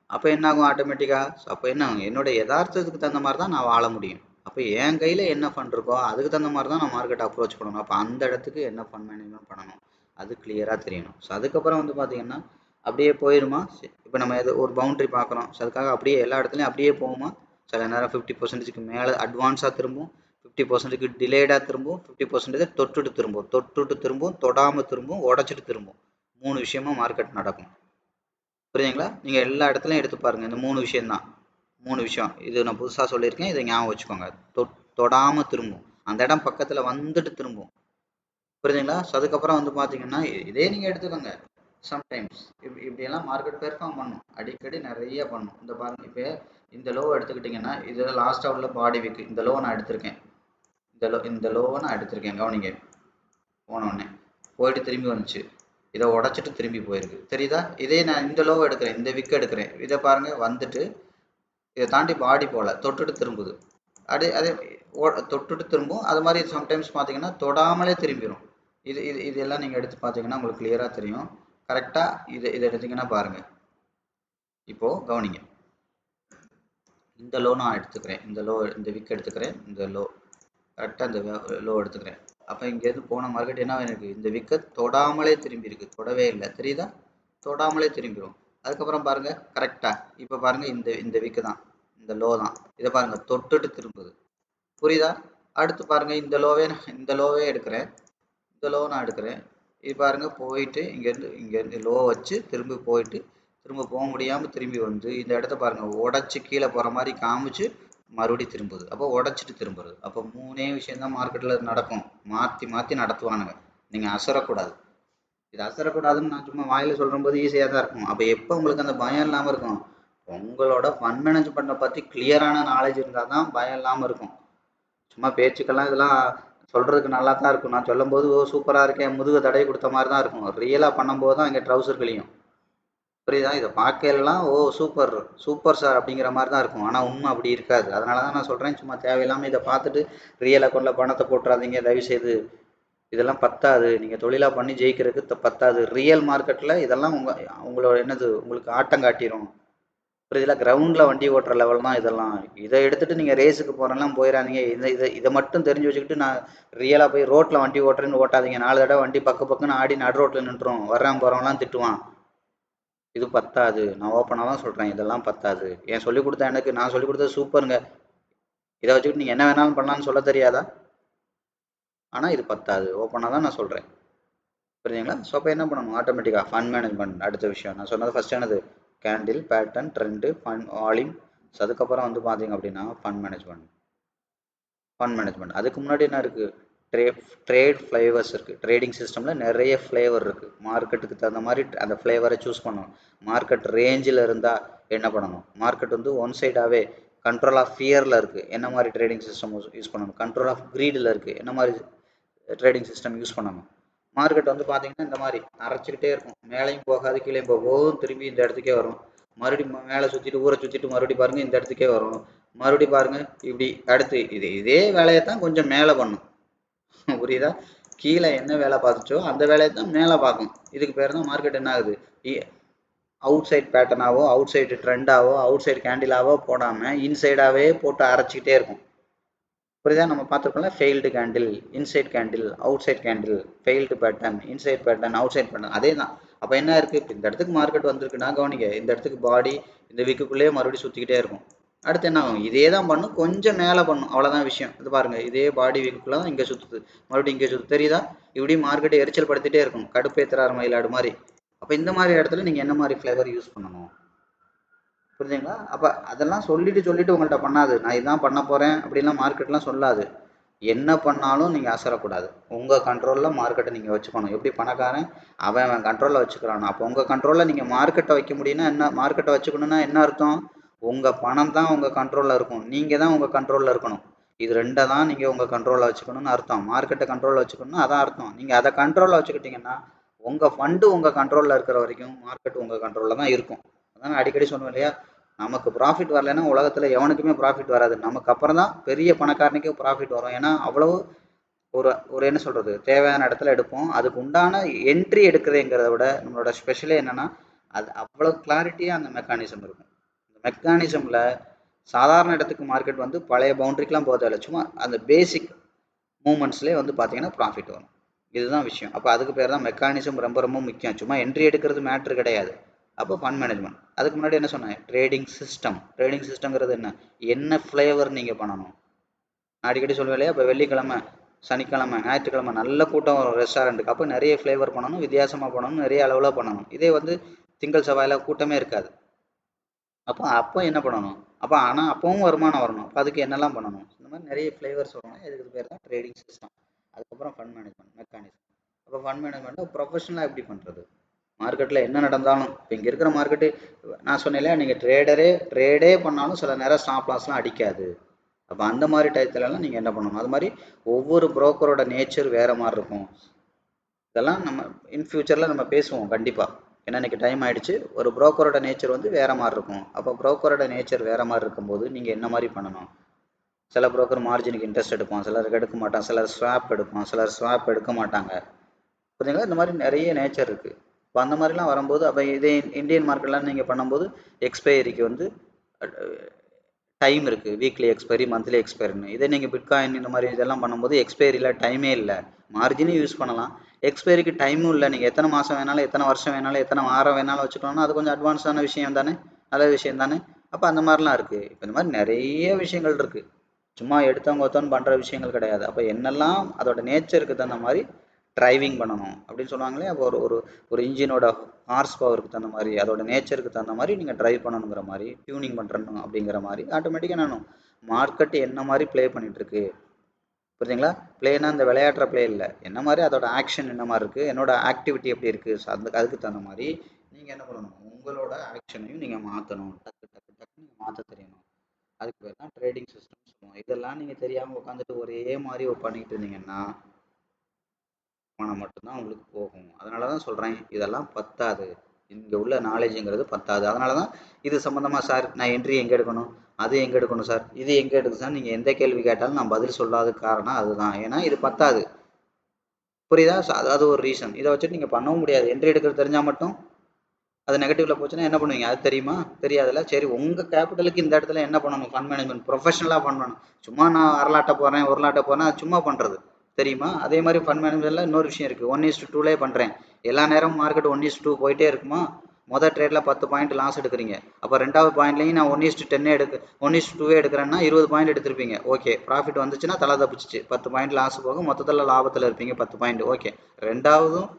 அப்போ என்ன ஆகும், ஆட்டோமேட்டிக்காக அப்போ என்ன ஆகும், என்னோட யதார்த்தத்துக்கு தகுந்த மாதிரி தான் நான் வாழ முடியும். அப்போ என் கையில் என்ன ஃபண்ட் இருக்கோ அதுக்கு தகுந்த மாதிரி தான் நான் மார்க்கெட்டை அப்ரோச் பண்ணணும். அப்போ அந்த இடத்துக்கு என்ன ஃபண்ட் மேனேஜ்மெண்ட் பண்ணணும் அது கிளியராக தெரியணும். ஸோ அதுக்கப்புறம் வந்து பார்த்தீங்கன்னா அப்படியே போயிடுமா. இப்போ நம்ம எது ஒரு பவுண்டரி பார்க்குறோம், ஸோ அதுக்காக அப்படியே எல்லா இடத்துலையும் அப்படியே போகுமா. சில நேரம் 50% மேலே அட்வான்ஸாக திரும்பும், 50% டிலேடாக திரும்பும், 50% தொட்டுட்டு திரும்பும், தொடாமல் திரும்பும், உடச்சிட்டு திரும்பும். 3 விஷயமா மார்க்கெட் நடக்கும். புரியுதுங்களா, நீங்கள் எல்லா இடத்துலையும் எடுத்து பாருங்கள், இந்த 3 விஷயம்தான். 3 விஷயம் இது நான் புதுசாக சொல்லியிருக்கேன், இதை ஞாபகம் வச்சுக்கோங்க. தொடாமல் திரும்பும், அந்த இடம் பக்கத்தில் வந்துட்டு திரும்பும். புரியுதுங்களா. ஸோ அதுக்கப்புறம் வந்து பார்த்தீங்கன்னா இதே நீங்கள் எடுத்துக்கோங்க. சம்டைம்ஸ் இப்படியெல்லாம் மார்க்கெட் பெர்ஃபார்ம் பண்ணும், அடிக்கடி நிறைய பண்ணும். இந்த பாருங்க, இப்போ இந்த லோ எடுத்துக்கிட்டிங்கன்னா இது லாஸ்ட்டாக உள்ள பாடி வீக். இந்த லோ நான் எடுத்திருக்கேன், இந்த லோவை நான் எடுத்திருக்கேன், கவனிங்க. போனோடனே போயிட்டு திரும்பி வந்துச்சு, இதை உடச்சிட்டு திரும்பி போயிருக்கு, தெரியுதா. இதே நான் இந்த லோவை எடுக்கிறேன், இந்த விக் எடுக்கிறேன், இதை பாருங்க வந்துட்டு இதை தாண்டி பாடி போல தொட்டுட்டு திரும்புது. அதே தொட்டுட்டு திரும்பும். அது மாதிரி சம்டைம்ஸ் பார்த்தீங்கன்னா தொடாமலே திரும்பிடும். இதெல்லாம் நீங்கள் எடுத்து பார்த்தீங்கன்னா உங்களுக்கு கிளியராக தெரியும். கரெக்டாக இதை எடுத்தீங்கன்னா பாருங்கள். இப்போது கவனிங்க, இந்த லோ நான் எடுத்துக்கிறேன், இந்த விக் எடுத்துக்கிறேன், இந்த லோ கரெக்டாக இந்த லோ எடுத்துக்கிறேன். அப்போ இங்கேருந்து போன மார்க்கெட் என்ன எனக்கு இந்த விக்கை தொடாமலே திரும்பி இருக்கு, தொடவே இல்லை, தெரியுதா. தொடாமலே திரும்பிடும். அதுக்கப்புறம் பாருங்கள் கரெக்டாக இப்போ பாருங்கள் இந்த விக்கு தான், இந்த லோ தான், இதை பாருங்கள் தொட்டுட்டு திரும்புது, புரியுதா. அடுத்து பாருங்கள் இந்த லோவே எடுக்கிறேன், இந்த லோ நான் எடுக்கிறேன். இது பாருங்கள் போயிட்டு இங்கேருந்து லோ வச்சு திரும்பி போயிட்டு திரும்ப போக முடியாமல் திரும்பி வந்து இந்த இடத்த பாருங்கள் உடச்சி கீழே போகிற மாதிரி காமிச்சு மறுபடியும் திரும்புது. அப்போ உடச்சிட்டு திரும்புறது. அப்போ 3 விஷயம்தான் மார்க்கெட்டில் நடக்கும், மாற்றி மாற்றி நடத்துவானுங்க. நீங்கள் அசரக்கூடாது. இது அசரக்கூடாதுன்னு நான் சும்மா வாயில் சொல்லும்போது ஈஸியாக தான் இருக்கும். அப்போ எப்போ உங்களுக்கு அந்த பயம் இல்லாமல் இருக்கும், உங்களோட ஃபண்ட் மேனேஜ்மெண்ட்டை பற்றி கிளியரான நாலேஜ் இருந்தால் தான் பயம் இல்லாமல் இருக்கும். சும்மா பேச்சுக்கெல்லாம் இதெல்லாம் சொல்கிறதுக்கு நல்லா தான் இருக்கும். நான் சொல்லும்போது ஓ சூப்பராக இருக்கேன், முதுகு தடவை கொடுத்த மாதிரி தான் இருக்கும். ரியலாக பண்ணும்போது தான் இங்கே ட்ரௌசர் கிளியும். புரியுதா. இதை பார்க்கலாம் ஓ சூப்பர் சூப்பர் சார் அப்படிங்கிற மாதிரி தான் இருக்கும். ஆனால் உண்மை அப்படி இருக்காது. அதனால தான் நான் சொல்கிறேன், சும்மா தேவையில்லாமல் இதை பார்த்துட்டு ரியல் அக்கௌண்ட்டில் பணத்தை போட்டுறாதீங்க தயவுசெய்து. இதெல்லாம் பத்தாது, நீங்கள் தொழிலாக பண்ணி ஜெயிக்கிறதுக்கு பத்தாது. ரியல் மார்க்கெட்டில் இதெல்லாம் உங்களோட என்னது உங்களுக்கு ஆட்டம் காட்டிடும். புரியுதுல. கிரவுண்டில் வண்டி ஓட்டுற லெவல் தான் இதெல்லாம். இதை எடுத்துகிட்டு நீங்கள் ரேஸுக்கு போகிறலாம் போயிடாதீங்க. இதை மட்டும் தெரிஞ்சு வச்சுக்கிட்டு நான் ரியலாக போய் ரோட்டில் வண்டி ஓட்டுறேன்னு ஓட்டாதீங்க. 4 தடவை வண்டி பக்குன்னு ஆடி நடு ரோட்டில் நின்றுரும், வர்றவன் போகிறவங்களாம் திட்டுவான். இது பத்தாது, நான் ஓப்பனாக தான் சொல்கிறேன், இதெல்லாம் பத்தாது. ஏன் சொல்லிக் கொடுத்தா எனக்கு, நான் சொல்லிக் கொடுத்தது சூப்பருங்க, இதை வச்சுக்கிட்டு நீங்கள் என்ன வேணாலும் பண்ணலான்னு சொல்ல தெரியாதா. ஆனால் இது பத்தாது, ஓப்பனாக தான் நான் சொல்கிறேன். புரியுதுங்களா. ஸோ அப்போ என்ன பண்ணணும், ஆட்டோமேட்டிக்காக ஃபண்ட் மேனேஜ்மெண்ட். அடுத்த விஷயம் நான் சொன்னது ஃபஸ்ட் என்னது, candle pattern trend fund volume. So அதுக்கப்புறம் வந்து பார்த்தீங்க அப்படின்னா ஃபண்ட் மேனேஜ்மெண்ட். அதுக்கு முன்னாடி என்ன இருக்குது, ட்ரேட் ஃப்ளேவர்ஸ் இருக்குது. ட்ரேடிங் சிஸ்டமில் நிறைய ஃப்ளேவர் இருக்குது. மார்க்கெட்டுக்கு தகுந்த மாதிரி அந்த ஃப்ளேவரை சூஸ் பண்ணணும். மார்க்கெட் ரேஞ்சில் இருந்தால் என்ன பண்ணணும், மார்க்கெட் வந்து ஒன் சைடாகவே கண்ட்ரோல் ஆஃப் ஃபியரில் இருக்குது, என்ன மாதிரி ட்ரேடிங் சிஸ்டம் யூஸ் பண்ணணும். கண்ட்ரோல் ஆஃப் க்ரீடில் இருக்குது, என்ன மாதிரி ட்ரேடிங் சிஸ்டம் யூஸ் பண்ணணும். மார்க்கெட் வந்து பார்த்தீங்கன்னா இந்த மாதிரி அரைச்சிக்கிட்டே இருக்கும், மேலேயும் போகாது கீழே போகும், திரும்பி இந்த இடத்துக்கே வரும், மறுபடியும் மேலே சுற்றிட்டு ஊரை சுற்றிட்டு மறுபடியும் பாருங்கள் இந்த இடத்துக்கே வரும், மறுபடியும் பாருங்கள் இப்படி அடுத்து இதே வேலையை தான் கொஞ்சம் மேலே பண்ணும். புரியுதா? கீழே என்ன வேலை பார்த்துச்சோ அந்த வேலையை தான் மேலே பார்க்கும். இதுக்கு பேர் தான் மார்க்கெட் என்ன ஆகுது, அவுட் சைட் பேட்டர்னாவோ அவுட் சைடு ட்ரெண்டாவோ அவுட் சைடு கேண்டிலாவோ போடாமல் இன்சைடாகவே போட்டு அரைச்சிக்கிட்டே இருக்கும். புரியுதா? நம்ம பார்த்துருக்கோம்ல, failed candle, inside candle, outside candle, failed pattern, inside pattern, outside pattern, அதே தான். அப்போ என்ன இருக்குது, இப்போ இந்த இடத்துக்கு மார்க்கெட் வந்திருக்குன்னா கவனிக்க, இந்த இடத்துக்கு பாடி இந்த வீக்குள்ளேயே மறுபடியும் சுற்றிக்கிட்டே இருக்கும். அடுத்து என்ன ஆகும், இதே தான் பண்ணும், கொஞ்சம் மேலே பண்ணும், அவ்வளோதான் விஷயம். இது பாருங்கள், இதே பாடி வீக்குள்ளே தான் இங்கே சுற்றுது, மறுபடியும் இங்கே சுற்று, தெரியுதா? இப்படி மார்க்கெட்டை எரிச்சல் படுத்திகிட்டே இருக்கும், கடுப்பேத்துறாரு மயிலாடு மாதிரி. அப்போ இந்த மாதிரி இடத்துல நீங்கள் என்ன மாதிரி ஃப்ளேவர் யூஸ் பண்ணணும், புரிஞ்சுங்களா? அப்போ அதெல்லாம் சொல்லிட்டு உங்கள்கிட்ட பண்ணாது, நான் இதுதான் பண்ண போகிறேன் அப்படின்லாம் மார்க்கெட்லாம் சொல்லாது. என்ன பண்ணாலும் நீங்கள் அசரக்கூடாது, உங்கள் கண்ட்ரோலில் மார்க்கெட்டை நீங்கள் வச்சுக்கணும். எப்படி பணக்காரன் அவன் கண்ட்ரோலில் வச்சுக்கிறானோ, அப்போ உங்கள் கண்ட்ரோலில் நீங்கள் மார்க்கெட்டை வைக்க முடியும்னா என்ன, மார்க்கெட்டை வச்சுக்கணுன்னா என்ன அர்த்தம், உங்கள் பணம் தான் உங்கள் கண்ட்ரோலில் இருக்கும், நீங்கள் தான் உங்கள் கண்ட்ரோலில் இருக்கணும். இது ரெண்டை தான் நீங்கள் உங்கள் கண்ட்ரோலில் வச்சுக்கணும்னு அர்த்தம். மார்க்கெட்டை கண்ட்ரோலில் வச்சுக்கணும்னா அதான் அர்த்தம். நீங்கள் அதை கண்ட்ரோலில் வச்சுக்கிட்டிங்கன்னா உங்கள் ஃபண்டு உங்கள் கண்ட்ரோலில் இருக்கிற வரைக்கும் மார்க்கெட் உங்கள் கண்ட்ரோலில் தான் இருக்கும். அதான் அடிக்கடி சொல்லுவேன் இல்லையா, நமக்கு ப்ராஃபிட் வரலைன்னா உலகத்தில் எவனுக்குமே ப்ராஃபிட் வராது, நமக்கு அப்புறம் தான் பெரிய பணக்காரனுக்கே ப்ராஃபிட் வரும். ஏன்னா அவ்வளவு ஒரு என்ன சொல்கிறது, தேவையான இடத்துல எடுப்போம். அதுக்கு உண்டான என்ட்ரி எடுக்கிறதுங்கிறத விட நம்மளோட ஸ்பெஷலே என்னென்னா, அது அவ்வளோ கிளாரிட்டியாக அந்த மெக்கானிசம் இருக்கும். அந்த மெக்கானிசமில் சாதாரண இடத்துக்கு மார்க்கெட் வந்து பழைய பவுண்டரிக்கெலாம் போக தேவையில்லை, சும்மா அந்த பேசிக் மூமெண்ட்ஸ்லேயே வந்து பார்த்தீங்கன்னா ப்ராஃபிட் வரும். இதுதான் விஷயம். அப்போ அதுக்கு பேர் தான் மெக்கானிசம் ரொம்ப ரொம்ப முக்கியம். சும்மா என்ட்ரி எடுக்கிறது மேட்ரு கிடையாது. அப்போ ஃபண்ட் மேனேஜ்மெண்ட். அதுக்கு முன்னாடி என்ன சொன்னேன், ட்ரேடிங் சிஸ்டம். ட்ரேடிங் சிஸ்டங்கிறது என்ன ஃப்ளேவர் நீங்கள் பண்ணணும். அடிக்கடி சொல்லுவேன் இல்லையா, இப்போ வெள்ளிக்கிழமை, சனிக்கிழமை, ஞாயிற்றுக்கிழமை நல்ல கூட்டம் வரும் ரெஸ்டாரண்ட்டுக்கு, அப்போ நிறைய ஃப்ளேவர் பண்ணணும், வித்தியாசமாக பண்ணணும், நிறைய அளவில் பண்ணணும். இதே வந்து திங்கள் செவ்வாயில் கூட்டமே இருக்காது. அப்போ என்ன பண்ணணும், ஆனால் அப்பவும் வருமானம் வரணும். அப்போ அதுக்கு என்னெல்லாம் பண்ணணும், இந்த மாதிரி நிறைய ஃப்ளேவர்ஸ் வரணும். இதுக்கு பேர் தான் ட்ரேடிங் சிஸ்டம். அதுக்கப்புறம் ஃபண்ட் மேனேஜ்மெண்ட் மெக்கானிசம். அப்போ ஃபண்ட் மேனேஜ்மெண்ட்டை ப்ரொஃபஷனலாக எப்படி பண்ணுறது, மார்க்கெட்டில் என்ன நடந்தாலும். இப்போ இங்கே இருக்கிற மார்க்கெட்டு நான் சொன்னேன்ல, நீங்கள் ட்ரேடே பண்ணாலும் சில நேரம் ஸ்டாப் லாஸ்லாம் அடிக்காது. அப்போ அந்த மாதிரி டயத்துலலாம் நீங்கள் என்ன பண்ணணும், அது மாதிரி ஒவ்வொரு புரோக்கரோட நேச்சர் வேறு மாதிரி இருக்கும். இதெல்லாம் நம்ம இன் ஃபியூச்சரில் நம்ம பேசுவோம் கண்டிப்பாக. ஏன்னா இன்றைக்கி டைம் ஆகிடுச்சு. ஒரு புரோக்கரோட நேச்சர் வந்து வேறு மாதிரி இருக்கும். அப்போ புரோக்கரோட நேச்சர் வேறு மாதிரி இருக்கும்போது நீங்கள் என்ன மாதிரி பண்ணணும். சில புரோக்கர் மார்ஜினுக்கு இன்ட்ரெஸ்ட் எடுப்பான், சிலருக்கு எடுக்க மாட்டான், சிலர் ஸ்வாப் எடுப்பான், சிலர் ஸ்வாப் எடுக்க மாட்டாங்க. புரியுதுங்களா? இந்த மாதிரி நிறைய நேச்சர் இருக்குது. இப்போ அந்த மாதிரிலாம் வரும்போது, அப்போ இதே இந்தியன் மார்க்கெட்லாம் நீங்கள் பண்ணும்போது எக்ஸ்பைரிக்கு வந்து டைம் இருக்குது, வீக்லி எக்ஸ்பைரி, மந்த்லி எக்ஸ்பைரின்னு. இதே நீங்கள் பிட்காயின் இந்த மாதிரி இதெல்லாம் பண்ணும்போது எக்ஸ்பைரியில் டைமே இல்லை, மார்ஜினும் யூஸ் பண்ணலாம், எக்ஸ்பைரிக்கு டைமும் இல்லை. நீங்கள் எத்தனை மாதம் வேணாலும், எத்தனை வருஷம் வேணாலும், எத்தனை வாரம் வேணாலும் வச்சுக்கலாம்னா அது கொஞ்சம் அட்வான்ஸான விஷயம் தானே, நல்ல விஷயம் தானே. அப்போ அந்த மாதிரிலாம் இருக்குது. இப்போ இந்த மாதிரி நிறைய விஷயங்கள் இருக்குது, சும்மா எடுத்தவங்க ஒருத்தவங்க பண்ணுற விஷயங்கள் கிடையாது. அப்போ என்னெல்லாம் அதோட நேச்சருக்கு தகுந்த மாதிரி டிரைவிங் பண்ணணும் அப்படின்னு சொல்லுவாங்களே, அப்போ ஒரு இன்ஜினோட ஹார்ஸ் பவருக்கு தகுந்த மாதிரி, அதோட நேச்சருக்கு தகுந்த மாதிரி நீங்கள் ட்ரைவ் பண்ணணுங்கிற மாதிரி, டியூனிங் பண்ணுறணும் அப்படிங்கிற மாதிரி ஆட்டோமேட்டிக்காக நானும் மார்க்கெட் என்ன மாதிரி ப்ளே பண்ணிகிட்ருக்கு, புரியுதுங்களா? ப்ளேனா இந்த விளையாடுற ப்ளே இல்லை, என்ன மாதிரி அதோட ஆக்ஷன் என்ன மாதிரி இருக்குது, என்னோட ஆக்டிவிட்டி எப்படி இருக்குது, அதுக்கு தகுந்த மாதிரி நீங்கள் என்ன பண்ணணும், உங்களோட ஆக்ஷனையும் நீங்கள் மாற்றணும், டக்கு டக்கு டக்கு நீங்கள் மாற்ற தெரியணும். அதுக்கு பேர் தான் ட்ரேடிங் சிஸ்டம் சொல்லுவோம். இதெல்லாம் நீங்கள் தெரியாமல் உட்காந்துட்டு ஒரே மாதிரி பண்ணிக்கிட்டு இருந்தீங்கன்னா பணம் மட்டும்தான் உங்களுக்கு போகும். அதனால தான் சொல்கிறேன், இதெல்லாம் பத்தாது, இங்கே உள்ள நாலேஜுங்கிறது பத்தாது. அதனால தான் இது சம்மந்தமாக, சார் நான் என்ட்ரி எங்கே எடுக்கணும், அது எங்கே எடுக்கணும் சார், இது எங்கே எடுக்கும் சார், நீங்கள் எந்த கேள்வி கேட்டாலும் நான் பதில் சொல்லாத காரணம் அதுதான். ஏன்னா இது பத்தாது. புரியுதா? அது ஒரு ரீசன். இதை வச்சுட்டு நீங்கள் பண்ணவும் முடியாது. என்ட்ரி எடுக்கிறது தெரிஞ்சால் மட்டும் அது நெகட்டிவ்ல போச்சுன்னா என்ன பண்ணுவீங்க, அது தெரியுமா? தெரியாதுல்ல. சரி, உங்கள் கேபிட்டலுக்கு இந்த இடத்துல என்ன பண்ணணும், ஃபண்ட் மேனேஜ்மெண்ட் ப்ரொஃபஷனலாக பண்ணணும். சும்மா நான் அரலாட்ட போகிறேன், ஒரு லாட்ட போகிறேன், அது சும்மா பண்ணுறது தெரியுமா? அதே மாதிரி ஃபண்ட் மேனேஜ்மெண்ட்டில் இன்னொரு விஷயம் இருக்குது, 1:2 பண்ணுறேன். எல்லா நேரமும் மார்க்கெட் 1:2 போயிட்டே இருக்குமா? மொதல் ட்ரேடில் 10 பாயிண்ட் லாஸ் எடுக்கிறீங்க, அப்போ ரெண்டாவது பாயிண்ட்லையும் நான் 1:10 1:2 எடுக்கிறேன்னா 20 பாயிண்ட் எடுத்திருப்பீங்க. ஓகே, ப்ராஃபிட் வந்துச்சுன்னா தலை தப்பிச்சிச்சு, 10 பாயிண்ட் லாஸ் போக மொத்தத்தில் லாபத்தில் இருப்பீங்க 10 பாயிண்ட். ஓகே, ரெண்டாவதும்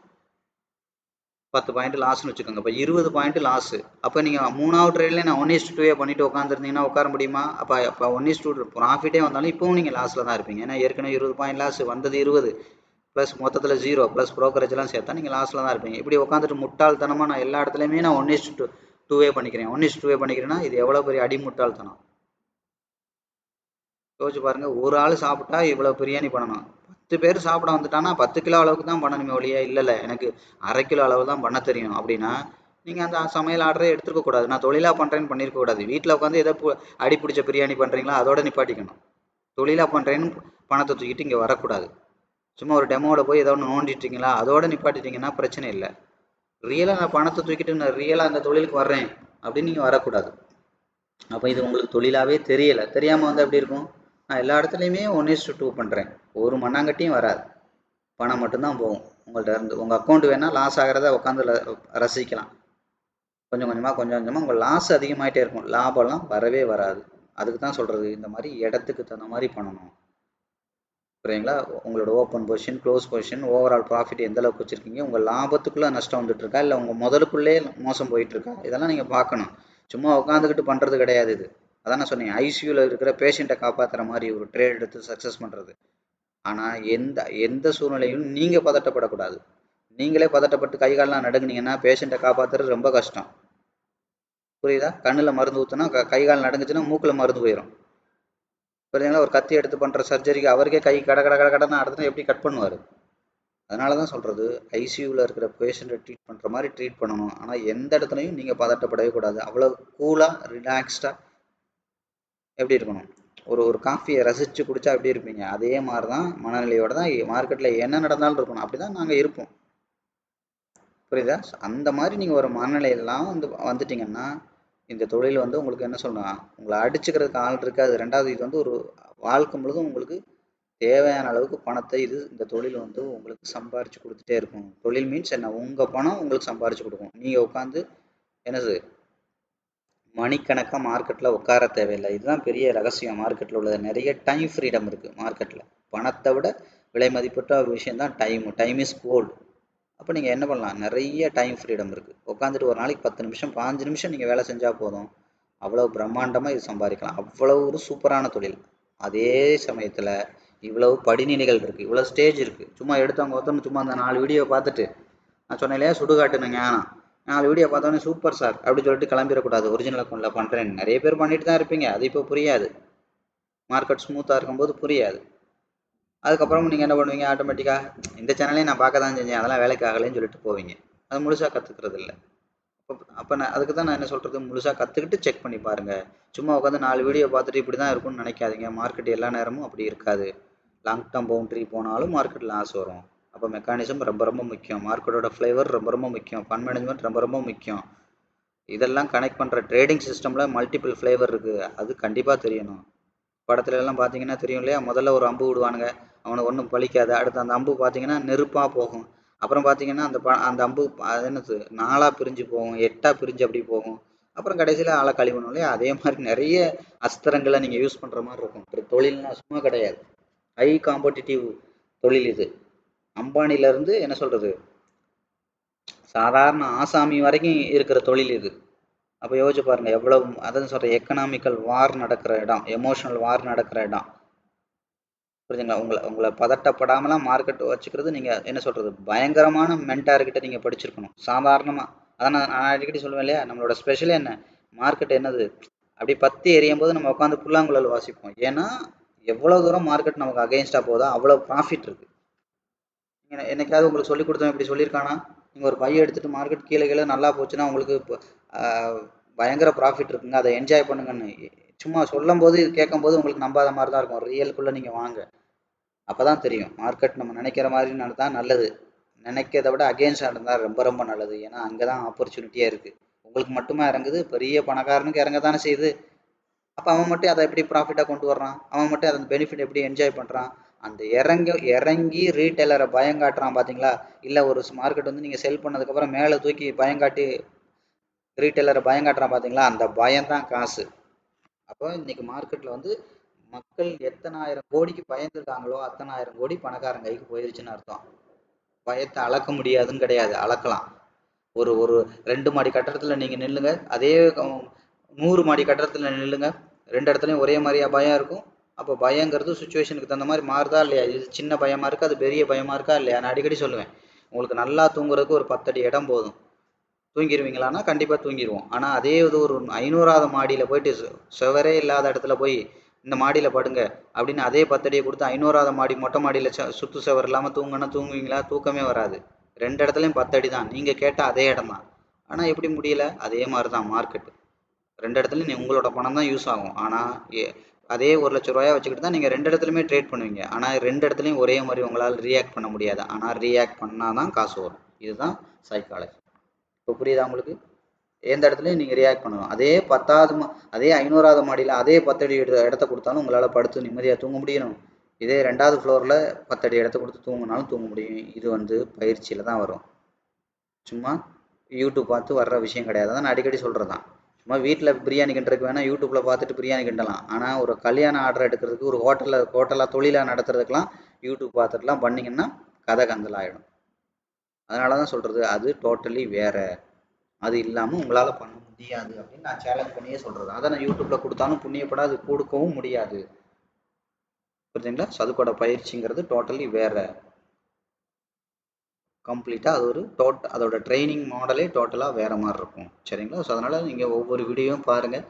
10 பாயிண்ட் லாஸ்ன்னு வச்சுக்கோங்க, இப்போ 20 பாயிண்ட் லாஸு. அப்போ நீங்கள் மூணாவது ட்ரேட்லேயே நான் 1:2 பண்ணிட்டு உட்காந்துருந்தீங்கன்னா உட்கார முடியுமா? அப்போ 1:2 ப்ராஃபிட்டே வந்தாலும் இப்போவும் நீங்கள் லாஸில் தான் இருப்பீங்க. ஏன்னா ஏற்கனவே 20 பாயிண்ட் லாஸ் வந்தது 20 ப்ளஸ் மொத்தத்தில் 0 ப்ளஸ் ப்ரோக்கரேஜெலாம் சேர்த்தா நீங்கள் லாஸில் தான் இருப்பீங்க. இப்படி உட்காந்துட்டு முட்டாள்தனமாக நான் எல்லா இடத்துலையுமே நான் 1:2 பண்ணிக்கிறேன் பண்ணிக்கிறேன்னா இது எவ்வளோ பெரிய அடிமுட்டாள்தனம். யோசிச்சு பாருங்க, ஒரு ஆள் சாப்பிட்டா இவ்வளவு பிரியாணி பண்ணணும். 10 பேர் சாப்பிட வந்துட்டானா 10 கிலோ அளவுக்கு தான் பண்ணணுமே ஒழிய, இல்ல எனக்கு 1/2 கிலோ அளவு தான் பண்ண தெரியும் அப்படின்னா, நீங்க அந்த சமையல் ஆர்டரே எடுத்துக்க கூடாது. நான் தொழிலா பண்றேன்னு பண்ணிருக்க கூடாது. வீட்டில் உட்காந்து ஏதோ அடி பிடிச்ச பிரியாணி பண்றீங்களா, அதோட நிப்பாட்டிக்கணும். தொழிலா பண்றேன்னு பணத்தை தூக்கிட்டு இங்க வரக்கூடாது. சும்மா ஒரு டெமோவில் போய் ஏதோ ஒன்று நோண்டிட்டீங்களா, அதோட நிப்பாட்டிட்டீங்கன்னா பிரச்சனை இல்லை. ரியலாக நான் பணத்தை தூக்கிட்டு நான் ரியலாக அந்த தொழிலுக்கு வர்றேன் அப்படின்னு நீங்கள் வரக்கூடாது. அப்போ இது உங்களுக்கு தொழிலாகவே தெரியலை, தெரியாமல் வந்து எப்படி இருக்கும்? நான் எல்லா இடத்துலையுமே 1:2 பண்ணுறேன், ஒரு மண்ணாங்கட்டியும் வராது, பணம் மட்டும்தான் போகும் உங்கள்கிட்ட இருந்து. உங்கள் அக்கௌண்ட் வேணால் லாஸ் ஆகிறத உட்காந்து ரசிக்கலாம். கொஞ்சம் கொஞ்சமாக கொஞ்சம் கொஞ்சமாக உங்கள் லாஸ் அதிகமாகிட்டே இருக்கும், லாபம்லாம் வரவே வராது. அதுக்கு தான் சொல்கிறது, இந்த மாதிரி இடத்துக்கு தகுந்த மாதிரி பண்ணணும். புரியுங்களா? உங்களோட open position, close position, overall profit எந்த அளவுக்கு வச்சுருக்கீங்க, உங்கள் லாபத்துக்குள்ளே நஷ்டம் வந்துட்டு இருக்கா, இல்லை உங்கள் முதலுக்குள்ளே மோசம் போயிட்டுருக்கா, இதெல்லாம் நீங்கள் பார்க்கணும். சும்மா உட்காந்துக்கிட்டு பண்ணுறது கிடையாது இது. அதான் நான் சொன்னேன், ஐசியூவில் இருக்கிற பேஷண்ட்டை காப்பாற்றுற மாதிரி ஒரு ட்ரேட் எடுத்து சக்ஸஸ் பண்ணுறது. ஆனால் எந்த எந்த சூழ்நிலையும் நீங்கள் பதட்டப்படக்கூடாது. நீங்களே பதட்டப்பட்டு கை காலெலாம் நடுங்குனீங்கன்னா பேஷண்ட்டை காப்பாற்றுறது ரொம்ப கஷ்டம். புரியுதா? கண்ணில் மருந்து ஊற்றுனா கை கால் நடுங்குச்சுன்னா மூக்கில் மருந்து போயிடும். புரியுதுங்களா? ஒரு கத்தி எடுத்து பண்ணுற சர்ஜரிக்கு அவருக்கே கை கட கட கட கடன்னு அடுத்தது எப்படி கட் பண்ணுவார்? அதனால தான் சொல்கிறது, ஐசியூவில் இருக்கிற பேஷண்ட்டை ட்ரீட் பண்ணுற மாதிரி ட்ரீட் பண்ணணும். ஆனால் எந்த இடத்துலையும் நீங்கள் பதட்டப்படவே கூடாது. அவ்வளோ கூலாக ரிலாக்ஸ்டாக எப்படி இருக்கணும்? ஒரு ஒரு காஃபியை ரசித்து குடித்தா எப்படி இருப்பீங்க, அதே மாதிரி தான் மனநிலையோடு தான் மார்க்கெட்டில் என்ன நடந்தாலும் இருக்கணும். அப்படி தான் நாங்கள் இருப்போம். புரியுதா? அந்த மாதிரி நீங்கள் ஒரு மனநிலையெல்லாம் வந்துட்டிங்கன்னா இந்த தொழில் வந்து உங்களுக்கு என்ன சொல்லணும், உங்களை அடிச்சுக்கிறதுக்கு ஆள் இருக்காது. ரெண்டாவது, இது வந்து ஒரு வாழ்க்கை முழுதும் உங்களுக்கு தேவையான அளவுக்கு பணத்தை இந்த தொழில் வந்து உங்களுக்கு சம்பாரிச்சு கொடுத்துட்டே இருக்கும். தொழில் மீன்ஸ் என்ன? உங்கள் பணம் உங்களுக்கு சம்பாரிச்சு கொடுக்கும். நீங்கள் உட்காந்து என்னது மணிக்கணக்காக மார்க்கெட்டில் உட்கார தேவையில்லை. இதுதான் பெரிய ரகசியம் மார்க்கெட்டில் உள்ளது. நிறைய டைம் ஃப்ரீடம் இருக்குது மார்க்கெட்டில். பணத்தை விட விலை மதிப்பற்ற ஒரு விஷயம் தான் டைம். Time is gold. அப்போ நீங்கள் என்ன பண்ணலாம், நிறைய டைம் ஃப்ரீடம் இருக்குது. உட்காந்துட்டு ஒரு நாளைக்கு 10 நிமிஷம் 5 நிமிஷம் நீங்கள் வேலை செஞ்சால் போதும், அவ்வளோ பிரம்மாண்டமாக இது சம்பாதிக்கலாம். அவ்வளோ ஒரு சூப்பரான தொழில். அதே சமயத்தில் இவ்வளவு படிநிலைகள் இருக்குது, இவ்வளோ ஸ்டேஜ் இருக்குது. சும்மா எடுத்தவங்க ஒருத்தவங்க சும்மா அந்த 4 வீடியோ பார்த்துட்டு, நான் சொன்னேன் இல்லையா சுடுகாட்டுன்னு ஞானம், 4 வீடியோ பார்த்தோன்னே சூப்பர் சார் அப்படின்னு சொல்லிட்டு கிளம்பிடக்கூடாது. ஒரிஜினல் அக்கௌண்ட்டில் பண்ணுறேன்னு நிறைய பேர் பண்ணிட்டு தான் இருப்பீங்க. அது இப்போ புரியாது, மார்க்கெட் ஸ்மூத்தாக இருக்கும்போது புரியாது. அதுக்கப்புறம் நீங்கள் என்ன பண்ணுவீங்க, ஆட்டோமேட்டிக்காக இந்த சேனலையும் நான் பார்க்க தான் செஞ்சேன், அதெல்லாம் வேலைக்கு ஆகலைன்னு சொல்லிட்டு போவீங்க. அது முழுசாக கற்றுக்கிறது இல்லை. அப்போ நான் அதுக்கு தான் நான் என்ன சொல்கிறது, முழுசாக கற்றுக்கிட்டு செக் பண்ணி பாருங்கள். சும்மா உட்காந்து 4 வீடியோ பார்த்துட்டு இப்படி தான் இருக்கும்னு நினைக்காதீங்க. மார்க்கெட் எல்லா நேரமும் அப்படி இருக்காது. லாங் டேர்ம் பவுண்ட்ரி போனாலும் மார்க்கெட் லாஸ் வரும். அப்போ மெக்கானிசம் ரொம்ப ரொம்ப முக்கியம். மார்க்கெட்டோட ஃப்ளேவர் ரொம்ப ரொம்ப முக்கியம். ஃபண்ட் மேனேஜ்மெண்ட் ரொம்ப ரொம்ப முக்கியம். இதெல்லாம் கனெக்ட் பண்ணுற ட்ரேடிங் சிஸ்டமில் மல்டிபிள் ஃப்ளேவர் இருக்குது, அது கண்டிப்பாக தெரியணும். படத்துல எல்லாம் பார்த்தீங்கன்னா தெரியும் இல்லையா, முதல்ல ஒரு அம்பு விடுவானுங்க, அவனுக்கு ஒன்றும் பலிக்காது. அடுத்து அந்த அம்பு பார்த்தீங்கன்னா நெருப்பாக போகும். அப்புறம் பார்த்தீங்கன்னா அந்த அம்பு அது என்னது 4ஆக பிரிஞ்சு போகும், 8ஆக பிரிஞ்சு அப்படி போகும். அப்புறம் கடைசியில் ஆளை கழிவணும் இல்லையா. அதே மாதிரி நிறைய அஸ்திரங்களை நீங்கள் யூஸ் பண்ணுற மாதிரி இருக்கும். ஒரு தொழில்னா சும்மா கிடையாது, ஹை காம்படிட்டிவ் தொழில் இது. அம்பானிலேருந்து என்ன சொல்கிறது, சாதாரண ஆசாமி வரைக்கும் இருக்கிற தொழில் இது. அப்போ யோசிச்சு பாருங்க எவ்வளவு. அதான் சொல்கிறேன், எக்கனாமிக்கல் வார் நடக்கிற இடம், எமோஷனல் வார் நடக்கிற இடம். புரியுதுங்களா? உங்களை பதட்டப்படாமலாம் மார்க்கெட் வச்சுக்கிறது. நீங்கள் என்ன சொல்கிறது, பயங்கரமான மென்டார்கிட்ட நீங்கள் படிச்சிருக்கணும். சாதாரணமாக அதான் நான் அடிக்கடி சொல்லுவேன் இல்லையா, நம்மளோட ஸ்பெஷலே என்ன, மார்க்கெட் என்னது அப்படி பற்றி எரியும் போது நம்ம உட்காந்து புல்லாங்குழல் வாசிப்போம். ஏன்னா எவ்வளோ தூரம் மார்க்கெட் நமக்கு அகெயின்ஸ்டாக போதோ அவ்வளோ ப்ராஃபிட் இருக்குது. நீங்கள் என்னைக்காவது உங்களுக்கு சொல்லி கொடுத்தவன் இப்படி சொல்லியிருக்கானா? நீங்கள் ஒரு பையை எடுத்துகிட்டு மார்க்கெட் கீழே கீழே நல்லா போச்சுன்னா உங்களுக்கு இப்போ பயங்கர ப்ராஃபிட் இருக்குங்க, அதை என்ஜாய் பண்ணுங்கன்னு சும்மா சொல்லும் போது கேட்கும்போது உங்களுக்கு நம்பாத மாதிரி தான் இருக்கும். ரியலுக்குள்ளே நீங்கள் வாங்க, அப்போ தான் தெரியும் மார்க்கெட் நம்ம நினைக்கிற மாதிரி நடந்தால் நல்லது, நினைக்கிறத விட அகெயின்ஸ்டாக இருந்தால் ரொம்ப ரொம்ப நல்லது. ஏன்னா அங்கே தான் ஆப்பர்ச்சுனிட்டியாக இருக்குது. உங்களுக்கு மட்டுமா இறங்குது, பெரிய பணக்காரனுக்கு இறங்க தானே செய்யுது. அப்போ அவன் மட்டும் அதை எப்படி ப்ராஃபிட்டாக கொண்டு வர்றான், அவன் மட்டும் அந்த பெனிஃபிட் எப்படி என்ஜாய் பண்ணுறான்? அந்த இறங்கி ரீட்டைலரை பயங்காட்டுறான் பார்த்தீங்களா? இல்லை ஒரு மார்க்கெட் வந்து நீங்கள் செல் பண்ணதுக்கப்புறம் மேலே தூக்கி பயங்காட்டி ரீட்டைலரை பயங்காட்டுறான் பார்த்தீங்களா? அந்த பயம்தான் காசு. அப்போ இன்னைக்கு மார்க்கெட்டில் வந்து மக்கள் எத்தனை ஆயிரம் கோடிக்கு பயந்துருக்காங்களோ அத்தனை ஆயிரம் கோடி பணக்காரன் கைக்கு போயிருச்சுன்னு அர்த்தம். பயத்தை அளக்க முடியாதுன்னு கிடையாது, அளக்கலாம். ஒரு ஒரு 2 மாடி கட்டடத்தில் நீங்கள் நில்லுங்க, அதே 100 மாடி கட்டடத்தில் நில்லுங்க, 2 இடத்துலையும் ஒரே மாதிரியா பயம் இருக்கும். அப்போ பயங்கிறது சுச்சுவேஷனுக்கு தகுந்த மாதிரி மாறுதா இல்லையா? இது சின்ன பயமாக இருக்கா, அது பெரிய பயமாக இருக்கா இல்லையா? நான் அடிக்கடி சொல்லுவேன், உங்களுக்கு நல்லா தூங்குறதுக்கு ஒரு 10 அடி இடம் போதும். தூங்கிடுவீங்களான்னா கண்டிப்பாக தூங்கிடுவோம். ஆனால் அதே இது ஒரு 500ஆவது மாடியில் போயிட்டு சுவரே இல்லாத இடத்துல போய் இந்த மாடியில் படுங்க அப்படின்னு அதே 10 அடியை கொடுத்து 500வது மாடி மொட்டை மாடியில் சுற்று சுவர் இல்லாமல் தூங்கினா தூங்குவீங்களா? தூக்கமே வராது. 2 இடத்துலையும் 10 அடி தான், நீங்கள் கேட்ட அதே இடம் தான். ஆனால் எப்படி முடியல? அதே மாதிரி தான் மார்க்கெட். 2 இடத்துலையும் உங்களோட பணம் தான் யூஸ் ஆகும். ஆனால் அதே 1,00,000 ரூபாயை வச்சுக்கிட்டு தான் நீங்கள் 2 இடத்துலையுமே ட்ரேட் பண்ணுவீங்க. ஆனால் 2 இடத்துலையும் ஒரே மாதிரி உங்களால் ரியாக்ட் பண்ண முடியாது. ஆனால் ரியாக்ட் பண்ணால் தான் காசு வரும். இதுதான் சைக்காலஜி. இப்போ புரியுதா உங்களுக்கு? எந்த இடத்துலையும் நீங்கள் ரியாக்ட் பண்ணணும். அதே 10வது அதே 500வது மாடியில் அதே 10 அடி இடத்த கொடுத்தாலும் உங்களால் படுத்து நிம்மதியாக தூங்க முடியணும். இதே 2வது ஃப்ளோரில் 10 அடி இடத்த கொடுத்து தூங்கினாலும் தூங்க முடியும். இது பயிற்சியில் தான் வரும். சும்மா யூடியூப் பார்த்து வர்ற விஷயம் கிடையாது. தான் நான் அடிக்கடி சொல்கிறது தான். சும்மா வீட்டில் பிரியாணி கிண்டுறதுக்கு வேணால் யூடியூப்பில் பார்த்துட்டு பிரியாணி கிண்டலாம். ஆனால் ஒரு கல்யாண ஆர்டர் எடுக்கிறதுக்கு, ஒரு ஹோட்டலாக தொழிலாக நடத்துறதுக்கெலாம் யூடியூப் பார்த்துட்டுலாம் பண்ணிங்கன்னா கதை கந்தல் ஆகிடும். அதனால தான் சொல்கிறது, அது டோட்டலி வேறு. அது இல்லாமல் உங்களால் பண்ண முடியாது அப்படின்னு நான் சேலஞ்ச் பண்ணியே சொல்கிறது. அதை நான் யூடியூப்பில் கொடுத்தாலும் புண்ணியப்படாது, கொடுக்கவும் முடியாது. புரியுதுங்களா? அதுக்கோட பயிற்சிங்கிறது டோட்டலி வேறு. கம்ப்ளீட்டாக அது ஒரு அதோட ட்ரைனிங் மாடலே டோட்டலாக வேறு மாதிரி இருக்கும். சரிங்களா? ஸோ அதனால் நீங்கள் ஒவ்வொரு வீடியோவும் பாருங்கள்.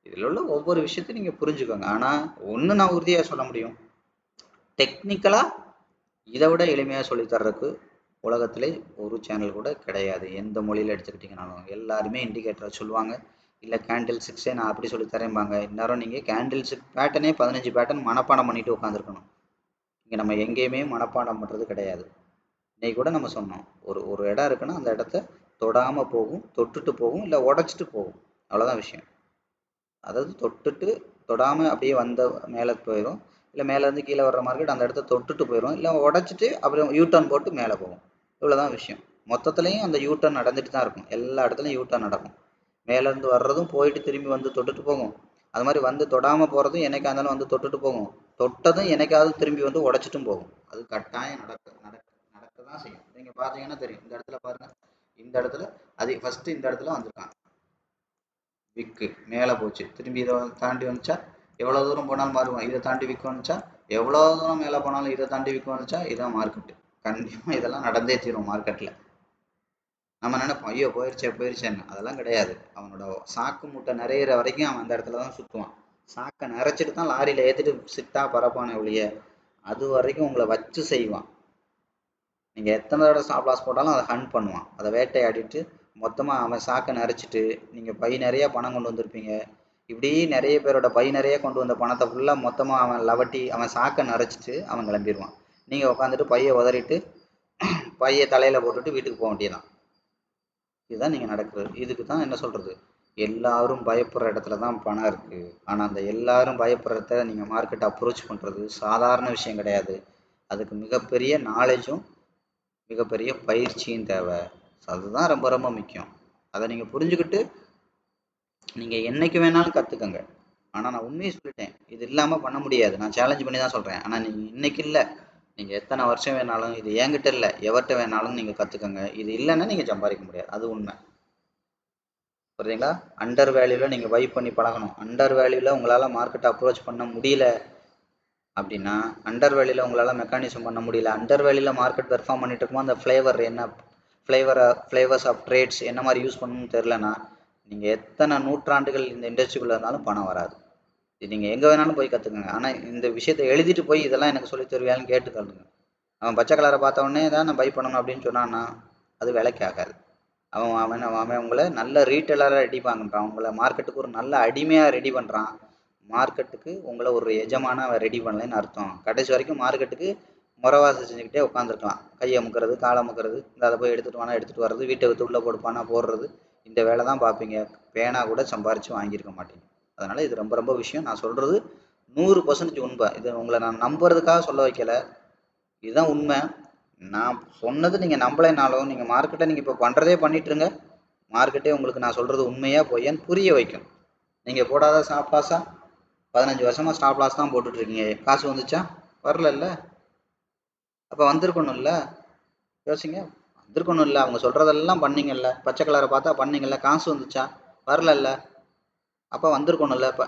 இதில் உள்ள ஒவ்வொரு விஷயத்தையும் நீங்கள் புரிஞ்சுக்கோங்க. ஆனால் ஒன்று நான் உறுதியாக சொல்ல முடியும், டெக்னிக்கலாக இதை விட எளிமையாக சொல்லித்தர்றதுக்கு உலகத்திலே ஒரு சேனல் கூட கிடையாது. எந்த மொழியில் எடுத்துக்கிட்டிங்கனாலும் எல்லாருமே இண்டிகேட்டரை சொல்லுவாங்க. இல்லை கேண்டில் 6 நான் அப்படி சொல்லி தரேன்பாங்க. இந்நேரம் நீங்கள் கேண்டில் 6 பேட்டர்னே 15 பேட்டர்ன் மனப்பாடம் பண்ணிட்டு உட்காந்துருக்கணும். இங்கே நம்ம எங்கேயுமே மனப்பாடம் பண்ணுறது கிடையாது. இன்னைக்கு கூட நம்ம சொன்னோம், ஒரு இடம் இருக்குன்னா அந்த இடத்த தொடாமல் போகும், தொட்டுட்டு போகும், இல்லை உடச்சிட்டு போகும். அவ்வளோதான் விஷயம். அதாவது தொட்டுட்டு தொடாமல் அப்படியே வந்த மேலே போயிடும், இல்லை மேலேருந்து கீழே வர்ற மார்க்கெட் அந்த இடத்த தொட்டுட்டு போயிடும், இல்லை உடச்சிட்டு அப்புறம் யூட்டர்ன் போட்டு மேலே போகும். இவ்வளோதான் விஷயம். மொத்தத்துலேயும் அந்த யூட்டர்ன் நடந்துட்டு தான் இருக்கும். எல்லா இடத்துலையும் யூட்டர்ன் நடக்கும். மேலேருந்து வர்றதும் போயிட்டு திரும்பி வந்து தொட்டுட்டு போகும். அது மாதிரி வந்து தொடாமல் போகிறதும் என்னைக்கா இருந்தாலும் வந்து தொட்டுட்டு போகும். தொட்டதும் என்னைக்காவது திரும்பி வந்து உடச்சிட்டும் போகும். அது கட்டாயம் நடக்க தான் செய்யும். நீங்கள் பார்த்தீங்கன்னா தெரியும். இந்த இடத்துல பாருங்கள், இந்த இடத்துல அது ஃபஸ்ட்டு இந்த இடத்துல வந்திருக்கான் விக்கு, மேலே போச்சு, திரும்பி இதை தாண்டி வந்துச்சா, எவ்வளோ தூரம் போனாலும் மாறுவோம், இதை தாண்டி விக்கு வந்துச்சா, எவ்வளோ தூரம் மேலே போனாலும் இதை தாண்டி விக்கு வந்துச்சா. இதுதான் மார்க்கெட்டு. கண்டிப்பாக இதெல்லாம் நடந்தே தீரும் மார்க்கெட்டில். நம்ம நினைப்போம் ஐயோ போயிருச்சேன்னு. அதெல்லாம் கிடையாது. அவனோட சாக்கு மூட்டை நிறையிற வரைக்கும் அவன் அந்த இடத்துல தான் சுற்றுவான். சாக்கை நிறைச்சிட்டு தான் லாரியில் ஏற்றிட்டு சிட்டா பரப்பானே ஒழிய அது வரைக்கும் உங்களை வச்சு செய்வான். நீங்கள் எத்தனை தடவை ஸ்டாப் லாஸ் போட்டாலும் அதை ஹண்ட் பண்ணுவான். அதை வேட்டையாடிட்டு மொத்தமாக அவன் சாக்கை நிறைச்சிட்டு நீங்கள் பை நிறையா பணம் கொண்டு வந்திருப்பீங்க. இப்படி நிறைய பேரோட பை நிறைய கொண்டு வந்த பணத்தை ஃபுல்லாக மொத்தமாக அவன் லவட்டி அவன் சாக்கை நிறைச்சிட்டு அவன் கிளம்பிடுவான். நீங்கள் உட்காந்துட்டு பையை உதறிட்டு பையை தலையில் போட்டுட்டு வீட்டுக்கு போக வேண்டியதான். இதுதான் நீங்கள் நடக்கிறது. இதுக்கு தான் என்ன சொல்கிறது, எல்லாரும் பயப்படுற இடத்துல தான் பணம் இருக்குது. ஆனால் அந்த எல்லாரும் பயப்படுறத நீங்கள் மார்க்கெட்டை அப்ரோச் பண்ணுறது சாதாரண விஷயம் கிடையாது. அதுக்கு மிகப்பெரிய நாலேஜும் மிகப்பெரிய பயிற்சியும் தேவை. அதுதான் ரொம்ப ரொம்ப முக்கியம். அதை நீங்கள் புரிஞ்சுக்கிட்டு நீங்கள் என்றைக்கு வேணாலும் கற்றுக்கங்க. ஆனால் நான் உண்மையை சொல்லிட்டேன், இது இல்லாமல் பண்ண முடியாது. நான் சேலஞ்ச் பண்ணி தான் சொல்கிறேன். ஆனால் நீங்கள் இன்றைக்கி இல்லை, நீங்கள் எத்தனை வருஷம் வேணாலும், இது என்கிட்ட இல்லை எவர்கிட்ட வேணாலும் நீங்கள் கற்றுக்கங்க. இது இல்லைன்னா நீங்கள் சம்பாதிக்க முடியாது. அது உண்மை. புரியுதுங்களா? அண்டர் வேல்யூவில் நீங்கள் பை பண்ணி பழகணும். அண்டர் வேல்யூவில் உங்களால் மார்க்கெட்டை அப்ரோச் பண்ண முடியல அப்படின்னா, அண்டர் வேல்யூவில் உங்களால் மெக்கானிசம் பண்ண முடியல, அண்டர் வேல்யூவில் மார்க்கெட் பெர்ஃபார்ம் பண்ணிட்டு இருக்கும்போது அந்த ஃப்ளேவர் என்ன ஃப்ளேவர்ஸ் ஆஃப் ட்ரேட்ஸ் என்ன மாதிரி யூஸ் பண்ணணும்னு தெரிலனா, நீங்கள் எத்தனை நூற்றாண்டுகள் இந்த இண்டஸ்ட்ரிக்குள்ளே இருந்தாலும் பணம் வராது. இது நீங்கள் எங்கே வேணாலும் போய் கற்றுக்குங்க. ஆனால் இந்த விஷயத்தை எழுதிட்டு போய் இதெல்லாம் எனக்கு சொல்லி தருவியான்னு கேட்டுக்கொள்ளுங்க. அவன் பச்சை கலரை பார்த்த உடனே தான் நான் பை பண்ணணும் அப்படின்னு சொன்னான்னா அது விலைக்கு ஆகாது. அவன் உங்களை நல்ல ரீட்டைலராக ரெடி பண்ணுறான், உங்களை மார்க்கெட்டுக்கு ஒரு நல்ல அடிமையாக ரெடி பண்ணுறான். மார்க்கெட்டுக்கு உங்களை ஒரு எஜமான அவன் ரெடி பண்ணலைன்னு அர்த்தம். கடைசி வரைக்கும் மார்க்கெட்டுக்கு முறவாசி செஞ்சுக்கிட்டே உட்காந்துருக்கலாம். கையை அமுக்கிறது, காலை அமுக்கிறது, இந்த அதை போய் எடுத்துகிட்டு வானா எடுத்துகிட்டு வர்றது, வீட்டை விட்டு உள்ளே போடுப்பானா போடுறது, இந்த வேலை தான் பார்ப்பீங்க. பேனா கூட சம்பாரித்து வாங்கியிருக்க மாட்டீங்க. அதனால் இது ரொம்ப ரொம்ப விஷயம். நான் சொல்கிறது 100% உண்மை. இது உங்களை நான் நம்புறதுக்காக சொல்ல வைக்கலை, இதுதான் உண்மை. நான் சொன்னது நீங்கள் நம்பலைனாலும் நீங்கள் மார்க்கெட்டை நீங்கள் இப்போ பண்ணுறதே பண்ணிட்டுருங்க. மார்க்கெட்டே உங்களுக்கு நான் சொல்கிறது உண்மையாக பொய்யான்னு புரிய வைக்கும். நீங்கள் போடாத ஸ்டாப் லாஸா 15 வருஷமாக ஸ்டாப் லாஸ் தான் போட்டுட்ருக்கீங்க. காசு வந்துச்சா? வரல. அப்போ வந்திருக்கணும்ல, யோசிங்க. வந்திருக்கணும்ல, அவங்க சொல்கிறதெல்லாம் பண்ணீங்கல்ல, பச்சை கலரை பார்த்தா பண்ணீங்கல்ல, காசு வந்துச்சா? வரல. அப்போ வந்திருக்கணும்ல. இப்போ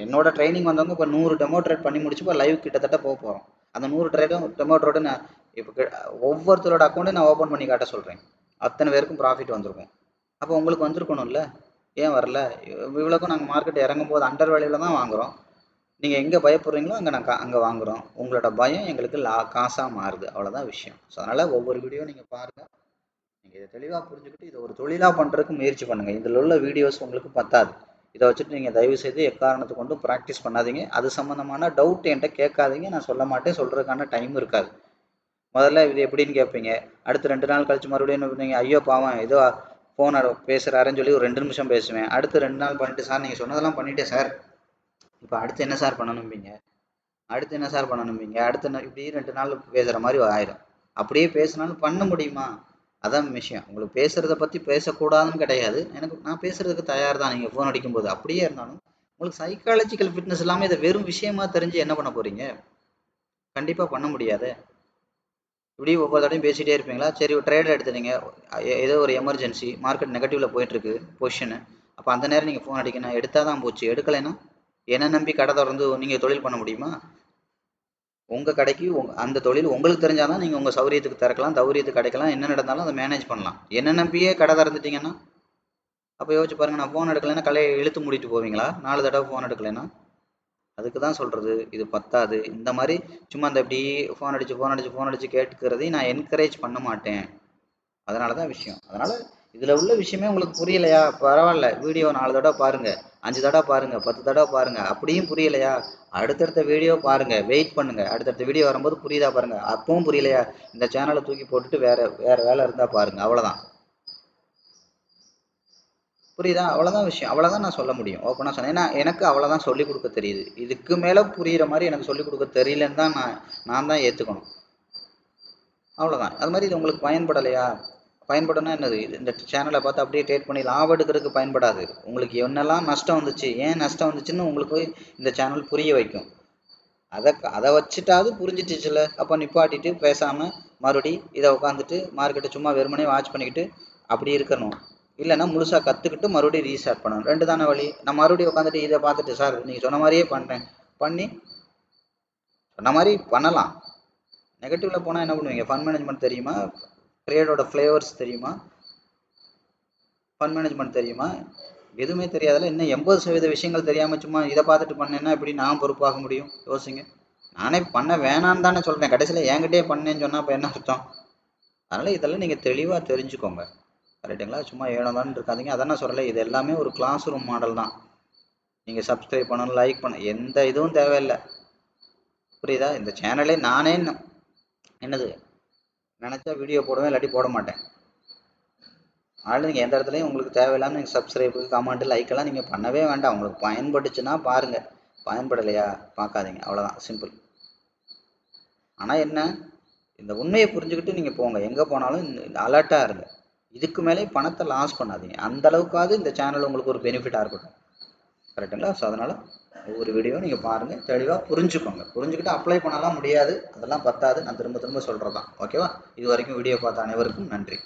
என்னோட ட்ரைனிங் வந்தவங்க இப்போ 100 டெமோ ட்ரேட் பண்ணி முடிச்சு இப்போ லைவ் கிட்டத்தட்ட போக போகிறோம். அந்த 100 டெமோ ட்ரேடு நான் இப்போ ஒவ்வொருத்தரோட அக்கௌண்ட்டையும் நான் ஓப்பன் பண்ணி காட்ட சொல்கிறேன். அத்தனை பேருக்கும் ப்ராஃபிட் வந்திருக்கும். அப்போ உங்களுக்கு வந்திருக்கணும்ல, ஏன் வரல? இவ்வளோக்கும் நாங்கள் மார்க்கெட் இறங்கும் போது அண்டர் வேல்யூவில் தான் வாங்குகிறோம். நீங்கள் எங்கே பயப்படுறீங்களோ அங்கே அங்கே வாங்குகிறோம். உங்களோட பயம் எங்களுக்கு காசாக மாறுது. அவ்வளோதான் விஷயம். ஸோ அதனால் ஒவ்வொரு வீடியோ நீங்கள் பாருங்கள். நீங்கள் இதை தெளிவாக புரிஞ்சுக்கிட்டு இதை ஒரு தொழிலாக பண்ணுறதுக்கு முயற்சி பண்ணுங்கள். இதில் உள்ள வீடியோஸ் உங்களுக்கு பத்தாது. இதை வச்சுட்டு நீங்கள் தயவுசெய்து எக்காரணத்தை கொண்டும் ப்ராக்டிஸ் பண்ணாதீங்க. அது சம்மந்தமான டவுட் என்கிட்ட கேட்காதீங்க. நான் சொல்ல மாட்டேன், சொல்கிறதுக்கான டைம் இருக்காது. முதல்ல இது எப்படின்னு கேட்பீங்க. அடுத்து 2 நாள் கழிச்சு மறுபடியும் என்ன பண்ணுவீங்க, ஐயோ பாவம் ஏதோ ஃபோனை பேசுகிறாருன்னு சொல்லி ஒரு 2 நிமிஷம் பேசுவேன். அடுத்து 2 நாள் பண்ணிட்டு, சார் நீங்கள் சொன்னதெல்லாம் பண்ணிட்டேன் சார், இப்போ அடுத்து என்ன சார் பண்ணணும்பீங்க, அடுத்து என்ன சார் பண்ணணும்பீங்க, அடுத்து என்ன, இப்படி 2 நாள் பேசுகிற மாதிரி ஆயிரும். அப்படியே பேசினாலும் பண்ண முடியுமா? அதான் விஷயம். உங்களுக்கு பேசுகிறத பற்றி பேசக்கூடாதுன்னு கிடையாது. நான் பேசுகிறதுக்கு தயார் தான் நீங்கள் ஃபோன் அடிக்கும்போது. அப்படியே இருந்தாலும் உங்களுக்கு சைக்காலஜிக்கல் ஃபிட்னஸ் இல்லாமல் இதை வெறும் விஷயமா தெரிஞ்சு என்ன பண்ண போகிறீங்க? கண்டிப்பாக பண்ண முடியாது. இப்படி ஒவ்வொரு தடையும் பேசிகிட்டே இருப்பீங்களா? சரி, ஒரு ட்ரேட் எடுத்துனீங்க, ஏதோ ஒரு எமர்ஜென்சி, மார்க்கெட் நெகட்டிவில் போயிட்டுருக்கு பொசிஷனு, அப்போ அந்த நேரம் நீங்கள் ஃபோன் அடிக்கணும். எடுத்தால் தான் போச்சு, எடுக்கலைன்னா என்ன நம்பி கடை திறந்து நீங்கள் தொழில் பண்ண முடியுமா? உங்கள் கடைக்கு அந்த தொழில் உங்களுக்கு தெரிஞ்சால் தான் நீங்கள் உங்கள் சௌரியத்துக்கு திறக்கலாம், தௌரியத்துக்கு கிடைக்கலாம், என்ன நடந்தாலும் அதை மேனேஜ் பண்ணலாம். என்ன நம்பியே கடை திறந்துட்டீங்கன்னா அப்போ யோசிச்சு பாருங்கள். நான் ஃபோன் எடுக்கலைன்னா கலையை இழுத்து மூடிட்டு போவீங்களா? 4 தடவை ஃபோன் எடுக்கலைன்னா? அதுக்கு தான் சொல்கிறது, இது பத்தாது. இந்த மாதிரி சும்மா அந்த இப்படி ஃபோன் அடித்து கேட்டுக்கிறதையும் நான் என்கரேஜ் பண்ண மாட்டேன். அதனால தான் விஷயம். அதனால் இதில் உள்ள விஷயமே உங்களுக்கு புரியலையா? பரவாயில்ல, வீடியோ 4 தடவை பாருங்கள், 5 தடவை பாருங்கள், 10 தடவை பாருங்கள். அப்படியும் புரியலையா? அடுத்தடுத்த வீடியோ பாருங்கள், வெயிட் பண்ணுங்கள். அடுத்தடுத்த வீடியோ வரும்போது புரியுதா பாருங்கள். அப்பவும் புரியலையா? இந்த சேனலை தூக்கி போட்டுட்டு வேறு வேலை இருந்தால் பாருங்கள். அவ்வளோதான். புரியுதா? அவ்வளோதான் விஷயம். அவ்வளோதான் நான் சொல்ல முடியும். ஓப்பனாக சொன்னேன். ஏன்னா எனக்கு அவ்வளோதான் சொல்லிக் கொடுக்க தெரியுது. இதுக்கு மேலே புரிகிற மாதிரி எனக்கு சொல்லிக் கொடுக்க தெரியலன்னு தான் நான் தான் ஏற்றுக்கணும். அவ்வளோதான். அது மாதிரி இது உங்களுக்கு பயன்படலையா? பயன்படனா என்னது? இந்த சேனலை பார்த்து அப்படியே ட்ரேட் பண்ணி லாபம் எடுக்கிறதுக்கு பயன்படாது. உங்களுக்கு என்னெல்லாம் நஷ்டம் வந்துச்சு, ஏன் நஷ்டம் வந்துச்சுன்னு உங்களுக்கு இந்த சேனல் புரிய வைக்கும். அதை வச்சுட்டாவது புரிஞ்சிட்டுச்சுல, அப்போ நிப்பாட்டிட்டு பேசாமல் மறுபடி இதை உட்காந்துட்டு மார்க்கெட்டை சும்மா வெறுமனே வாட்ச் பண்ணிக்கிட்டு அப்படி இருக்கணும். இல்லைன்னா முழுசாக கற்றுக்கிட்டு மறுபடியும் ரீஸ்டார்ட் பண்ணணும். 2 தானே வழி. நான் மறுபடியும் உட்காந்துட்டு இதை பார்த்துட்டு, சார் நீங்கள் சொன்ன மாதிரியே பண்ணுறேன், பண்ணி சொன்ன மாதிரி பண்ணலாம். நெகட்டிவில் போனால் என்ன பண்ணுவீங்க? ஃபண்ட் மேனேஜ்மெண்ட் தெரியுமா? ட்ரேடோட ஃப்ளேவர்ஸ் தெரியுமா? ஃபண்ட் மேனேஜ்மெண்ட் தெரியுமா? எதுவுமே தெரியாதல. இன்னும் 80% விஷயங்கள் தெரியாமல் சும்மா இதை பார்த்துட்டு பண்ணேன்னா எப்படி நான் பொறுப்பாக முடியும்? யோசிங்க. நானே பண்ண வேணான்னு தானே சொல்கிறேன். கடைசியில் என்கிட்டயே பண்ணேன்னு சொன்னால் அப்போ என்ன அர்த்தம்? அதனால் இதெல்லாம் நீங்கள் தெளிவாக தெரிஞ்சுக்கோங்க. கரெக்டுங்களா? சும்மா ஏனோதான்னு இருக்காதீங்க. அதான் நான் சொல்லலை, இது எல்லாமே ஒரு கிளாஸ் ரூம் மாடல் தான். நீங்கள் சப்ஸ்கிரைப் பண்ணணும், லைக் பண்ண எந்த இதுவும் தேவையில்லை. புரியுதா? இந்த சேனலே நானே என்னது நினச்சா வீடியோ போடுவேன், இல்லாட்டி போட மாட்டேன். அதனால் நீங்கள் எந்த இடத்துலையும் உங்களுக்கு தேவையில்லாமல் நீங்கள் சப்ஸ்கிரைபு, கமெண்ட்டு, லைக்கெல்லாம் நீங்கள் பண்ணவே வேண்டாம். உங்களுக்கு பயன்பட்டுச்சுன்னா பாருங்கள், பயன்படலையா பார்க்காதீங்க. அவ்வளோதான், சிம்பிள். ஆனால் என்ன, இந்த உண்மையை புரிஞ்சுக்கிட்டு நீங்கள் போங்க. எங்கே போனாலும் அலர்ட்டாக இருங்க. இதுக்கு மேலே பணத்தை லாஸ் பண்ணாதீங்க. அந்த அளவுக்காவது இந்த சேனல் உங்களுக்கு ஒரு பெனிஃபிட்டாக இருக்கட்டும். கரெக்டுங்களா? ஸோ அதனால் ஒவ்வொரு வீடியோ நீங்கள் பாருங்கள், தெளிவாக புரிஞ்சுக்கோங்க. புரிஞ்சுக்கிட்டு அப்ளை பண்ணலாம் முடியாது, அதெல்லாம் பத்தாது. நான் திரும்ப திரும்ப சொல்கிறது தான். ஓகேவா? இது வரைக்கும் வீடியோ பார்த்த அனைவருக்கும் நன்றி.